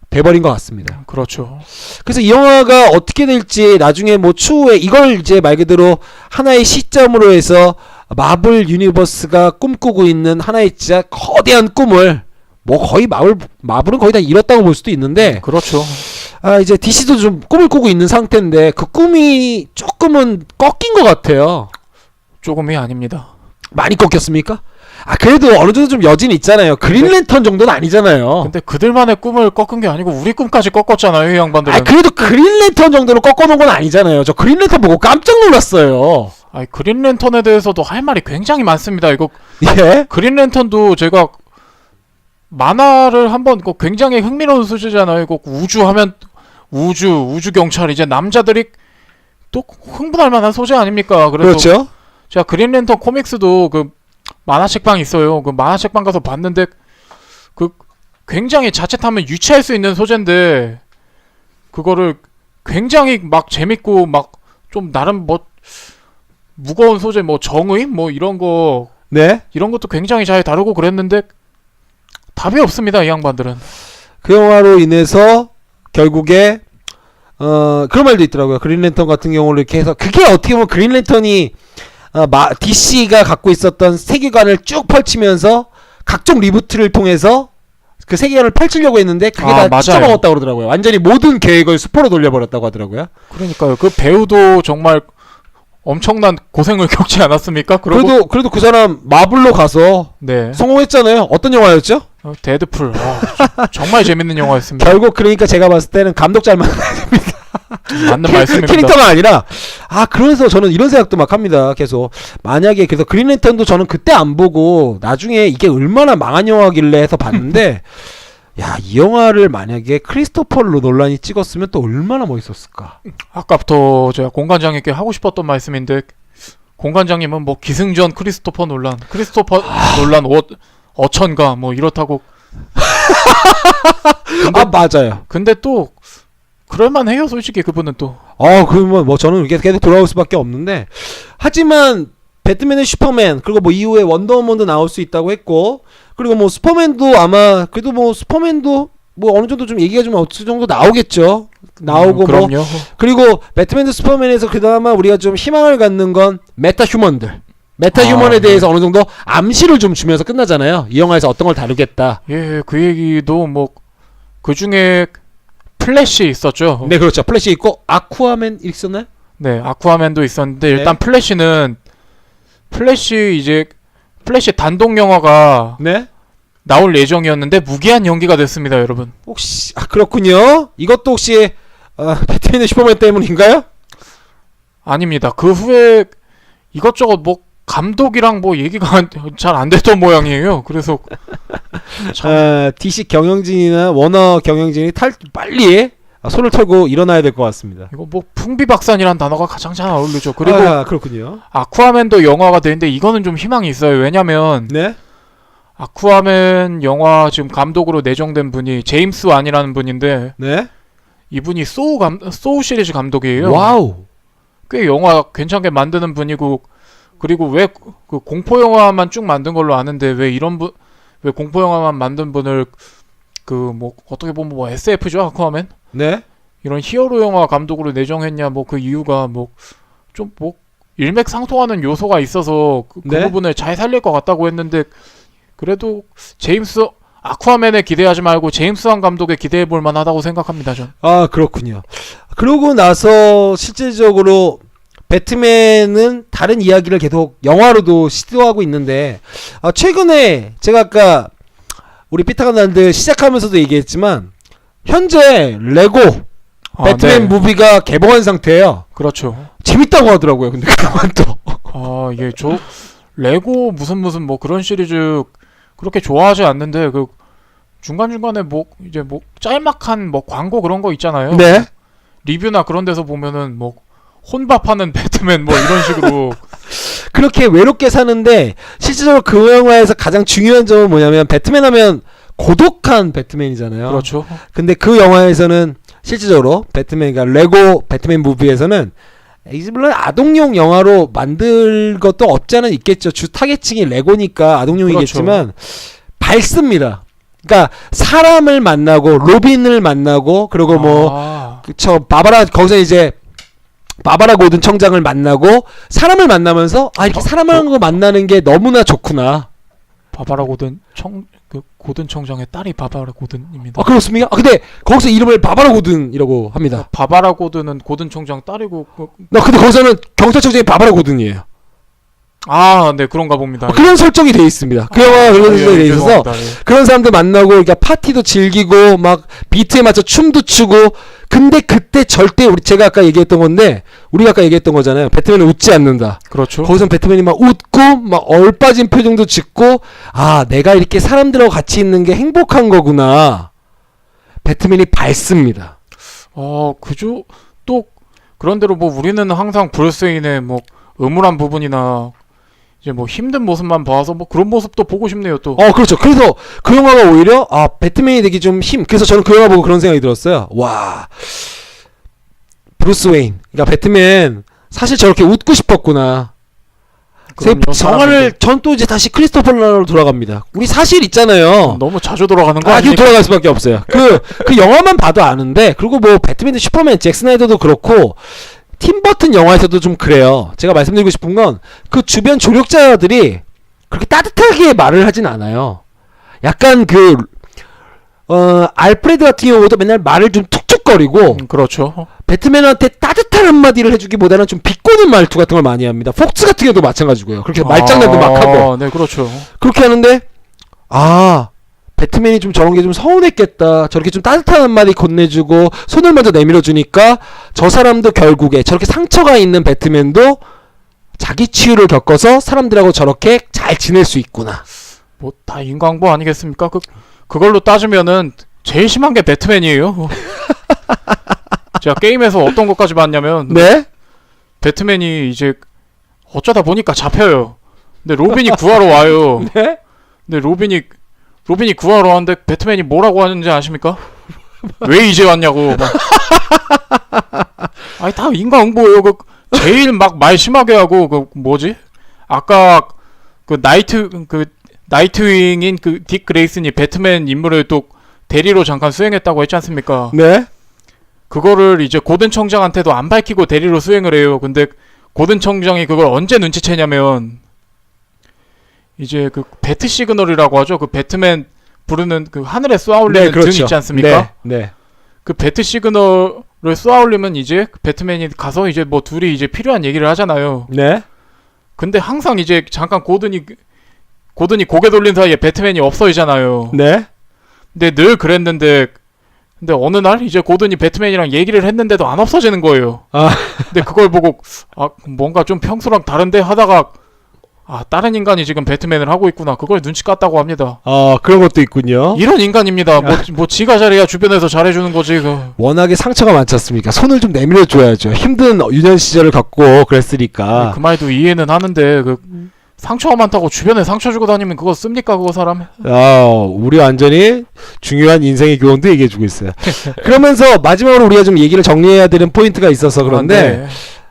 [SPEAKER 1] 돼버린 것 같습니다.
[SPEAKER 3] 그렇죠.
[SPEAKER 1] 그래서 이 영화가 어떻게 될지 나중에 뭐 추후에 이걸 이제 말 그대로 하나의 시점으로 해서 마블 유니버스가 꿈꾸고 있는 하나의 진짜 거대한 꿈을 뭐 거의 마블은 거의 다 이뤘다고 볼 수도 있는데
[SPEAKER 3] 그렇죠.
[SPEAKER 1] 이제 DC도 좀 꿈을 꾸고 있는 상태인데 그 꿈이 조금은 꺾인 것 같아요.
[SPEAKER 3] 조금이 아닙니다.
[SPEAKER 1] 많이 꺾였습니까? 그래도 어느 정도 좀 여진이 있잖아요. 그린랜턴 정도는 아니잖아요.
[SPEAKER 3] 근데 그들만의 꿈을 꺾은 게 아니고 우리 꿈까지 꺾었잖아요, 이 양반들은.
[SPEAKER 1] 그래도 그린랜턴 정도로 꺾어놓은 건 아니잖아요. 저 그린랜턴 보고 깜짝 놀랐어요.
[SPEAKER 3] 그린랜턴에 대해서도 할 말이 굉장히 많습니다. 이거
[SPEAKER 1] 예?
[SPEAKER 3] 그린랜턴도 제가 만화를 한번 굉장히 흥미로운 소재잖아요. 이거 우주하면 우주 경찰 이제 남자들이 또 흥분할 만한 소재 아닙니까? 그래서
[SPEAKER 1] 그렇죠.
[SPEAKER 3] 제가 그린랜턴 코믹스도 그 만화책방 있어요. 그 만화책방 가서 봤는데 그 굉장히 자칫하면 유치할 수 있는 소재인데 그거를 굉장히 막 재밌고 막 좀 나름 뭐 무거운 소재 뭐 정의 뭐 이런 것도 굉장히 잘 다루고 그랬는데 답이 없습니다, 이 양반들은.
[SPEAKER 1] 그 영화로 인해서 결국에 그런 말도 있더라고요. 그린랜턴 같은 경우를 이렇게 해서 그게 어떻게 보면 그린랜턴이 DC가 갖고 있었던 세계관을 쭉 펼치면서 각종 리부트를 통해서 그 세계관을 펼치려고 했는데 그게 다 찢어먹었다고 그러더라고요. 완전히 모든 계획을 수포로 돌려버렸다고 하더라고요.
[SPEAKER 3] 그러니까요. 그 배우도 정말 엄청난 고생을 겪지 않았습니까?
[SPEAKER 1] 그래도 그 사람 마블로 가서
[SPEAKER 3] 네.
[SPEAKER 1] 성공했잖아요. 어떤 영화였죠?
[SPEAKER 3] 데드풀. 정말 재밌는 영화였습니다.
[SPEAKER 1] 결국 그러니까 제가 봤을 때는 감독 잘 만나야 됩니다.
[SPEAKER 3] 맞는 말씀입니다.
[SPEAKER 1] 캐릭터가 아니라 그래서 저는 이런 생각도 막 합니다. 계속 만약에 그래서 그린랜턴도 저는 그때 안 보고 나중에 이게 얼마나 망한 영화길래 해서 봤는데 야, 이 영화를 만약에 크리스토퍼 놀란이 찍었으면 또 얼마나 멋있었을까.
[SPEAKER 3] 아까부터 제가 공관장님께 하고 싶었던 말씀인데 공관장님은 뭐 기승전 크리스토퍼 놀란 어천가 뭐 이렇다고.
[SPEAKER 1] 맞아요.
[SPEAKER 3] 근데 또 그럴만해요 솔직히 그분은 또.
[SPEAKER 1] 그러면 뭐 저는 이렇게 계속 돌아올 수밖에 없는데 하지만 배트맨 앤 슈퍼맨 그리고 뭐 이후에 원더우먼도 나올 수 있다고 했고 그리고 뭐 슈퍼맨도 아마 그래도 뭐 슈퍼맨도 뭐 어느 정도 좀 얘기가 좀 어느 정도 나오겠죠. 나오고 뭐
[SPEAKER 3] 그럼요.
[SPEAKER 1] 그리고 배트맨 앤 슈퍼맨에서 그나마 우리가 좀 희망을 갖는 건 메타휴먼에 대해서 어느 정도 암시를 좀 주면서 끝나잖아요. 이 영화에서 어떤 걸 다루겠다.
[SPEAKER 3] 예, 그 얘기도 뭐 그 중에 플래시 있었죠.
[SPEAKER 1] 네, 그렇죠. 플래시 있고 아쿠아맨 있었나요?
[SPEAKER 3] 네, 아쿠아맨도 있었는데
[SPEAKER 1] 네.
[SPEAKER 3] 일단 플래시 단독 영화가
[SPEAKER 1] 네.
[SPEAKER 3] 나올 예정이었는데 무기한 연기가 됐습니다, 여러분.
[SPEAKER 1] 혹시 그렇군요. 이것도 혹시 배트맨 앤 슈퍼맨 때문인가요?
[SPEAKER 3] 아닙니다. 그 후에 이것저것 뭐 감독이랑 뭐 얘기가 잘 안 됐던 모양이에요. 그래서
[SPEAKER 1] DC 경영진이나 워너 경영진이 빨리 손을 털고 일어나야 될 것 같습니다.
[SPEAKER 3] 이거 뭐 풍비박산이란 단어가 가장 잘 어울리죠. 그리고
[SPEAKER 1] 그렇군요.
[SPEAKER 3] 아쿠아맨도 영화가 되는데 이거는 좀 희망이 있어요. 왜냐면
[SPEAKER 1] 네.
[SPEAKER 3] 아쿠아맨 영화 지금 감독으로 내정된 분이 제임스 완이라는 분인데
[SPEAKER 1] 네.
[SPEAKER 3] 이분이 소우 시리즈 감독이에요.
[SPEAKER 1] 와우.
[SPEAKER 3] 꽤 영화 괜찮게 만드는 분이고 그리고 왜 그 공포 영화만 쭉 만든 걸로 아는데 왜 공포 영화만 만든 분을 그 뭐 어떻게 보면 뭐 SF죠 아쿠아맨?
[SPEAKER 1] 네.
[SPEAKER 3] 이런 히어로 영화 감독으로 내정했냐 뭐 그 이유가 뭐 좀 뭐 일맥상통하는 요소가 있어서 그
[SPEAKER 1] 네.
[SPEAKER 3] 부분을 잘 살릴 것 같다고 했는데 그래도 아쿠아맨에 기대하지 말고 제임스 완 감독에 기대해 볼 만하다고 생각합니다 전.
[SPEAKER 1] 그렇군요. 그러고 나서 실질적으로 배트맨은 다른 이야기를 계속 영화로도 시도하고 있는데 최근에 제가 아까 우리 피타간단들 시작하면서도 얘기했지만 현재 레고 배트맨
[SPEAKER 3] 네.
[SPEAKER 1] 무비가 개봉한 상태예요.
[SPEAKER 3] 그렇죠.
[SPEAKER 1] 재밌다고 하더라고요. 근데 그만 또.
[SPEAKER 3] 예, 저 레고 무슨 뭐 그런 시리즈 그렇게 좋아하지 않는데 그 중간중간에 뭐 이제 뭐 짤막한 뭐 광고 그런 거 있잖아요.
[SPEAKER 1] 네.
[SPEAKER 3] 리뷰나 그런 데서 보면은 뭐 혼밥하는 배트맨 뭐 이런 식으로
[SPEAKER 1] 그렇게 외롭게 사는데 실질적으로 그 영화에서 가장 중요한 점은 뭐냐면 배트맨 하면 고독한 배트맨이잖아요.
[SPEAKER 3] 그렇죠.
[SPEAKER 1] 근데 그 영화에서는 실질적으로 배트맨, 그러니까 레고 배트맨 무비에서는 물론 아동용 영화로 만들 것도 없지 않아 있겠죠. 주 타겟층이 레고니까 아동용이겠지만 밝습니다. 그러니까 사람을 만나고 로빈을 만나고 그리고 뭐 그쵸 거기서 이제 바바라 고든 청장을 만나고 사람을 만나면서 이렇게 사람하고 만나는 게 너무나 좋구나.
[SPEAKER 3] 바바라 고든 고든 청장의 딸이 바바라 고든입니다.
[SPEAKER 1] 그렇습니까? 근데 거기서 이름을 바바라 고든이라고 합니다.
[SPEAKER 3] 바바라 고든은 고든 청장 딸이고
[SPEAKER 1] 근데 거기서는 경찰청장이 바바라 고든이에요.
[SPEAKER 3] 네 그런가 봅니다.
[SPEAKER 1] 그런 설정이 돼 있습니다. 그 영화가 그런 설정이 돼 있어서 그런 사람들 만나고 그러니까 파티도 즐기고 막 비트에 맞춰 춤도 추고 근데 그때 절대 제가 아까 얘기했던 건데 우리가 아까 얘기했던 거잖아요. 배트맨은 웃지 않는다.
[SPEAKER 3] 그렇죠.
[SPEAKER 1] 거기선 배트맨이 막 웃고 막 얼빠진 표정도 짓고 내가 이렇게 사람들하고 같이 있는 게 행복한 거구나. 배트맨이 밝습니다.
[SPEAKER 3] 그죠. 또 그런대로 뭐 우리는 항상 브루스웨인의 뭐 음울한 부분이나 이제 뭐 힘든 모습만 봐서 뭐 그런 모습도 보고 싶네요 또.
[SPEAKER 1] 그렇죠. 그래서 그 영화가 오히려 배트맨이 되게 좀 그래서 저는 그 영화 보고 그런 생각이 들었어요. 와, 브루스 웨인, 그러니까 배트맨 사실 저렇게 웃고 싶었구나. 영화를 전 또 이제 다시 크리스토퍼 놀란으로 돌아갑니다. 우리 사실 있잖아요.
[SPEAKER 3] 너무 자주 돌아가는 거
[SPEAKER 1] 아니에요?
[SPEAKER 3] 아니에요?
[SPEAKER 1] 돌아갈 수밖에 없어요. 그 영화만 봐도 아는데 그리고 뭐 배트맨, 슈퍼맨, 잭 스나이더도 그렇고. 팀버튼 영화에서도 좀 그래요. 제가 말씀드리고 싶은 건 그 주변 조력자들이 그렇게 따뜻하게 말을 하진 않아요. 약간 알프레드 같은 경우도 맨날 말을 좀 툭툭거리고
[SPEAKER 3] 그렇죠.
[SPEAKER 1] 배트맨한테 따뜻한 한마디를 해주기보다는 좀 비꼬는 말투 같은 걸 많이 합니다. 폭스 같은 경우도 마찬가지고요. 그렇게 말장난도 막 하고.
[SPEAKER 3] 네, 그렇죠.
[SPEAKER 1] 그렇게 하는데 배트맨이 좀 저런 게 좀 서운했겠다. 저렇게 좀 따뜻한 한마디 건네주고 손을 먼저 내밀어주니까 저 사람도 결국에 저렇게 상처가 있는 배트맨도 자기 치유를 겪어서 사람들하고 저렇게 잘 지낼 수 있구나.
[SPEAKER 3] 뭐 다 인과응보 아니겠습니까? 그걸로 따지면은 제일 심한 게 배트맨이에요. 제가 게임에서 어떤 것까지 봤냐면
[SPEAKER 1] 네?
[SPEAKER 3] 배트맨이 이제 어쩌다 보니까 잡혀요. 근데 로빈이 구하러 와요.
[SPEAKER 1] 네?
[SPEAKER 3] 근데 로빈이 구하러 왔는데 배트맨이 뭐라고 하는지 아십니까? 왜 이제 왔냐고. 막. 아니 다 인과응보예요. 제일 막 말 심하게 하고 뭐지? 아까 나이트윙인 딕 그레이슨이 배트맨 임무를 또 대리로 잠깐 수행했다고 했지 않습니까?
[SPEAKER 1] 네?
[SPEAKER 3] 그거를 이제 고든 청장한테도 안 밝히고 대리로 수행을 해요. 근데 고든 청장이 그걸 언제 눈치채냐면 이제 배트 시그널이라고 하죠. 배트맨 부르는 하늘에 쏘아올리는 등 있지 않습니까?
[SPEAKER 1] 네.
[SPEAKER 3] 그 배트 시그널을 쏘아올리면 이제 배트맨이 가서 이제 뭐 둘이 이제 필요한 얘기를 하잖아요.
[SPEAKER 1] 네?
[SPEAKER 3] 근데 항상 이제 잠깐 고든이 고개 돌린 사이에 배트맨이 없어지잖아요.
[SPEAKER 1] 네?
[SPEAKER 3] 근데 늘 그랬는데 근데 어느 날 이제 고든이 배트맨이랑 얘기를 했는데도 안 없어지는 거예요.
[SPEAKER 1] 아.
[SPEAKER 3] 근데 그걸 보고 뭔가 좀 평소랑 다른데 하다가 다른 인간이 지금 배트맨을 하고 있구나. 그걸 눈치 깠다고 합니다.
[SPEAKER 1] 그런 것도 있군요.
[SPEAKER 3] 이런 인간입니다. 뭐 지가 잘해야 주변에서 잘해주는 거지.
[SPEAKER 1] 워낙에 상처가 많지 않습니까? 손을 좀 내밀어줘야죠. 힘든 유년 시절을 갖고 그랬으니까.
[SPEAKER 3] 그 말도 이해는 하는데 상처가 많다고 주변에 상처 주고 다니면 그거 씁니까 그거 사람?
[SPEAKER 1] 우리 완전히 중요한 인생의 교훈도 얘기해주고 있어요. 그러면서 마지막으로 우리가 좀 얘기를 정리해야 되는 포인트가 있어서 그런데
[SPEAKER 3] 네.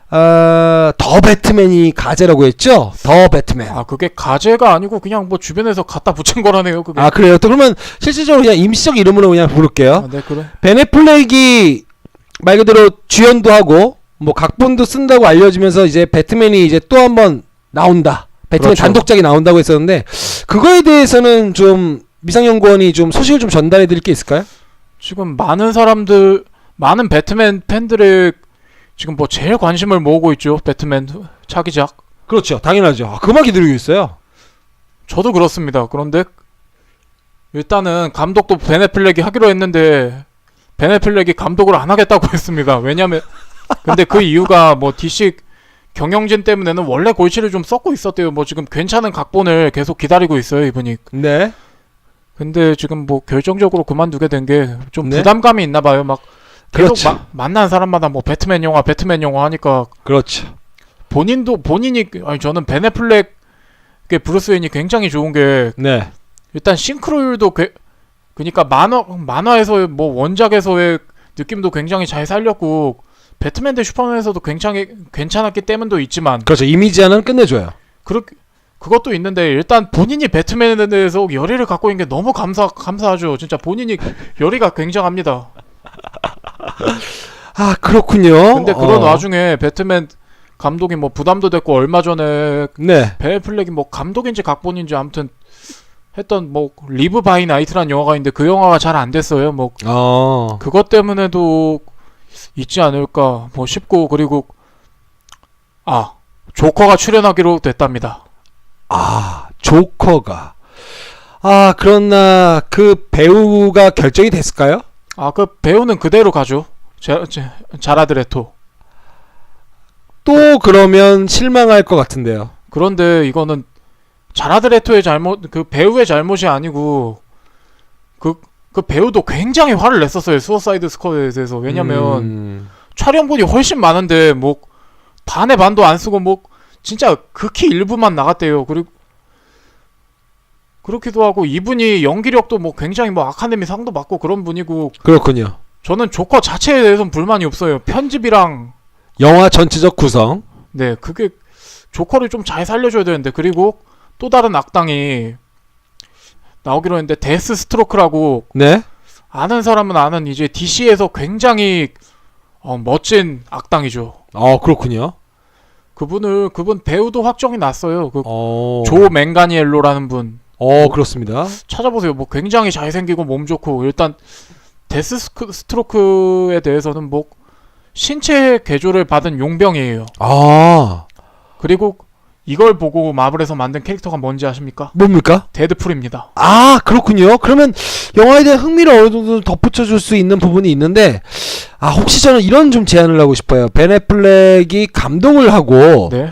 [SPEAKER 1] 더 배트맨이 가제라고 했죠? 더 배트맨.
[SPEAKER 3] 그게 가제가 아니고 그냥 뭐 주변에서 갖다 붙인 거라네요 그게.
[SPEAKER 1] 그래요? 또 그러면 실질적으로 그냥 임시적 이름으로 그냥 부를게요.
[SPEAKER 3] 네 그래.
[SPEAKER 1] 벤 애플렉이 말 그대로 주연도 하고 뭐 각본도 쓴다고 알려지면서 이제 배트맨이 이제 또 한번 나온다. 배트맨
[SPEAKER 3] 그렇죠.
[SPEAKER 1] 단독작이 나온다고 했었는데 그거에 대해서는 좀 미상연구원이 좀 소식을 좀 전달해 드릴 게 있을까요?
[SPEAKER 3] 지금 많은 배트맨 팬들의 지금 뭐 제일 관심을 모으고 있죠. 배트맨 차기작.
[SPEAKER 1] 그렇죠. 당연하죠. 그만 기다리고 있어요.
[SPEAKER 3] 저도 그렇습니다. 그런데 일단은 감독도 벤 애플렉이 하기로 했는데 벤 애플렉이 감독을 안 하겠다고 했습니다. 왜냐면 근데 그 이유가 뭐 DC 경영진 때문에는 원래 골치를 좀 썩고 있었대요. 뭐 지금 괜찮은 각본을 계속 기다리고 있어요, 이분이.
[SPEAKER 1] 네.
[SPEAKER 3] 근데 지금 뭐 결정적으로 그만두게 된 게 좀
[SPEAKER 1] 네?
[SPEAKER 3] 부담감이 있나 봐요. 막 계속
[SPEAKER 1] 그렇죠.
[SPEAKER 3] 만난 사람마다 뭐 배트맨 영화 하니까
[SPEAKER 1] 그렇죠.
[SPEAKER 3] 본인이 저는 벤 애플렉의 브루스 웨인이 굉장히 좋은 게
[SPEAKER 1] 네.
[SPEAKER 3] 일단 싱크로율도 그러니까 만화에서의 뭐 원작에서의 느낌도 굉장히 잘 살렸고 배트맨 대 슈퍼맨에서도 굉장히 괜찮았기 때문도 있지만
[SPEAKER 1] 그렇죠. 이미지 하나는 끝내줘요.
[SPEAKER 3] 그것도 있는데 일단 본인이 배트맨에 대해서 열의를 갖고 있는 게 너무 감사하죠. 진짜 본인이 열의가 굉장합니다.
[SPEAKER 1] 그렇군요.
[SPEAKER 3] 근데 그런 와중에 배트맨 감독이 뭐 부담도 됐고 얼마 전에
[SPEAKER 1] 네.
[SPEAKER 3] 벤 애플렉이 뭐 감독인지 각본인지 아무튼 했던 뭐 리브 바이 나이트라는 영화가 있는데 그 영화가 잘 안 됐어요. 뭐 그것 때문에도 있지 않을까 뭐 싶고 그리고 조커가 출연하기로 됐답니다.
[SPEAKER 1] 조커가 그러나 그 배우가 결정이 됐을까요?
[SPEAKER 3] 그 배우는 그대로 가죠. 자라드 레토.
[SPEAKER 1] 또 그러면 실망할 것 같은데요.
[SPEAKER 3] 그런데 이거는 자라드 레토의 잘못, 그 배우의 잘못이 아니고 그 배우도 굉장히 화를 냈었어요. 수어사이드 스쿼드에 대해서. 왜냐면 촬영분이 훨씬 많은데 뭐 반의 반도 안 쓰고 뭐 진짜 극히 일부만 나갔대요. 그리고 그렇기도 하고 이분이 연기력도 뭐 굉장히 뭐 아카데미 상도 받고 그런 분이고.
[SPEAKER 1] 그렇군요.
[SPEAKER 3] 저는 조커 자체에 대해서는 불만이 없어요. 편집이랑
[SPEAKER 1] 영화 전체적 구성.
[SPEAKER 3] 네, 그게 조커를 좀 잘 살려줘야 되는데. 그리고 또 다른 악당이 나오기로 했는데 데스 스트로크라고.
[SPEAKER 1] 네.
[SPEAKER 3] 아는 사람은 아는 이제 DC에서 굉장히 멋진 악당이죠.
[SPEAKER 1] 그렇군요.
[SPEAKER 3] 그분 배우도 확정이 났어요.
[SPEAKER 1] 조
[SPEAKER 3] 맹가니엘로라는 분.
[SPEAKER 1] 그렇습니다.
[SPEAKER 3] 찾아보세요. 뭐 굉장히 잘생기고 몸 좋고. 일단 데스 스트로크에 대해서는 뭐 신체 개조를 받은 용병이에요.
[SPEAKER 1] 아.
[SPEAKER 3] 그리고 이걸 보고 마블에서 만든 캐릭터가 뭔지 아십니까?
[SPEAKER 1] 뭡니까?
[SPEAKER 3] 데드풀입니다.
[SPEAKER 1] 아, 그렇군요. 그러면 영화에 대한 흥미를 어느 정도 덧붙여줄 수 있는 부분이 있는데, 아, 혹시 저는 이런 좀 제안을 하고 싶어요. 벤 애플렉이 감독을 하고,
[SPEAKER 3] 네.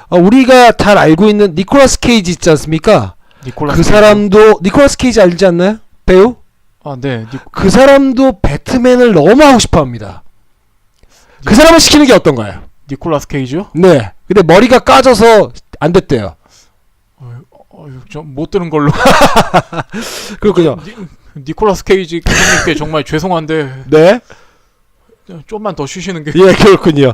[SPEAKER 1] 우리가 잘 알고 있는 니콜라스 케이지 있지 않습니까?
[SPEAKER 3] 니콜라스
[SPEAKER 1] 그 사람도, 니콜라스 케이지 알지 않나요? 배우?
[SPEAKER 3] 아, 네.
[SPEAKER 1] 그 사람도 배트맨을 너무 하고 싶어 합니다. 그 사람을 시키는 게 어떤가요?
[SPEAKER 3] 니콜라스 케이지요?
[SPEAKER 1] 네. 근데 머리가 까져서 안 됐대요.
[SPEAKER 3] 좀 못 들은 걸로.
[SPEAKER 1] 그렇군요.
[SPEAKER 3] 니콜라스 케이지 감독님께 정말 죄송한데
[SPEAKER 1] 네.
[SPEAKER 3] 좀만 더 쉬시는 게.
[SPEAKER 1] 예, 그렇군요.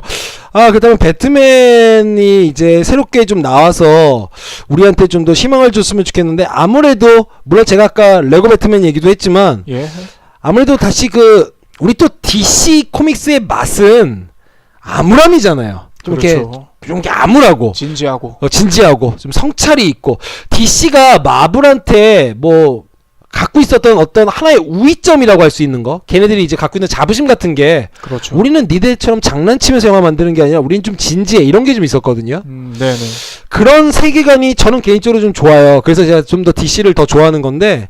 [SPEAKER 1] 아, 그다음에 배트맨이 이제 새롭게 좀 나와서 우리한테 좀 더 희망을 줬으면 좋겠는데, 아무래도 물론 제가 아까 레고 배트맨 얘기도 했지만
[SPEAKER 3] 예.
[SPEAKER 1] 아무래도 다시 우리 또 DC 코믹스의 맛은 암울함이잖아요. 좀
[SPEAKER 3] 그렇죠.
[SPEAKER 1] 이렇게 좀 이렇게 암울하고
[SPEAKER 3] 진지하고.
[SPEAKER 1] 진지하고 좀 성찰이 있고, DC가 마블한테 뭐 갖고 있었던 어떤 하나의 우위점이라고 할 수 있는 거, 걔네들이 이제 갖고 있는 자부심 같은 게,
[SPEAKER 3] 그렇죠.
[SPEAKER 1] 우리는 니들처럼 장난치면서 영화 만드는 게 아니라 우리는 좀 진지해, 이런 게 좀 있었거든요.
[SPEAKER 3] 네네.
[SPEAKER 1] 그런 세계관이 저는 개인적으로 좀 좋아요. 그래서 제가 좀 더 DC를 더 좋아하는 건데,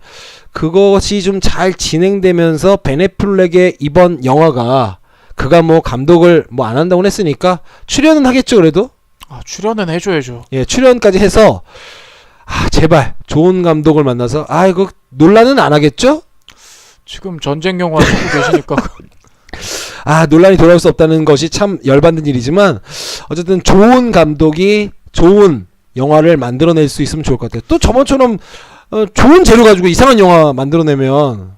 [SPEAKER 1] 그것이 좀 잘 진행되면서 벤 애플렉의 이번 영화가, 그가 뭐 감독을 뭐 안 한다고 했으니까 출연은 하겠죠. 그래도
[SPEAKER 3] 아, 출연은 해줘야죠.
[SPEAKER 1] 예, 출연까지 해서, 아, 제발 좋은 감독을 만나서, 아, 이거 논란은 안 하겠죠?
[SPEAKER 3] 지금 전쟁 영화 찍고 계시니까.
[SPEAKER 1] 아, 논란이 돌아올 수 없다는 것이 참 열받는 일이지만, 어쨌든 좋은 감독이 좋은 영화를 만들어낼 수 있으면 좋을 것 같아요. 또 저번처럼 좋은 재료 가지고 이상한 영화 만들어내면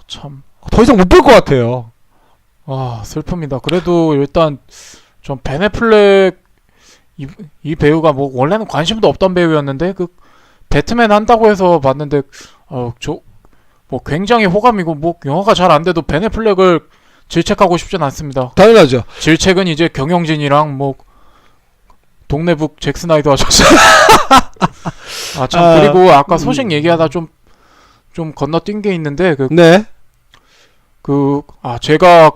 [SPEAKER 3] 참.
[SPEAKER 1] 더 이상 못 볼 것 같아요.
[SPEAKER 3] 아, 슬픕니다. 그래도 일단 전 벤 애플렉 이 배우가 뭐 원래는 관심도 없던 배우였는데, 그 배트맨 한다고 해서 봤는데, 저 뭐 굉장히 호감이고, 뭐 영화가 잘 안 돼도 벤 애플렉을 질책하고 싶진 않습니다.
[SPEAKER 1] 당연하죠.
[SPEAKER 3] 질책은 이제 경영진이랑 뭐 동네북 잭 스나이더 하셨어요. 아, 참. 그리고 아까 소식 얘기하다 좀 건너뛴 게 있는데,
[SPEAKER 1] 네.
[SPEAKER 3] 제가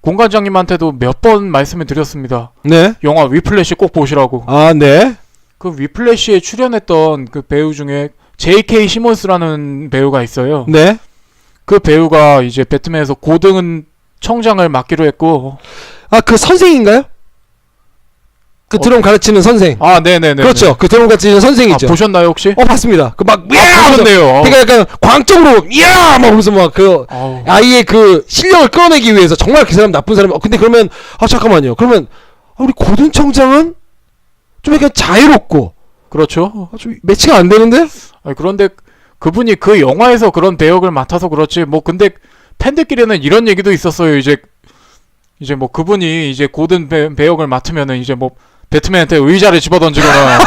[SPEAKER 3] 공관장님한테도 몇 번 말씀을 드렸습니다.
[SPEAKER 1] 네.
[SPEAKER 3] 영화 위플래시 꼭 보시라고.
[SPEAKER 1] 아, 네.
[SPEAKER 3] 그 위플래시에 출연했던 그 배우 중에 J.K. 시몬스라는 배우가 있어요.
[SPEAKER 1] 네.
[SPEAKER 3] 그 배우가 이제 배트맨에서 고등 청장을 맡기로 했고.
[SPEAKER 1] 아, 그 선생인가요? 그 드럼 가르치는 선생.
[SPEAKER 3] 아, 네네네.
[SPEAKER 1] 그렇죠. 그 드럼 가르치는 선생이죠.
[SPEAKER 3] 아, 보셨나요 혹시?
[SPEAKER 1] 봤습니다. 그 막,
[SPEAKER 3] 보셨네요.
[SPEAKER 1] 그러니까 약간 광적으로, 이야! 막 그러면서 막
[SPEAKER 3] 아우.
[SPEAKER 1] 아이의 그 실력을 끌어내기 위해서 정말 그 사람 나쁜 사람이, 근데 그러면, 잠깐만요. 그러면, 우리 고든청장은 좀 약간 자유롭고,
[SPEAKER 3] 그렇죠.
[SPEAKER 1] 좀 매치가 안 되는데?
[SPEAKER 3] 아니, 그런데 그분이 그 영화에서 그런 배역을 맡아서 그렇지, 뭐 근데 팬들끼리는 이런 얘기도 있었어요. 이제 뭐 그분이 이제 고든 배역을 맡으면은 이제 뭐 배트맨한테 의자를 집어던지거나.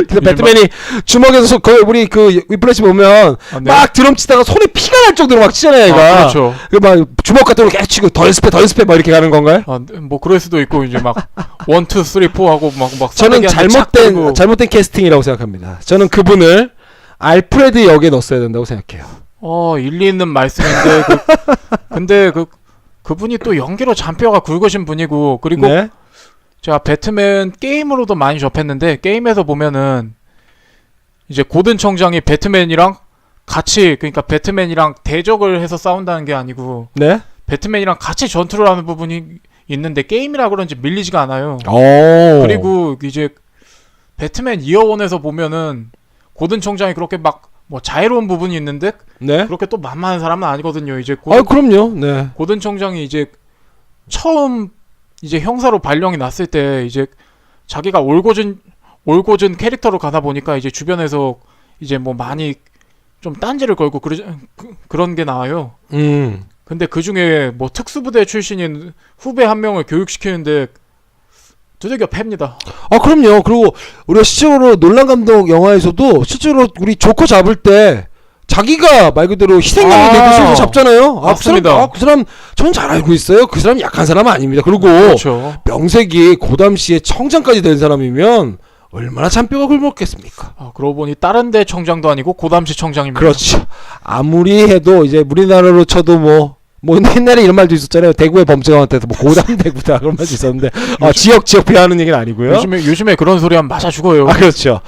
[SPEAKER 1] 그래서 배트맨이 주먹에서 우리 그 위플래시 보면
[SPEAKER 3] 네.
[SPEAKER 1] 막 드럼 치다가 손에 피가 날 정도로 막 치잖아요, 얘가.
[SPEAKER 3] 그렇죠.
[SPEAKER 1] 그 막 주먹 같은 거 계속 치고 더 연습해 막 이렇게 가는 건가요?
[SPEAKER 3] 뭐 그럴 수도 있고, 이제 막 1, 2, 3, 4 하고 막
[SPEAKER 1] 저는
[SPEAKER 3] 싸대기한테
[SPEAKER 1] 잘못된 캐스팅이라고 생각합니다. 저는 그분을 알프레드 역에 넣었어야 된다고 생각해요.
[SPEAKER 3] 일리 있는 말씀인데, 근데 그분이 또 연기로 잔뼈가 굵으신 분이고, 그리고
[SPEAKER 1] 네.
[SPEAKER 3] 제가 배트맨 게임으로도 많이 접했는데, 게임에서 보면은 이제 고든 청장이 배트맨이랑 같이, 그러니까 배트맨이랑 대적을 해서 싸운다는 게 아니고,
[SPEAKER 1] 네.
[SPEAKER 3] 배트맨이랑 같이 전투를 하는 부분이 있는데, 게임이라 그런지 밀리지가 않아요.
[SPEAKER 1] 오.
[SPEAKER 3] 그리고 이제 배트맨 이어원에서 보면은 고든 청장이 그렇게 막 뭐 자애로운 부분이 있는데,
[SPEAKER 1] 네.
[SPEAKER 3] 그렇게 또 만만한 사람은 아니거든요. 이제
[SPEAKER 1] 그럼요. 네.
[SPEAKER 3] 고든 청장이 이제 처음 이제 형사로 발령이 났을 때, 이제 자기가 올고준 캐릭터로 가다 보니까 이제 주변에서 이제 뭐 많이 좀 딴지를 걸고 그런 게 나와요. 근데 그 중에 뭐 특수부대 출신인 후배 한 명을 교육시키는데 두들겨 팹니다.
[SPEAKER 1] 그럼요. 그리고 우리가 실제로 놀란 감독 영화에서도 실제로 우리 조커 잡을 때 자기가 말 그대로 희생양이 되듯이 잡잖아요.
[SPEAKER 3] 맞습니다.
[SPEAKER 1] 그 사람 저는 잘 알고 있어요. 그 사람 약한 사람은 아닙니다. 그리고
[SPEAKER 3] 그렇죠.
[SPEAKER 1] 명색이 고담시의 청장까지 된 사람이면 얼마나 잔뼈가 굵었겠습니까?
[SPEAKER 3] 그러고 보니 다른 데 청장도 아니고 고담시 청장입니다.
[SPEAKER 1] 그렇죠. 아무리 해도 이제 우리나라로 쳐도 뭐 뭐 옛날에 이런 말도 있었잖아요. 대구의 범죄가한테서 뭐 고담 대구다 그런 말도 있었는데 지역 비하하는 얘기는 아니고요.
[SPEAKER 3] 요즘에 그런 소리 하면 맞아 죽어요.
[SPEAKER 1] 아 그렇죠.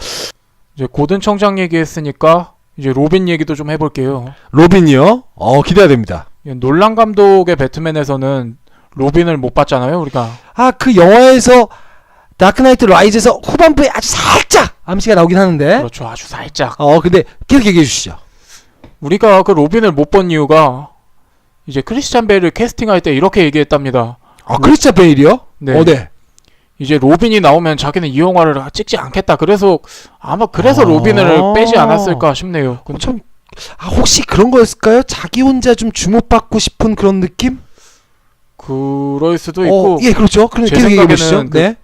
[SPEAKER 3] 이제 고든 청장 얘기했으니까 이제 로빈 얘기도 좀 해볼게요.
[SPEAKER 1] 로빈이요? 기대가 됩니다.
[SPEAKER 3] 놀란 감독의 배트맨에서는 로빈을 못 봤잖아요, 우리가.
[SPEAKER 1] 그 영화에서 다크나이트 라이즈에서 후반부에 아주 살짝 암시가 나오긴 하는데.
[SPEAKER 3] 그렇죠, 아주 살짝.
[SPEAKER 1] 근데 계속 얘기해 주시죠.
[SPEAKER 3] 우리가 그 로빈을 못 본 이유가 이제 크리스찬 베일을 캐스팅할 때 이렇게 얘기했답니다.
[SPEAKER 1] 크리스찬 베일이요?
[SPEAKER 3] 네.
[SPEAKER 1] 네.
[SPEAKER 3] 이제 로빈이 나오면 자기는 이 영화를 찍지 않겠다. 그래서 아마 로빈을 빼지 않았을까 싶네요.
[SPEAKER 1] 참, 혹시 그런 거였을까요? 자기 혼자 좀 주목받고 싶은 그런 느낌?
[SPEAKER 3] 그럴 수도 있고.
[SPEAKER 1] 예, 그렇죠. 그럼
[SPEAKER 3] 제
[SPEAKER 1] 계속 얘기해
[SPEAKER 3] 생각에는
[SPEAKER 1] 보시죠. 네.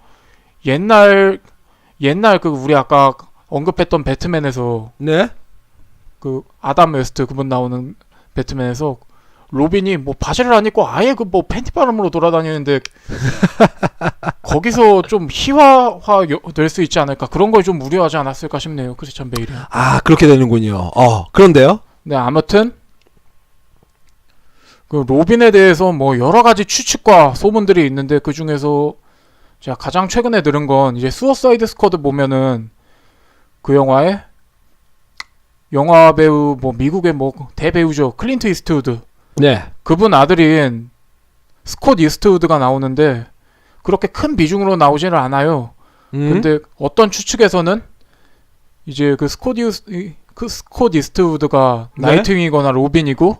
[SPEAKER 3] 옛날 그 우리 아까 언급했던 배트맨에서
[SPEAKER 1] 네.
[SPEAKER 3] 그 아담 웨스트 그분 나오는 배트맨에서 로빈이 뭐 바지를 안 입고 아예 그 뭐 팬티 바람으로 돌아다니는데 거기서 좀 희화화 될 수 있지 않을까, 그런 걸 좀 우려하지 않았을까 싶네요, 크리스찬 베일이.
[SPEAKER 1] 그렇게 되는군요. 그런데요?
[SPEAKER 3] 네, 아무튼 그 로빈에 대해서 뭐 여러 가지 추측과 소문들이 있는데 그 중에서 제가 가장 최근에 들은 건 이제 수어사이드 스쿼드 보면은 그 영화에 영화 배우 뭐 미국의 뭐 대배우죠, 클린트 이스트우드.
[SPEAKER 1] 네.
[SPEAKER 3] 그분 아들인 스콧 이스트우드가 나오는데 그렇게 큰 비중으로 나오지는 않아요. 근데 어떤 추측에서는 이제 그 스콧 이스트우드가
[SPEAKER 1] 네?
[SPEAKER 3] 나이트윙이거나 로빈이고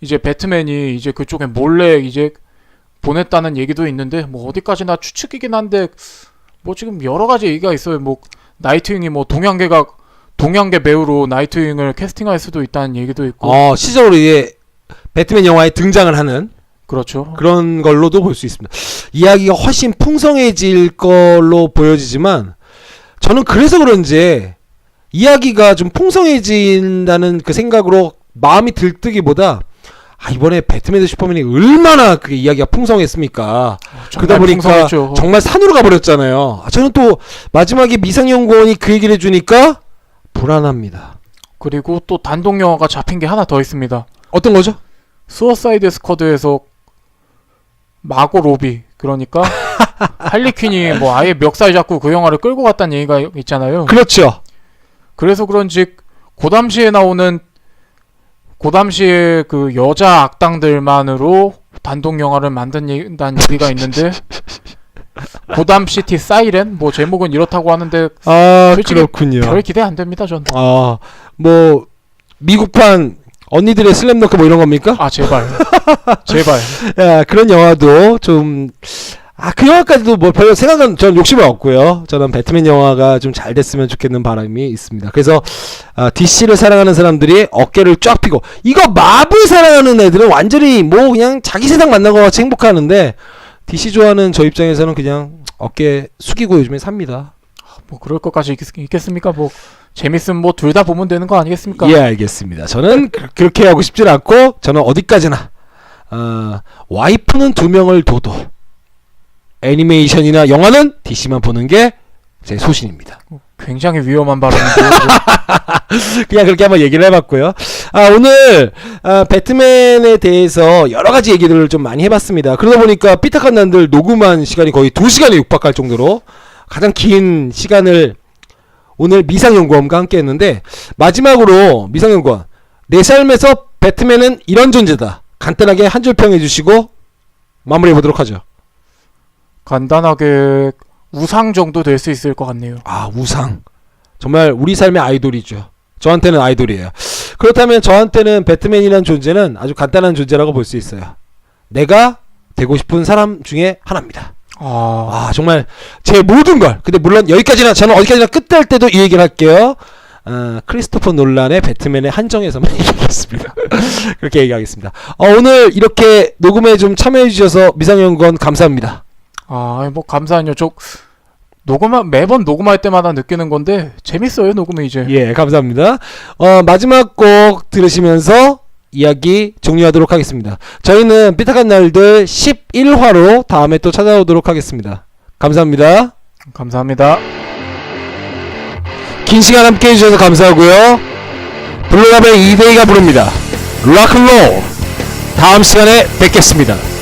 [SPEAKER 3] 이제 배트맨이 이제 그쪽에 몰래 이제 보냈다는 얘기도 있는데 뭐 어디까지나 추측이긴 한데 뭐 지금 여러 가지 얘기가 있어요. 뭐 나이트윙이 뭐 동양계 배우로 나이트윙을 캐스팅할 수도 있다는 얘기도 있고.
[SPEAKER 1] 시적으로 이제 배트맨 영화에 등장을 하는
[SPEAKER 3] 그렇죠.
[SPEAKER 1] 그런 걸로도 볼 수 있습니다. 이야기가 훨씬 풍성해질 걸로 보여지지만 저는 그래서 그런지 이야기가 좀 풍성해진다는 그 생각으로 마음이 들뜨기보다 이번에 배트맨 대 슈퍼맨이 얼마나 그 이야기가 풍성했습니까? 그러다 보니까
[SPEAKER 3] 풍성했죠.
[SPEAKER 1] 정말 산으로 가버렸잖아요. 저는 또 마지막에 미상연구원이 그 얘기를 해주니까 불안합니다.
[SPEAKER 3] 그리고 또 단독 영화가 잡힌 게 하나 더 있습니다.
[SPEAKER 1] 어떤 거죠?
[SPEAKER 3] 수어사이드 스쿼드에서 마고 로비, 그러니까 할리퀸이 뭐 아예 멱살 잡고 그 영화를 끌고 갔다는 얘기가 있잖아요.
[SPEAKER 1] 그렇죠.
[SPEAKER 3] 그래서 그런지 그 당시에 그 여자 악당들만으로 단독 영화를 만든다는 얘기가 있는데 고담 시티 사이렌 뭐 제목은 이렇다고 하는데 솔직히
[SPEAKER 1] 그렇군요.
[SPEAKER 3] 별 기대 안 됩니다, 전.
[SPEAKER 1] 뭐 미국판 언니들의 슬램덩크 뭐 이런 겁니까?
[SPEAKER 3] 제발.
[SPEAKER 1] 그런 영화도 좀 그 영화까지도 뭐 별로 생각은 저는 욕심은 없고요. 저는 배트맨 영화가 좀 잘 됐으면 좋겠는 바람이 있습니다. 그래서 DC를 사랑하는 사람들이 어깨를 쫙 펴고, 이거 마블 사랑하는 애들은 완전히 뭐 그냥 자기 세상 만난 것 같이 행복하는데 DC 좋아하는 저 입장에서는 그냥 어깨 숙이고 요즘에 삽니다.
[SPEAKER 3] 뭐 그럴 것까지 있겠습니까? 뭐 재밌으면 뭐 둘 다 보면 되는 거 아니겠습니까?
[SPEAKER 1] 예, 알겠습니다. 저는 그렇게 하고 싶진 않고 저는 어디까지나 와이프는 2명을 둬도 애니메이션이나 영화는 DC만 보는 게 제 소신입니다.
[SPEAKER 3] 굉장히 위험한 발언인데요.
[SPEAKER 1] 그냥 그렇게 한번 얘기를 해봤고요. 오늘 배트맨에 대해서 여러 가지 얘기들을 좀 많이 해봤습니다. 그러다 보니까 삐딱한난들 녹음한 시간이 거의 2시간에 육박할 정도로 가장 긴 시간을 오늘 미상연구원과 함께 했는데, 마지막으로 미상연구원, 내 삶에서 배트맨은 이런 존재다, 간단하게 한 줄 평해 주시고 마무리해보도록 하죠.
[SPEAKER 3] 간단하게 우상 정도 될 수 있을 것 같네요.
[SPEAKER 1] 우상. 정말 우리 삶의 아이돌이죠. 저한테는 아이돌이에요. 그렇다면 저한테는 배트맨이라는 존재는 아주 간단한 존재라고 볼 수 있어요. 내가 되고 싶은 사람 중에 하나입니다. 정말 제 모든 걸, 근데 물론 여기까지나, 저는 어디까지나 끝날 때도 이 얘기를 할게요. 크리스토퍼 놀란의 배트맨에 한정해서만 얘기하겠습니다. 그렇게 얘기하겠습니다. 오늘 이렇게 녹음에 좀 참여해 주셔서 미상연구원 감사합니다.
[SPEAKER 3] 뭐 감사해요. 매번 녹음할 때마다 느끼는 건데 재밌어요, 녹음이 이제.
[SPEAKER 1] 예, 감사합니다. 마지막 곡 들으시면서 이야기 종료하도록 하겠습니다. 저희는 삐딱한 날들 11화로 다음에 또 찾아오도록 하겠습니다. 감사합니다.
[SPEAKER 3] 감사합니다.
[SPEAKER 1] 긴 시간 함께 해주셔서 감사하고요. 블루갑의 이데이가 부릅니다. 락앤롤. 다음 시간에 뵙겠습니다.